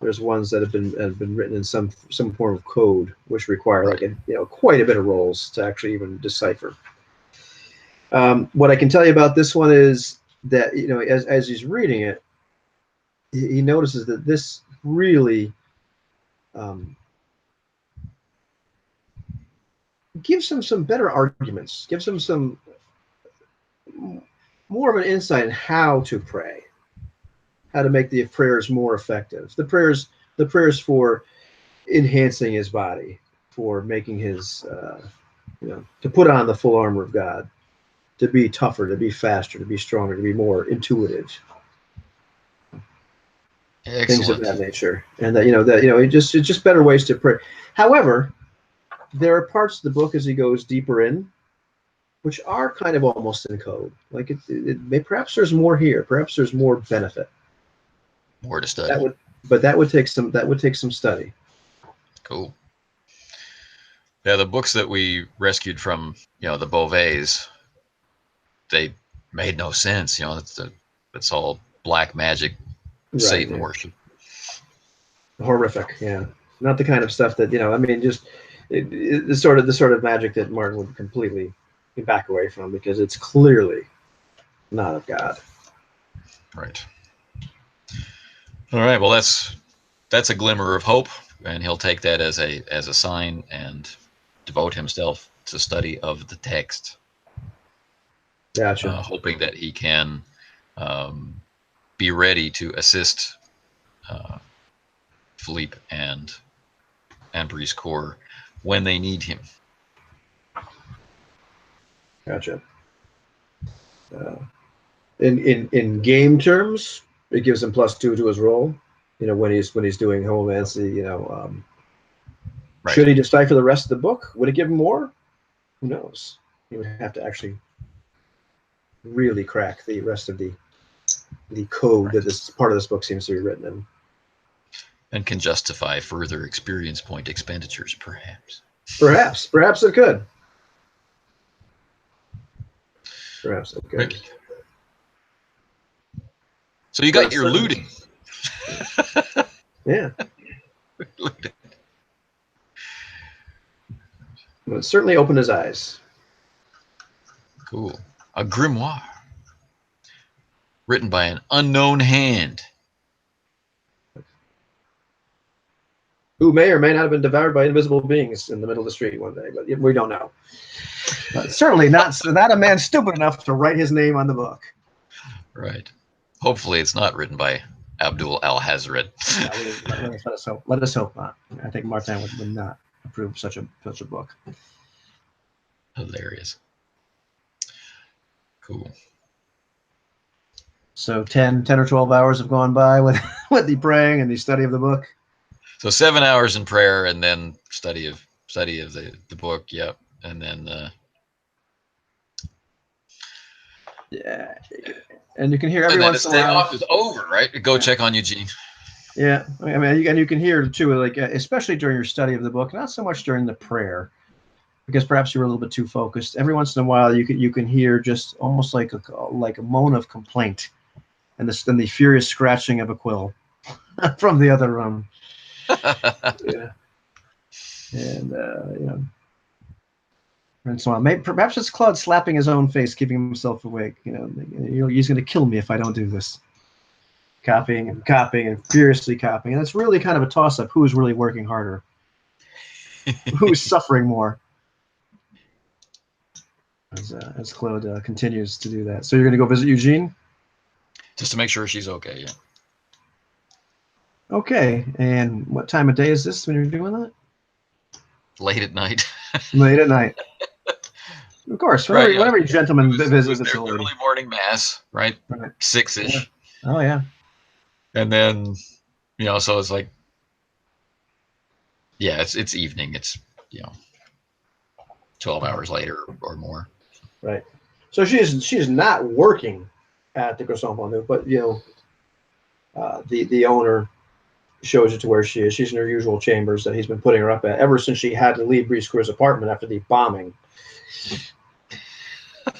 There's ones that have been written in some form of code, which require quite a bit of rolls to actually even decipher. What I can tell you about this one is that as he's reading it, he notices that this really gives him some better arguments, gives him some more of an insight in how to pray, how to make the prayers more effective. The prayers for enhancing his body, for making his, to put on the full armor of God, to be tougher, to be faster, to be stronger, to be more intuitive. Excellent. Things of that nature, and it's just better ways to pray. However, there are parts of the book as he goes deeper in, which are kind of almost in code. Like perhaps there's more here. Perhaps there's more benefit. More to study. That would take some study. Cool. Yeah, the books that we rescued from the Beauvays, they made no sense. It's all black magic. Right, Satan worship. Horrific, yeah. Not the kind of stuff that just the sort of magic that Martin would completely back away from, because it's clearly not of God. Right. All right. Well, that's a glimmer of hope, and he'll take that as a sign and devote himself to study of the text. Gotcha. Hoping that he can be ready to assist Philippe and Briscourt when they need him. Gotcha. In game terms, it gives him +2 to his roll. When he's doing homomancy. Right. Should he decipher the rest of the book? Would it give him more? Who knows? He would have to actually really crack the rest of the code that this part of this book seems to be written in. And can justify further experience point expenditures, perhaps. Perhaps it could. Perhaps it could. Right. So you got your looting. Yeah. Well, it certainly opened his eyes. Cool. A grimoire. Written by an unknown hand. Who may or may not have been devoured by invisible beings in the middle of the street one day, but we don't know. But certainly not a man stupid enough to write his name on the book. Right. Hopefully it's not written by Abdul Al-Hazred. Let us hope not. I think Martin would not approve such a book. Hilarious. Cool. So 10 or 12 hours have gone by with the praying and the study of the book. So 7 hours in prayer and then study of the book. Yep. and then Yeah, and you can hear every once his in a day while. off is over, right? Go Yeah. check on Eugene. Yeah, I mean, and you can hear too, like especially during your study of the book, not so much during the prayer, because perhaps you were a little bit too focused. Every once in a while, you can hear just almost like a moan of complaint, and the furious scratching of a quill from the other room. Yeah, and and so on. Maybe, perhaps it's Claude slapping his own face, keeping himself awake. He's going to kill me if I don't do this. Copying and furiously copying, and it's really kind of a toss-up. Who's really working harder? Who's suffering more? As Claude continues to do that. So you're going to go visit Eugene? Just to make sure she's okay. Yeah. Okay. And what time of day is this when you're doing that? Late at night. Late at night. Of course. Right. Yeah. Whenever gentlemen It visit was the their lady. early morning mass, right? Right. 6-ish. Yeah. Oh yeah. And then, so it's like, yeah, it's evening. It's 12 hours later or more. Right. So she is not working at the Croissant Bonneau, but the owner shows you to where she is. She's in her usual chambers that he's been putting her up at ever since she had to leave Briscoeur's apartment after the bombing.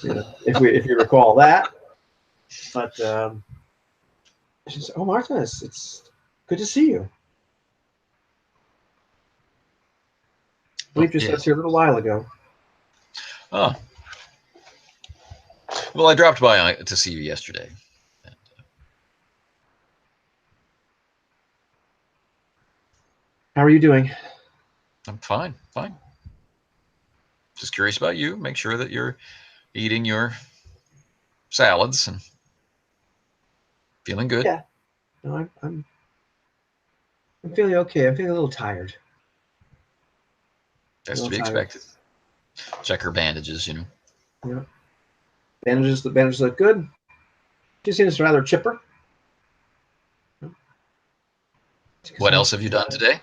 If you recall that. But she said, "Oh, Martha, it's good to see you. I believe you Yes. stepped here a little while ago." Oh. Well, I dropped by to see you yesterday. How are you doing? I'm fine. Just curious about you. Make sure that you're eating your salads and feeling good. Yeah. No, I'm feeling okay. I'm feeling a little tired. That's to be expected. Check her bandages, Yeah. The bandages look good. She seems rather chipper. What else have you done today?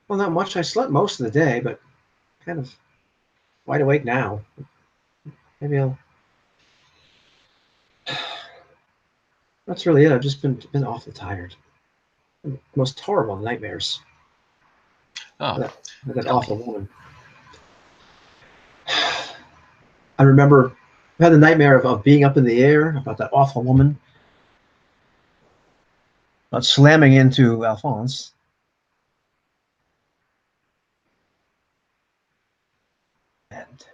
Well, not much. I slept most of the day, but kind of wide awake now. Maybe I'll. That's really it. I've just been awfully tired. Most horrible nightmares. Oh, That awful woman. I remember I had the nightmare of being up in the air about that awful woman, about slamming into Alphonse. And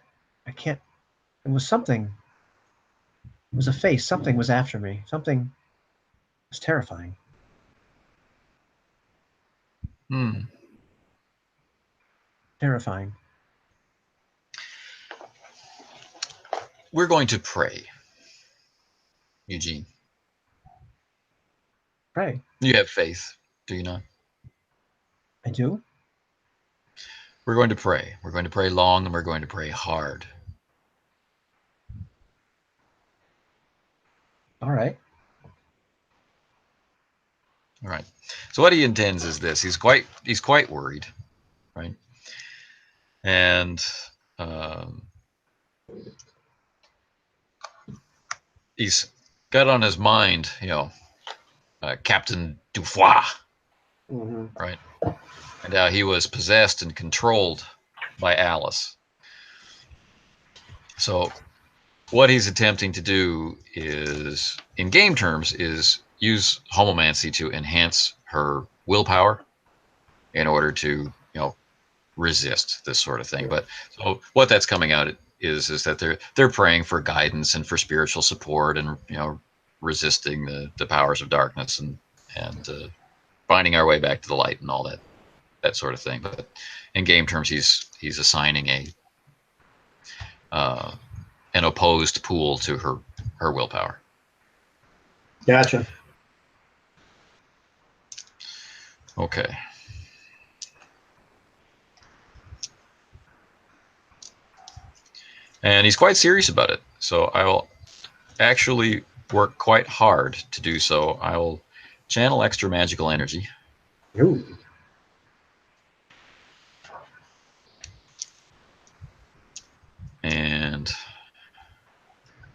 I can't. It was something. It was a face. Something was after me. Something was terrifying. Hmm. Terrifying. We're going to pray, Eugene. Pray. You have faith, do you not? I do. We're going to pray. We're going to pray long and we're going to pray hard. All right. All right. So what he intends is this. He's quite worried, right? And he's got on his mind, Captain Dufoy, right? And how he was possessed and controlled by Alice. So what he's attempting to do is, in game terms, is use homomancy to enhance her willpower in order to, resist this sort of thing. But so what that's coming out is that they're praying for guidance and for spiritual support and, resisting the powers of darkness and finding our way back to the light and all that sort of thing. But in game terms, he's assigning an opposed pool to her willpower. Gotcha. Okay. And he's quite serious about it. So I will actually work quite hard to do so. I will channel extra magical energy. Ooh.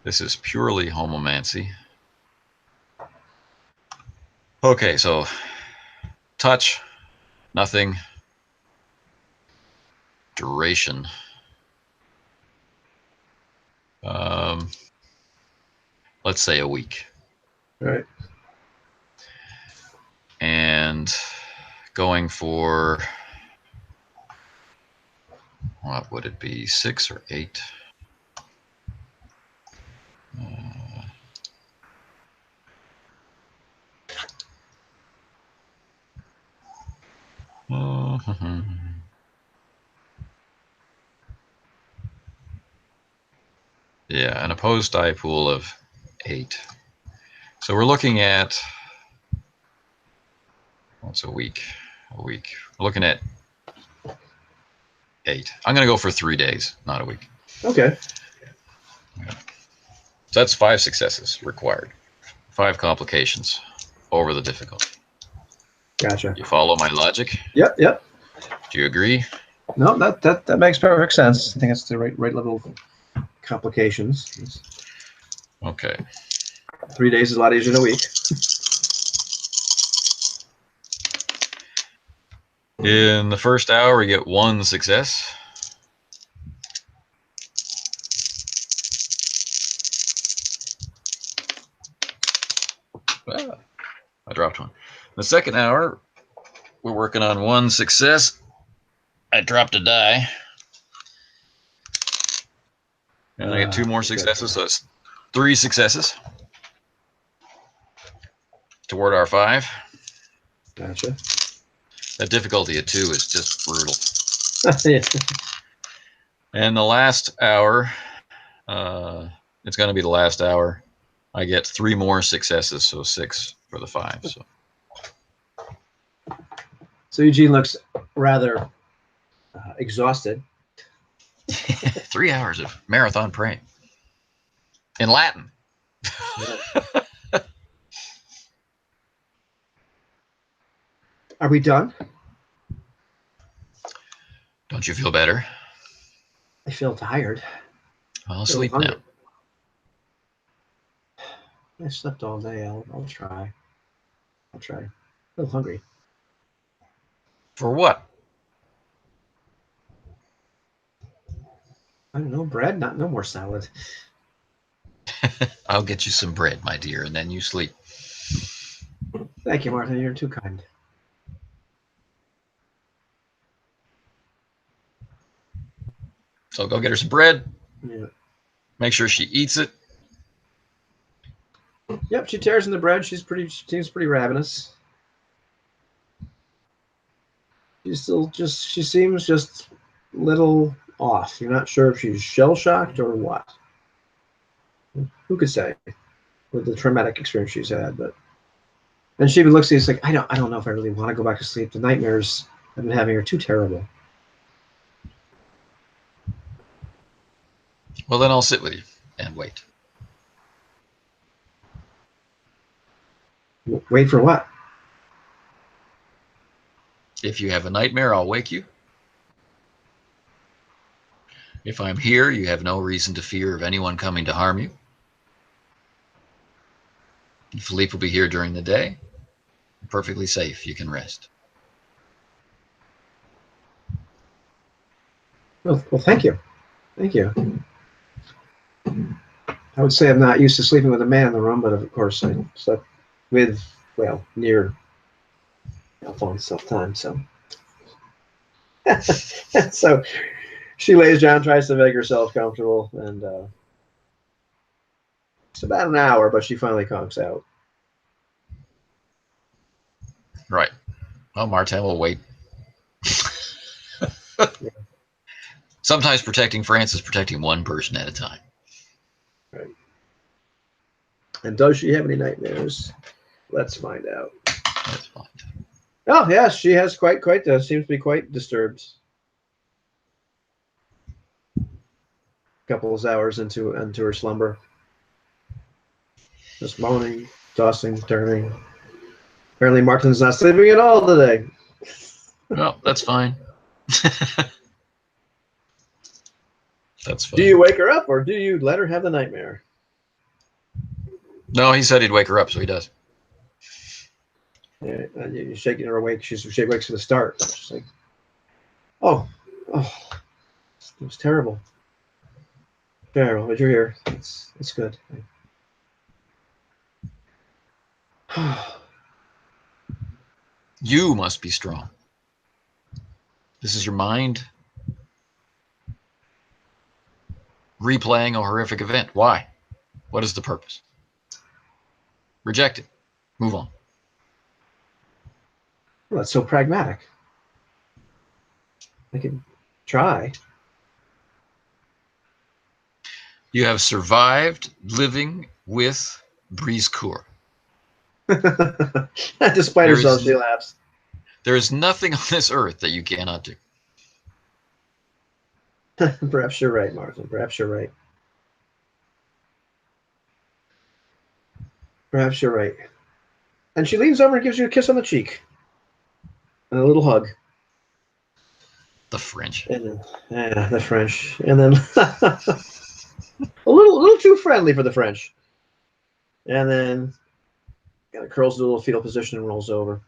This is purely homomancy. Okay, so touch, nothing. Duration. Let's say a week. All right. And going for, what would it be, 6 or 8? Yeah, an opposed die pool of 8. So we're looking at, what's a week? A week. We're looking at 8. I'm going to go for 3 days, not a week. Okay. So that's 5 successes required. 5 complications over the difficulty. Gotcha. You follow my logic? Yep. Yep. Do you agree? No, that makes perfect sense. I think it's the right level of complications. Okay. 3 days is a lot easier than a week. In the first hour, you get 1 success. Ah, I dropped 1. The second hour, we're working on 1 success. I dropped a die. And I get 2 more successes, so it's 3 successes toward our 5. Gotcha. That difficulty of 2 is just brutal. Yeah. And the last hour, it's going to be the last hour. I get 3 more successes, so 6 for the 5. So Eugene looks rather exhausted. 3 hours of marathon praying in Latin. Are we done? Don't you feel better? I feel tired. Well, sleep now. I slept all day. I'll try. I'll try. A little hungry. For what? I don't know. Bread? No more salad. I'll get you some bread, my dear, and then you sleep. Thank you, Martha. You're too kind. So go get her some bread. Yeah. Make sure she eats it. Yep, she tears in the bread. She seems pretty ravenous. She seems just a little off. You're not sure if she's shell shocked or what. Who could say with the traumatic experience she's had? But and she looks at you, it's like, I don't know if I really want to go back to sleep. The nightmares I've been having are too terrible. Well, then I'll sit with you and wait. Wait for what? If you have a nightmare, I'll wake you. If I'm here, you have no reason to fear of anyone coming to harm you. Philippe will be here during the day. You're perfectly safe. You can rest. Well, thank you. Thank you. I would say I'm not used to sleeping with a man in the room, but of course I slept with, well, near Alphonse sometimes. So, so she lays down, tries to make herself comfortable, and it's about an hour, but she finally conks out. Right. Well, Martin will wait. Yeah. Sometimes protecting France is protecting one person at a time. Right. And does she have any nightmares? Let's find out. That's fine. Oh, yes, she has quite seems to be quite disturbed. A couple of hours into her slumber. Just moaning, tossing, turning. Apparently Martin's not sleeping at all today. Well, that's fine. That's fine. Do you wake her up or do you let her have the nightmare? No, he said he'd wake her up, so he does. Yeah, you're shaking her awake. She wakes to the start. She's like, oh, it was terrible. Terrible, but you're here. It's good. You must be strong. This is your mind replaying a horrific event. Why? What is the purpose? Reject it. Move on. Well, that's so pragmatic. I can try. You have survived living with Breeze Cour. Despite herself, she laughs. There is nothing on this earth that you cannot do. Perhaps you're right, Martin. Perhaps you're right. Perhaps you're right. And she leans over and gives you a kiss on the cheek. And a little hug. The French. And, yeah, the French. And then a little too friendly for the French. And then kind of curls to a little fetal position and rolls over.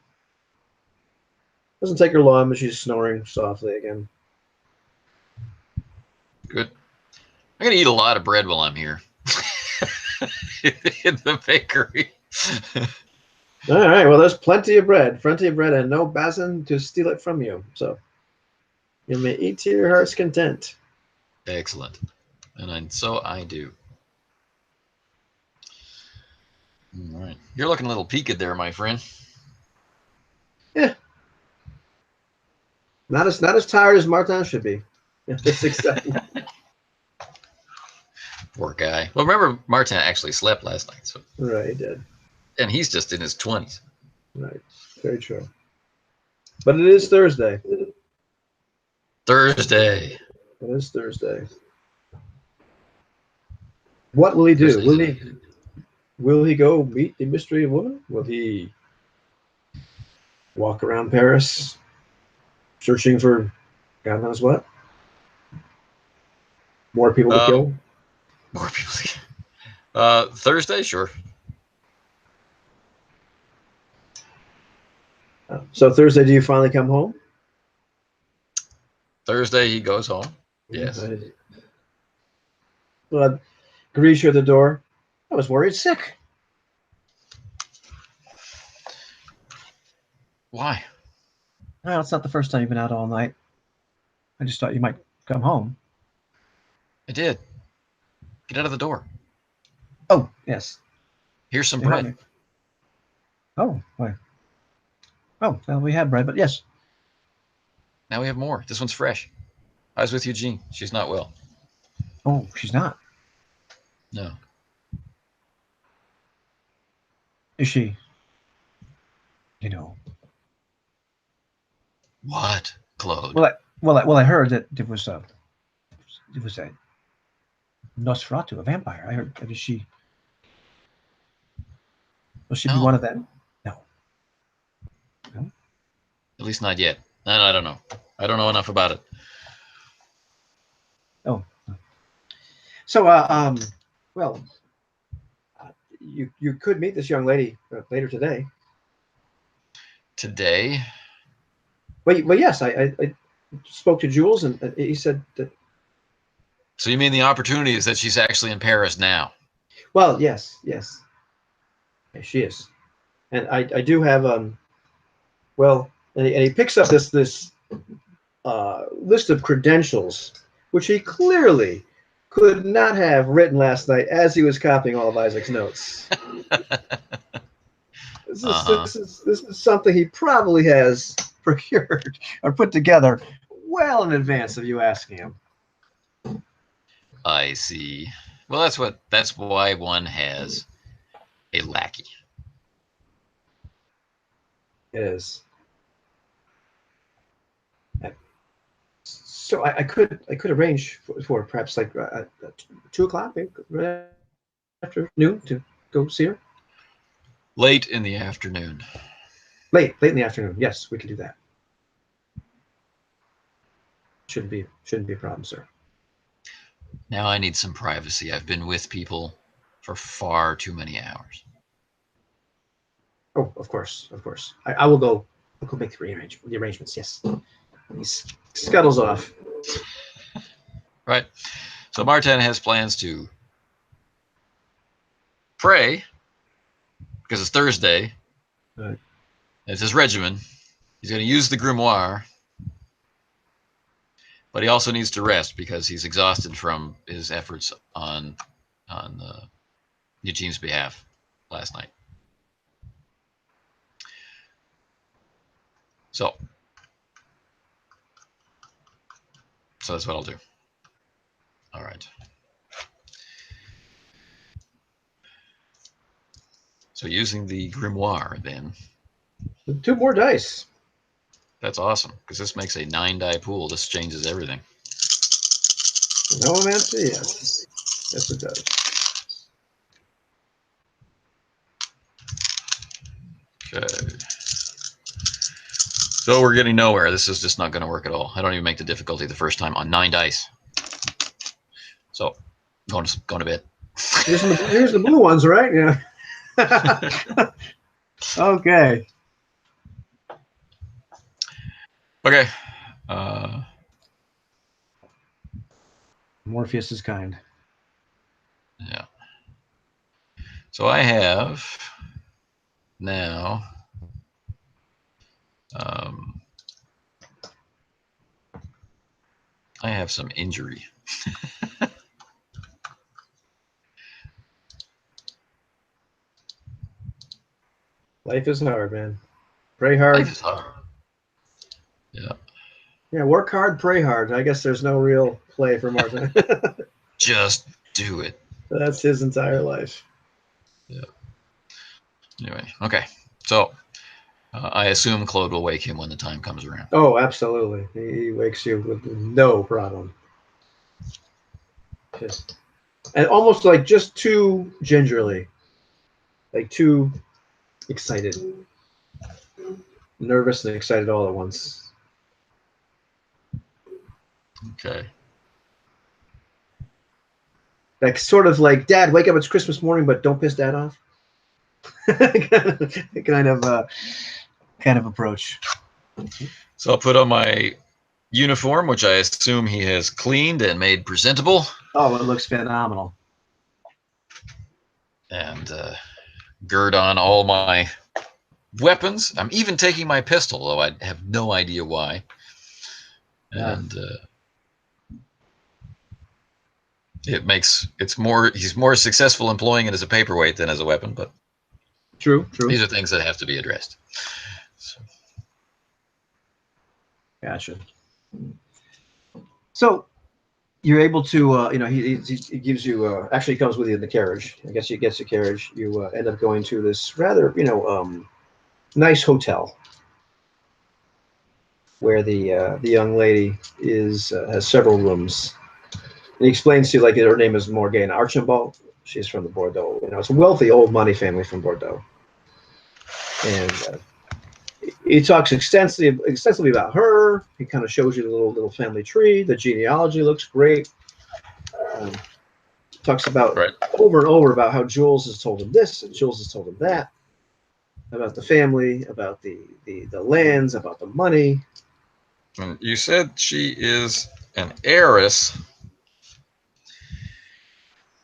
Doesn't take her long, but she's snoring softly again. Good. I'm going to eat a lot of bread while I'm here. In the bakery. All right. Well, there's plenty of bread, and no Bazin to steal it from you. So you may eat to your heart's content. Excellent. And so I do. All right. You're looking a little peaked there, my friend. Yeah. Not as tired as Martin should be. Just accepting. Poor guy. Well, remember, Martin actually slept last night. So. Right, he did. And he's just in his 20s. Right. Very true. But it is Thursday. Thursday. It is Thursday. What will he do? Will he go meet the mystery woman? Will he walk around Paris searching for God knows what? More people to kill? More people to kill. Thursday, sure. So Thursday, do you finally come home? Thursday, he goes home. Yes. Well, greets you at the door. I was worried sick. Why? Well, it's not the first time you've been out all night. I just thought you might come home. I did. Get out of the door. Oh, yes. Here's some bread. Oh, why? Oh, well, we had bread, but yes. Now we have more. This one's fresh. I was with Eugene. She's not well. Oh, she's not? No. Is she? You know. What, Claude? Well, I heard that it was a Nosferatu, a vampire. I heard. Will she be one of them? No. At least not yet. I don't know. I don't know enough about it. Oh. So, well, you could meet this young lady later today. Today? Well, yes, I spoke to Jules, and he said that. So you mean the opportunity is that she's actually in Paris now? Well, yes. Yeah, she is, and I do have well, and he picks up this list of credentials, which he clearly could not have written last night as he was copying all of Isaac's notes. This is something he probably has procured or put together well in advance of you asking him. I see. Well, that's why one has a lackey. It is. So I could arrange for perhaps like 2 o'clock, maybe right afternoon, to go see her. Late in the afternoon. Late in the afternoon. Yes, we can do that. Shouldn't be a problem, sir. Now I need some privacy. I've been with people for far too many hours. Oh, of course, of course. I will go. I'll go make the arrangements. Yes. He scuttles off. Right. So Martin has plans to pray because it's Thursday. Right. It's his regimen. He's going to use the grimoire, but he also needs to rest because he's exhausted from his efforts on Eugene's behalf last night. So that's what I'll do. All right. So using the grimoire, then. 2 more dice. That's awesome because this makes a 9-die pool. This changes everything. Necromancy, yes. Yes, it does. Okay. So we're getting nowhere. This is just not going to work at all. I don't even make the difficulty the first time on 9 dice. So going to bed. Here's the blue ones, right? Yeah. Okay. Okay. Morpheus is kind. Yeah. So I have now I have some injury. Life is hard, man. Pray hard. Life is hard. Yeah. Yeah, work hard, pray hard. I guess there's no real play for Martin. Just do it. That's his entire life. Yeah. Anyway, okay. So I assume Claude will wake him when the time comes around. Oh, absolutely. He wakes you with no problem. And almost like just too gingerly. Like too excited. Nervous and excited all at once. Okay. Like sort of like, Dad, wake up, it's Christmas morning, but don't piss Dad off. kind of approach. So I'll put on my uniform, which I assume he has cleaned and made presentable. Oh, it looks phenomenal. And gird on all my weapons. I'm even taking my pistol, though I have no idea why. And he's more successful employing it as a paperweight than as a weapon, but True. These are things that have to be addressed. So. Gotcha. So you're able to, he gives you, actually comes with you in the carriage. I guess he gets the carriage. You end up going to this rather, nice hotel where the young lady has several rooms. And he explains to you, like, her name is Morgane Archambault. She's from the Bordeaux. It's a wealthy old money family from Bordeaux. And he talks extensively about her. He kind of shows you the little family tree. The genealogy looks great. Talks about over and over about how Jules has told him this and Jules has told him that, about the family, about the lands, about the money. And you said she is an heiress.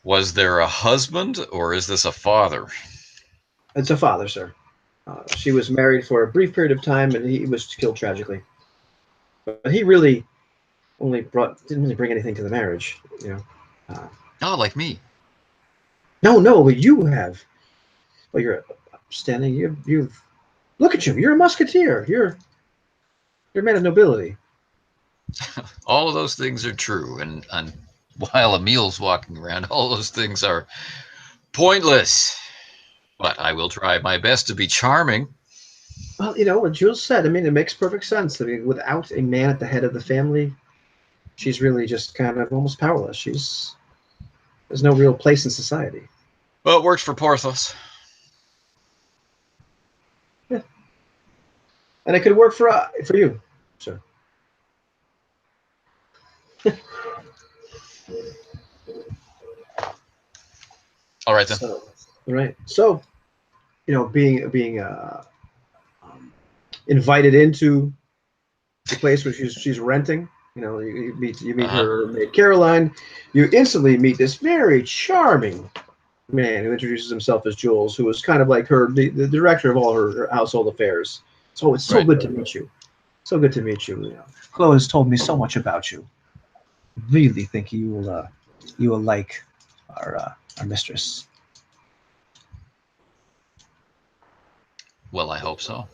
Was there a husband, or is this a father? It's a father, sir. She was married for a brief period of time, and he was killed tragically. But he really didn't really bring anything to the marriage, Like me. No, but you have. Well, you're upstanding. You've look at you. You're a musketeer. You're a man of nobility. All of those things are true, and while Emil's walking around, all those things are pointless. But I will try my best to be charming. Well, what Jules said, it makes perfect sense. Without a man at the head of the family, she's really just kind of almost powerless. There's no real place in society. Well, it works for Porthos. Yeah. And it could work for you, sir. All right then. So, right. So, being invited into the place where she's renting. You meet Uh-huh. her maid Caroline. You instantly meet this very charming man who introduces himself as Jules, who is kind of like the director of all her household affairs. So it's so Right. good to meet you. So good to meet you. Chloe has told me so much about you. Really think you will like our mistress. Well, I hope so.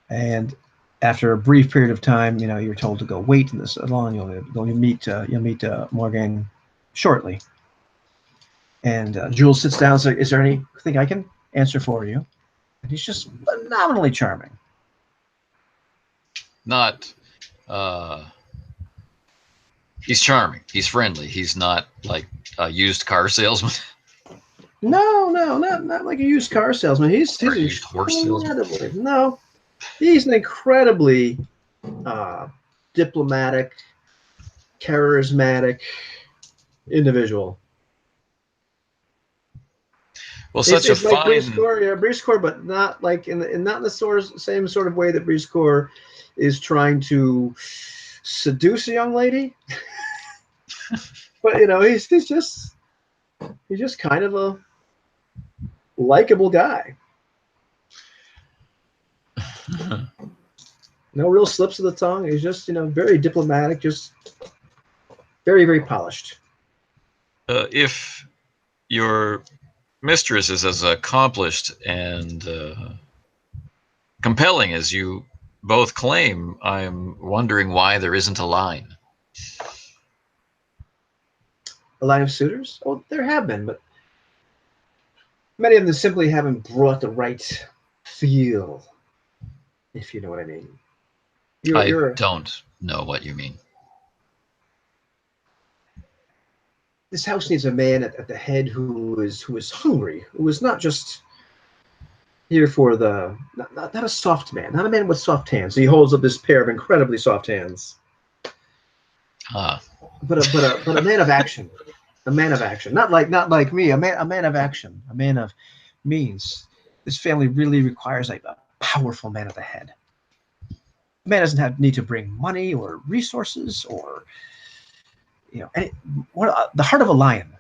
And after a brief period of time, you're told to go wait in the salon. You'll meet Morgan shortly. And Jules sits down and says, "Is there anything I can answer for you?" And he's just phenomenally charming. Not. He's charming. He's friendly. He's not like a used car salesman No, no, not like a used car salesman. He's or he's a used horse salesman. incredibly no, he's an incredibly uh, diplomatic, charismatic individual. Well, It's, such a it's like fine. Briscoe, yeah, Briscoe, but not like not in the same sort of way that Briscoe is trying to seduce a young lady. But he's just kind of a likable guy. No real slips of the tongue. He's just very diplomatic, just very very polished. If your mistress is as accomplished and compelling as you both claim, I'm wondering why there isn't a line. A line of suitors? Oh, there have been, but many of them simply haven't brought the right feel, if you know what I mean. You're I you're don't know what you mean. this house needs a man at the head who is hungry, who is not just here for the not a soft man, not a man with soft hands. He holds up this pair of incredibly soft hands, Ah, but a man of action, a man of action, not like me, a man of action, a man of means. This family really requires a powerful man at the head. A man doesn't need to bring money or resources or the heart of a lion.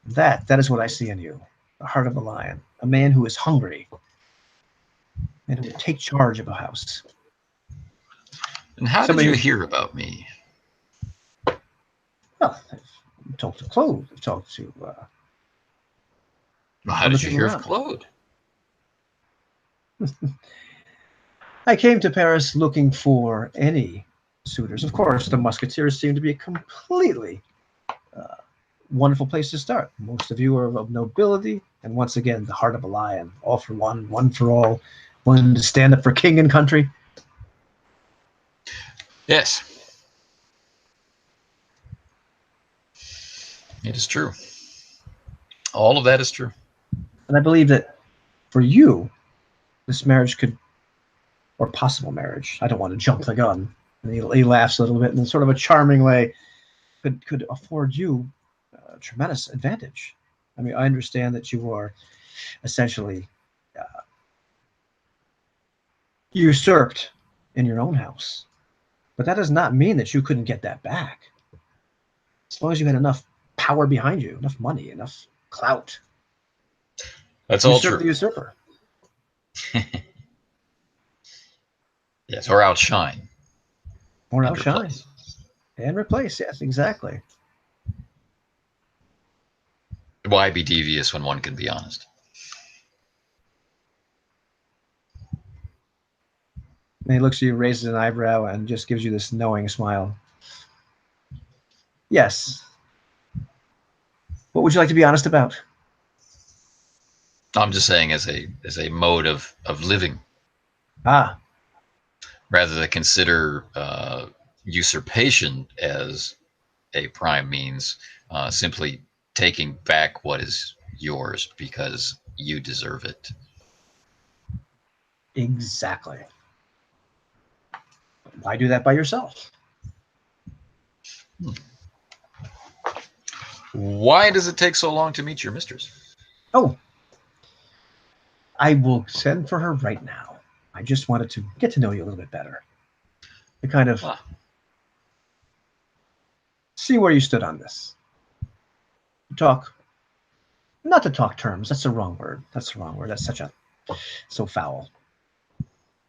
That is what I see in you, the heart of a lion, a man who is hungry and who will take charge of a house. and how did Somebody you who, hear about me? well, I've talked to Claude, I've talked to Well, how other did you people hear of around. Claude? I came to Paris looking for any suitors. Of course, the Musketeers seem to be a completely uh, wonderful place to start. Most of you are of nobility, and once again, the heart of a lion. All for one for all, one to stand up for king and country. Yes, it is true. All of that is true. And I believe that for you, this marriage could, or possible marriage, I don't want to jump the gun. And he laughs a little bit in sort of a charming way, could afford you a tremendous advantage. I mean, I understand that you are essentially uh, usurped in your own house, but that does not mean that you couldn't get that back. As long as you had enough power behind you, enough money, enough clout, That's all usurp the true. usurper. Yes, or outshine Or and outshine replace. and replace. Yes, exactly. Why be devious when one can be honest? And he looks at you, raises an eyebrow, and just gives you this knowing smile. Yes. What would you like to be honest about? I'm just saying, as a mode of living, Ah, rather than consider usurpation as a prime means, simply taking back what is yours because you deserve it. exactly. Why do that by yourself? Hmm. Why does it take so long to meet your mistress? Oh, I will send for her right now. I just wanted to get to know you a little bit better. To kind of Ah, see where you stood on this. Talk, not to talk terms. That's the wrong word. That's the wrong word. That's so foul.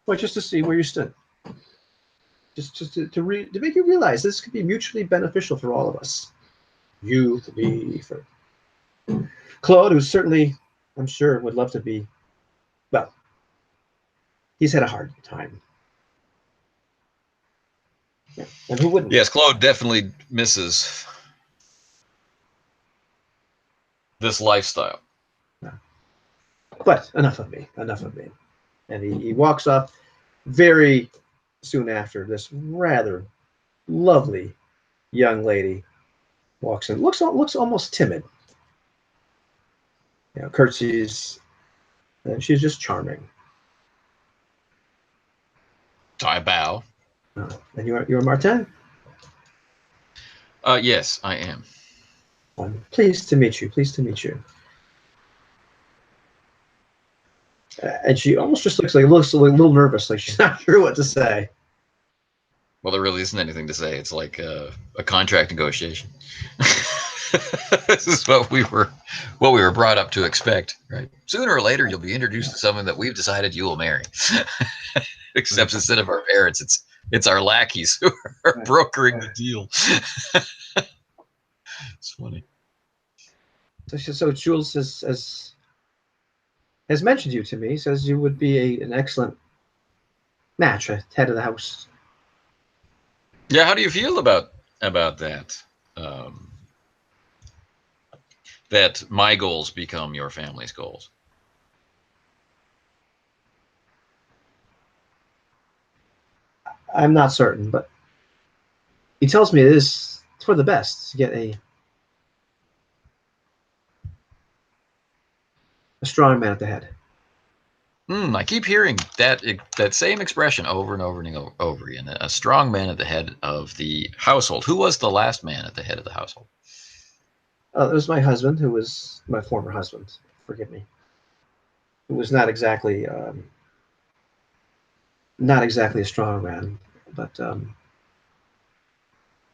But just to see where you stood. Just to make you realize this could be mutually beneficial for all of us. You, to me, for Claude, who certainly, I'm sure, would love to be. Well, he's had a hard time. Yeah. And who wouldn't? yes, Claude definitely misses this lifestyle. Yeah. But enough of me. Enough of me. And he walks up very soon after. This rather lovely young lady walks in. Looks almost timid. Curtsies, and she's just charming. So I bow. And you're Martin. Yes, I am. I'm pleased to meet you. Pleased to meet you. And she almost just looks a little nervous, like she's not sure what to say. Well, there really isn't anything to say. It's like a contract negotiation. This is what we were brought up to expect, right? Sooner or later, you'll be introduced to someone that we've decided you will marry. Except instead of our parents, it's our lackeys who are brokering the deal. It's funny. So Jules has mentioned you to me. Says you would be an excellent match at head of the house. Yeah, how do you feel about that? Um, that my goals become your family's goals. I'm not certain, but he tells me it is for the best to get a strong man at the head. I keep hearing that same expression over and over and over again. A strong man at the head of the household. Who was the last man at the head of the household? It was my husband, who was my former husband. Forgive me. Who was not exactly a strong man, but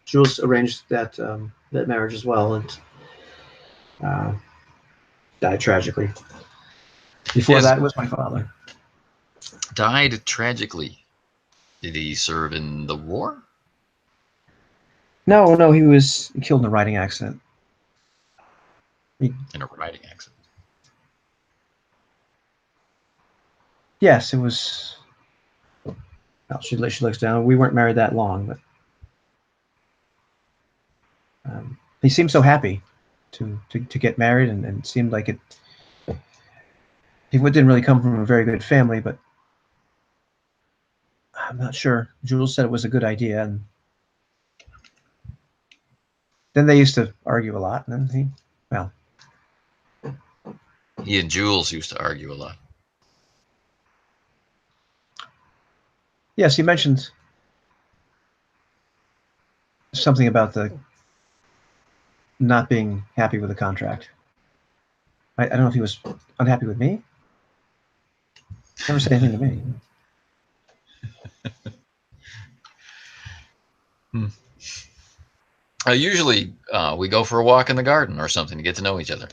Jules arranged that marriage as well, and uh, died tragically. Before Yes, that, it was my father. died tragically. Did he serve in the war? No, he was killed in a riding accident. In a riding accident. Yes, it was. Well, she looks down. We weren't married that long, but he seemed so happy to get married, and seemed like it. He didn't really come from a very good family, but I'm not sure. Jules said it was a good idea, and then they used to argue a lot, and then well, He and Jules used to argue a lot. yes, he mentioned something about the not being happy with the contract. I don't know if he was unhappy with me. Never said anything to me. Hmm. Usually, we go for a walk in the garden or something to get to know each other.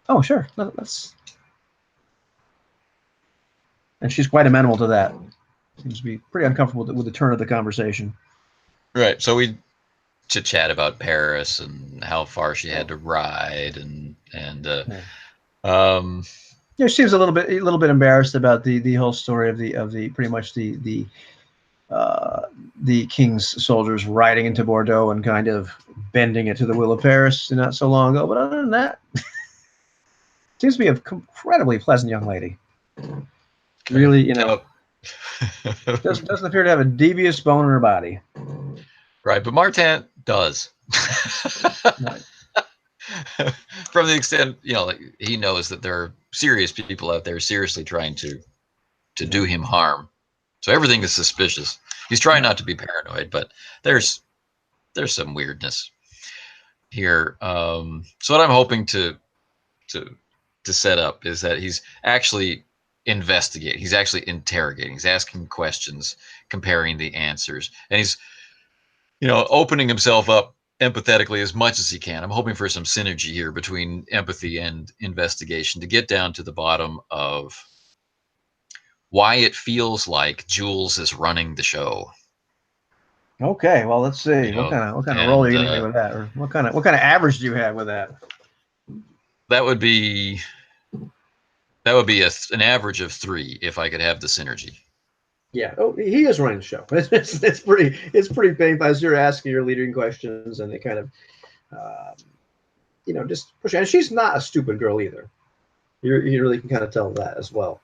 Oh, sure. No, that's. And she's quite amenable to that. Seems to be pretty uncomfortable with the turn of the conversation. Right. So we chit chat about Paris and how far she had to ride Yeah. um, Yeah, she seems a little bit embarrassed about the whole story of the pretty much the king's soldiers riding into Bordeaux and kind of bending it to the will of Paris not so long ago. But other than that, seems to be an incredibly pleasant young lady. Really, doesn't appear to have a devious bone in her body. right, but Martin does. Right. From the extent, like he knows that there are serious people out there seriously trying to do him harm. So everything is suspicious. He's trying not to be paranoid, but there's some weirdness. here. So what I'm hoping to to set up is that he's actually investigating. He's actually interrogating. He's asking questions, comparing the answers, and he's opening himself up empathetically as much as he can. I'm hoping for some synergy here between empathy and investigation to get down to the bottom of why it feels like Jules is running the show. Okay, well, let's see. You know, What kind of role are and you gonna play with that, or what kind of average do you have with that? that would be that would be an average of 3 if I could have the synergy. Yeah. Oh, he is running the show. It's pretty painful as you're asking your leading questions, and they kind of, um, just push. And she's not a stupid girl either. You really can kind of tell that as well.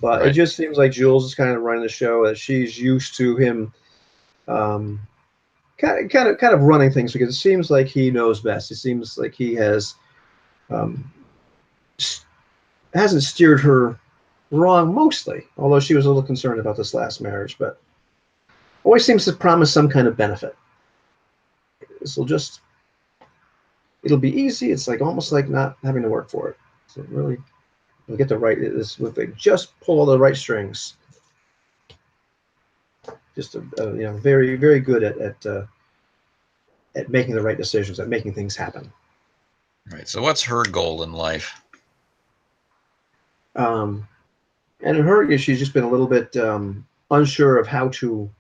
But it Right. just seems like Jules is kind of running the show, that she's used to him, um, kind of running things, because it seems like he knows best. It seems like he um, hasn't steered her wrong mostly, although she was a little concerned about this last marriage, but always seems to promise some kind of benefit. This will just, it'll be easy. It's like almost like not having to work for it. So really, we'll get the right, this with they just pull all the right strings. Just very very good at making the right decisions, at making things happen. Right. So what's her goal in life? Um, and in her, she's just been a little bit unsure of how to,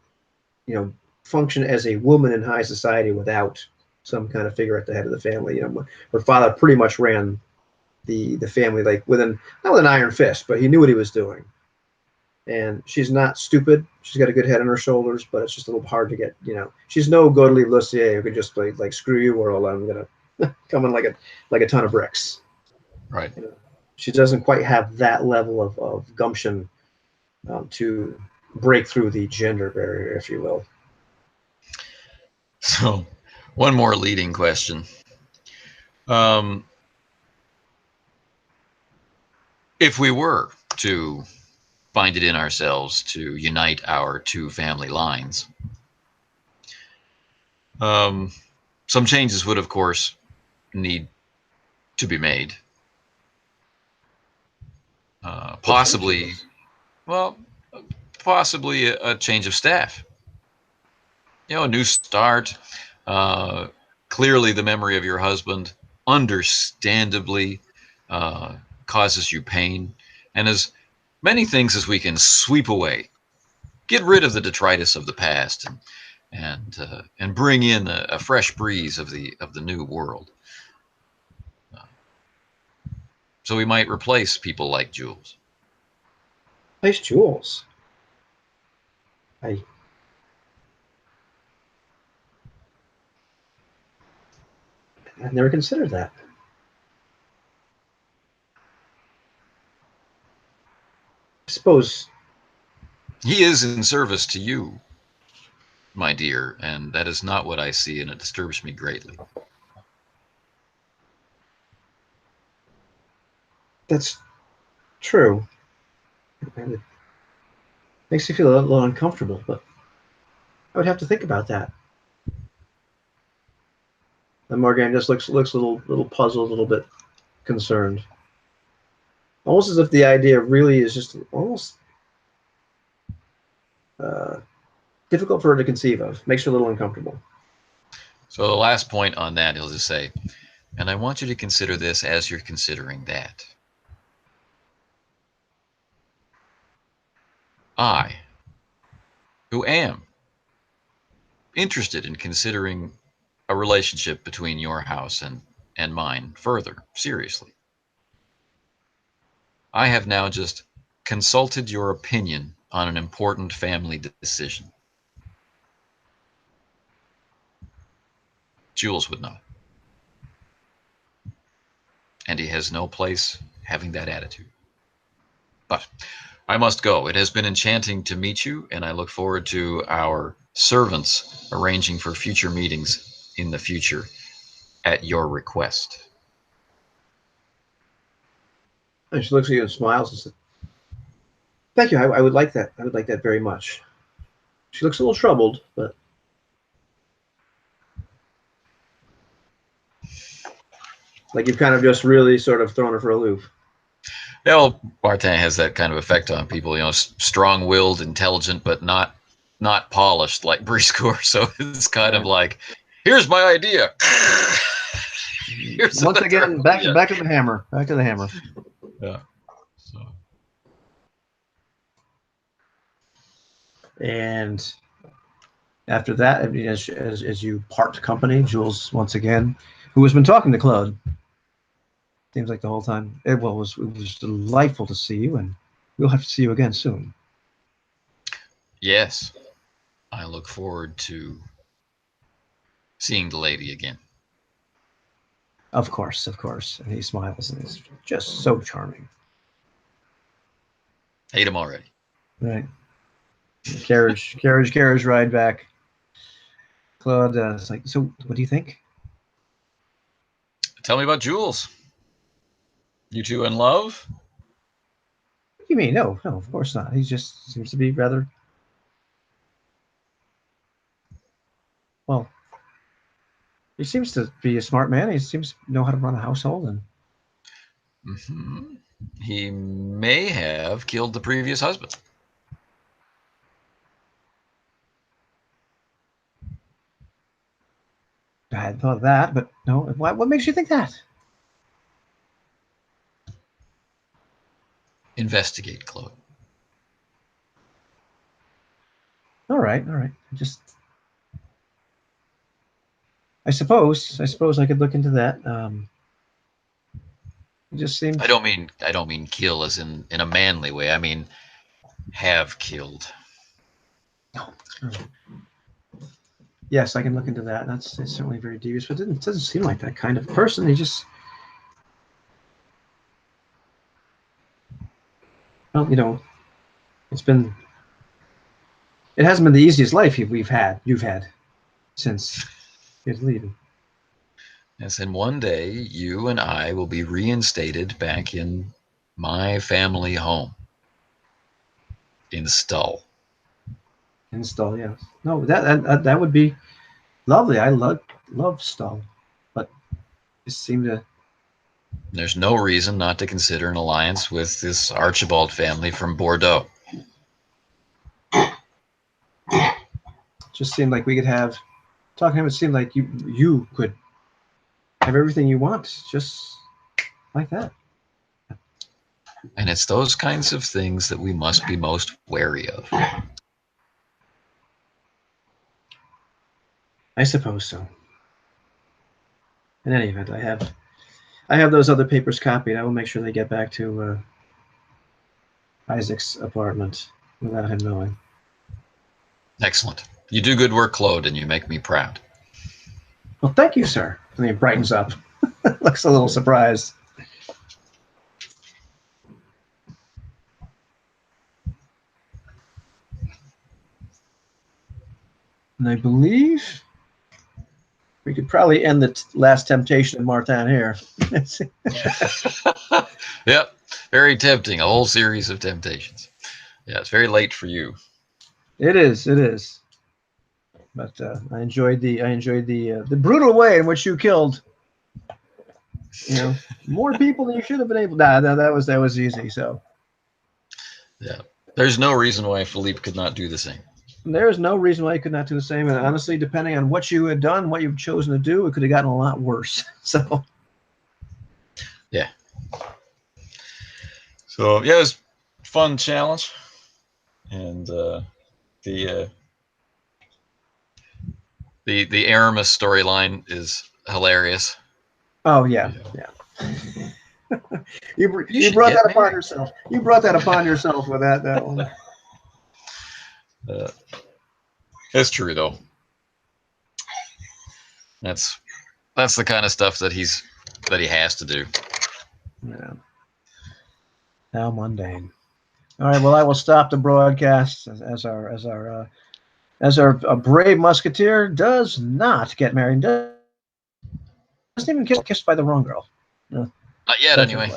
you know, function as a woman in high society without some kind of figure at the head of the family. Her father pretty much ran the family, like not with an iron fist, but he knew what he was doing. And she's not stupid. She's got a good head on her shoulders, but it's just a little hard to get. She's no Godelieve Lussier who could just play like screw you world. I'm gonna come in like a ton of bricks. Right. She doesn't quite have that level of gumption to break through the gender barrier, if you will. So one more leading question. Um, if we were to find it in ourselves to unite our 2 family lines, um, some changes would, of course, need to be made. What Possibly, changes? well, possibly a change of staff. A new start. Uh, Clearly, the memory of your husband, understandably, uh, causes you pain, and as many things as we can sweep away, get rid of the detritus of the past, and bring in a fresh breeze of the new world. Uh, so we might replace people like Jules. Nice jewels. I I've never considered that. I suppose He is in service to you, my dear, and that is not what I see, and it disturbs me greatly. that's true. And it makes you feel a little uncomfortable, but I would have to think about that. And Morgan just looks a little puzzled, a little bit concerned, almost as if the idea really is just almost uh, difficult for her to conceive of. Makes her a little uncomfortable. So the last point on that, he'll just say, and I want you to consider this as you're considering that. I, who am interested in considering a relationship between your house and mine further, seriously. I have now just consulted your opinion on an important family decision. Jules would know. And he has no place having that attitude. But I must go. It has been enchanting to meet you, and I look forward to our servants arranging for future meetings in the future at your request. And she looks at you and smiles and says, "Thank you. I would like that. I would like that very much." She looks a little troubled, but Like you've kind of just really sort of thrown her for a loop. Yeah, well, Martin has that kind of effect on people. You know, strong-willed, intelligent, but not polished like Briscoe. So it's kind of like, here's my idea. Here's Once again, back to the hammer. Back to the hammer. Yeah. So. And after that, I mean, as you part company, Jules once again, who has been talking to Claude, seems like the whole time. It was delightful to see you, and we'll have to see you again soon. Yes, I look forward to seeing the lady again. Of course. And he smiles, and he's just so charming. Hate him already. Right. Carriage ride back. Claude is like, so what do you think? Tell me about Jules. You two in love? What do you mean? No, of course not. He just seems to be rather, well, he seems to be a smart man. He seems to know how to run a household. And he may have killed the previous husband. I hadn't thought of that, but no. What makes you think that? Investigate, Claude. All right. I suppose I could look into that. It just seems. I don't mean kill as in a manly way. I mean have killed. No. Yes, I can look into that. It's certainly very devious, but it doesn't seem like that kind of person. He just, well, it hasn't been the easiest life you've had since his leaving. Yes, and one day you and I will be reinstated back in my family home in Stull. Install, yes. No, that would be lovely. I love Stull, but it seemed to. There's no reason not to consider an alliance with this Archibald family from Bordeaux. Just seemed like we could have. Talking to him, it seemed like you could have everything you want, just like that. And it's those kinds of things that we must be most wary of. I suppose so. In any event, I have those other papers copied. I will make sure they get back to Isaac's apartment without him knowing. Excellent. You do good work, Claude, and you make me proud. Well, thank you, sir. And he brightens up. Looks a little surprised. And I believe we could probably end the last temptation of Martin here. Yep. Very tempting. A whole series of temptations. Yeah, it's very late for you. It is. But I enjoyed the brutal way in which you killed. More people than you should have been able. Nah, that was easy. So. Yeah. There's no reason why Philippe could not do the same. There's no reason why you could not do the same. And honestly, depending on what you had done, what you've chosen to do, it could have gotten a lot worse. So. Yeah. So yeah, it was a fun challenge, and the Aramis storyline is hilarious. Oh yeah. You brought that upon yourself. You brought that upon yourself with that one. It's true though. That's the kind of stuff that he has to do. Yeah. How mundane. All right. Well, I will stop the broadcast as our brave musketeer does not get married. Doesn't even get kissed by the wrong girl. Not yet, anyway.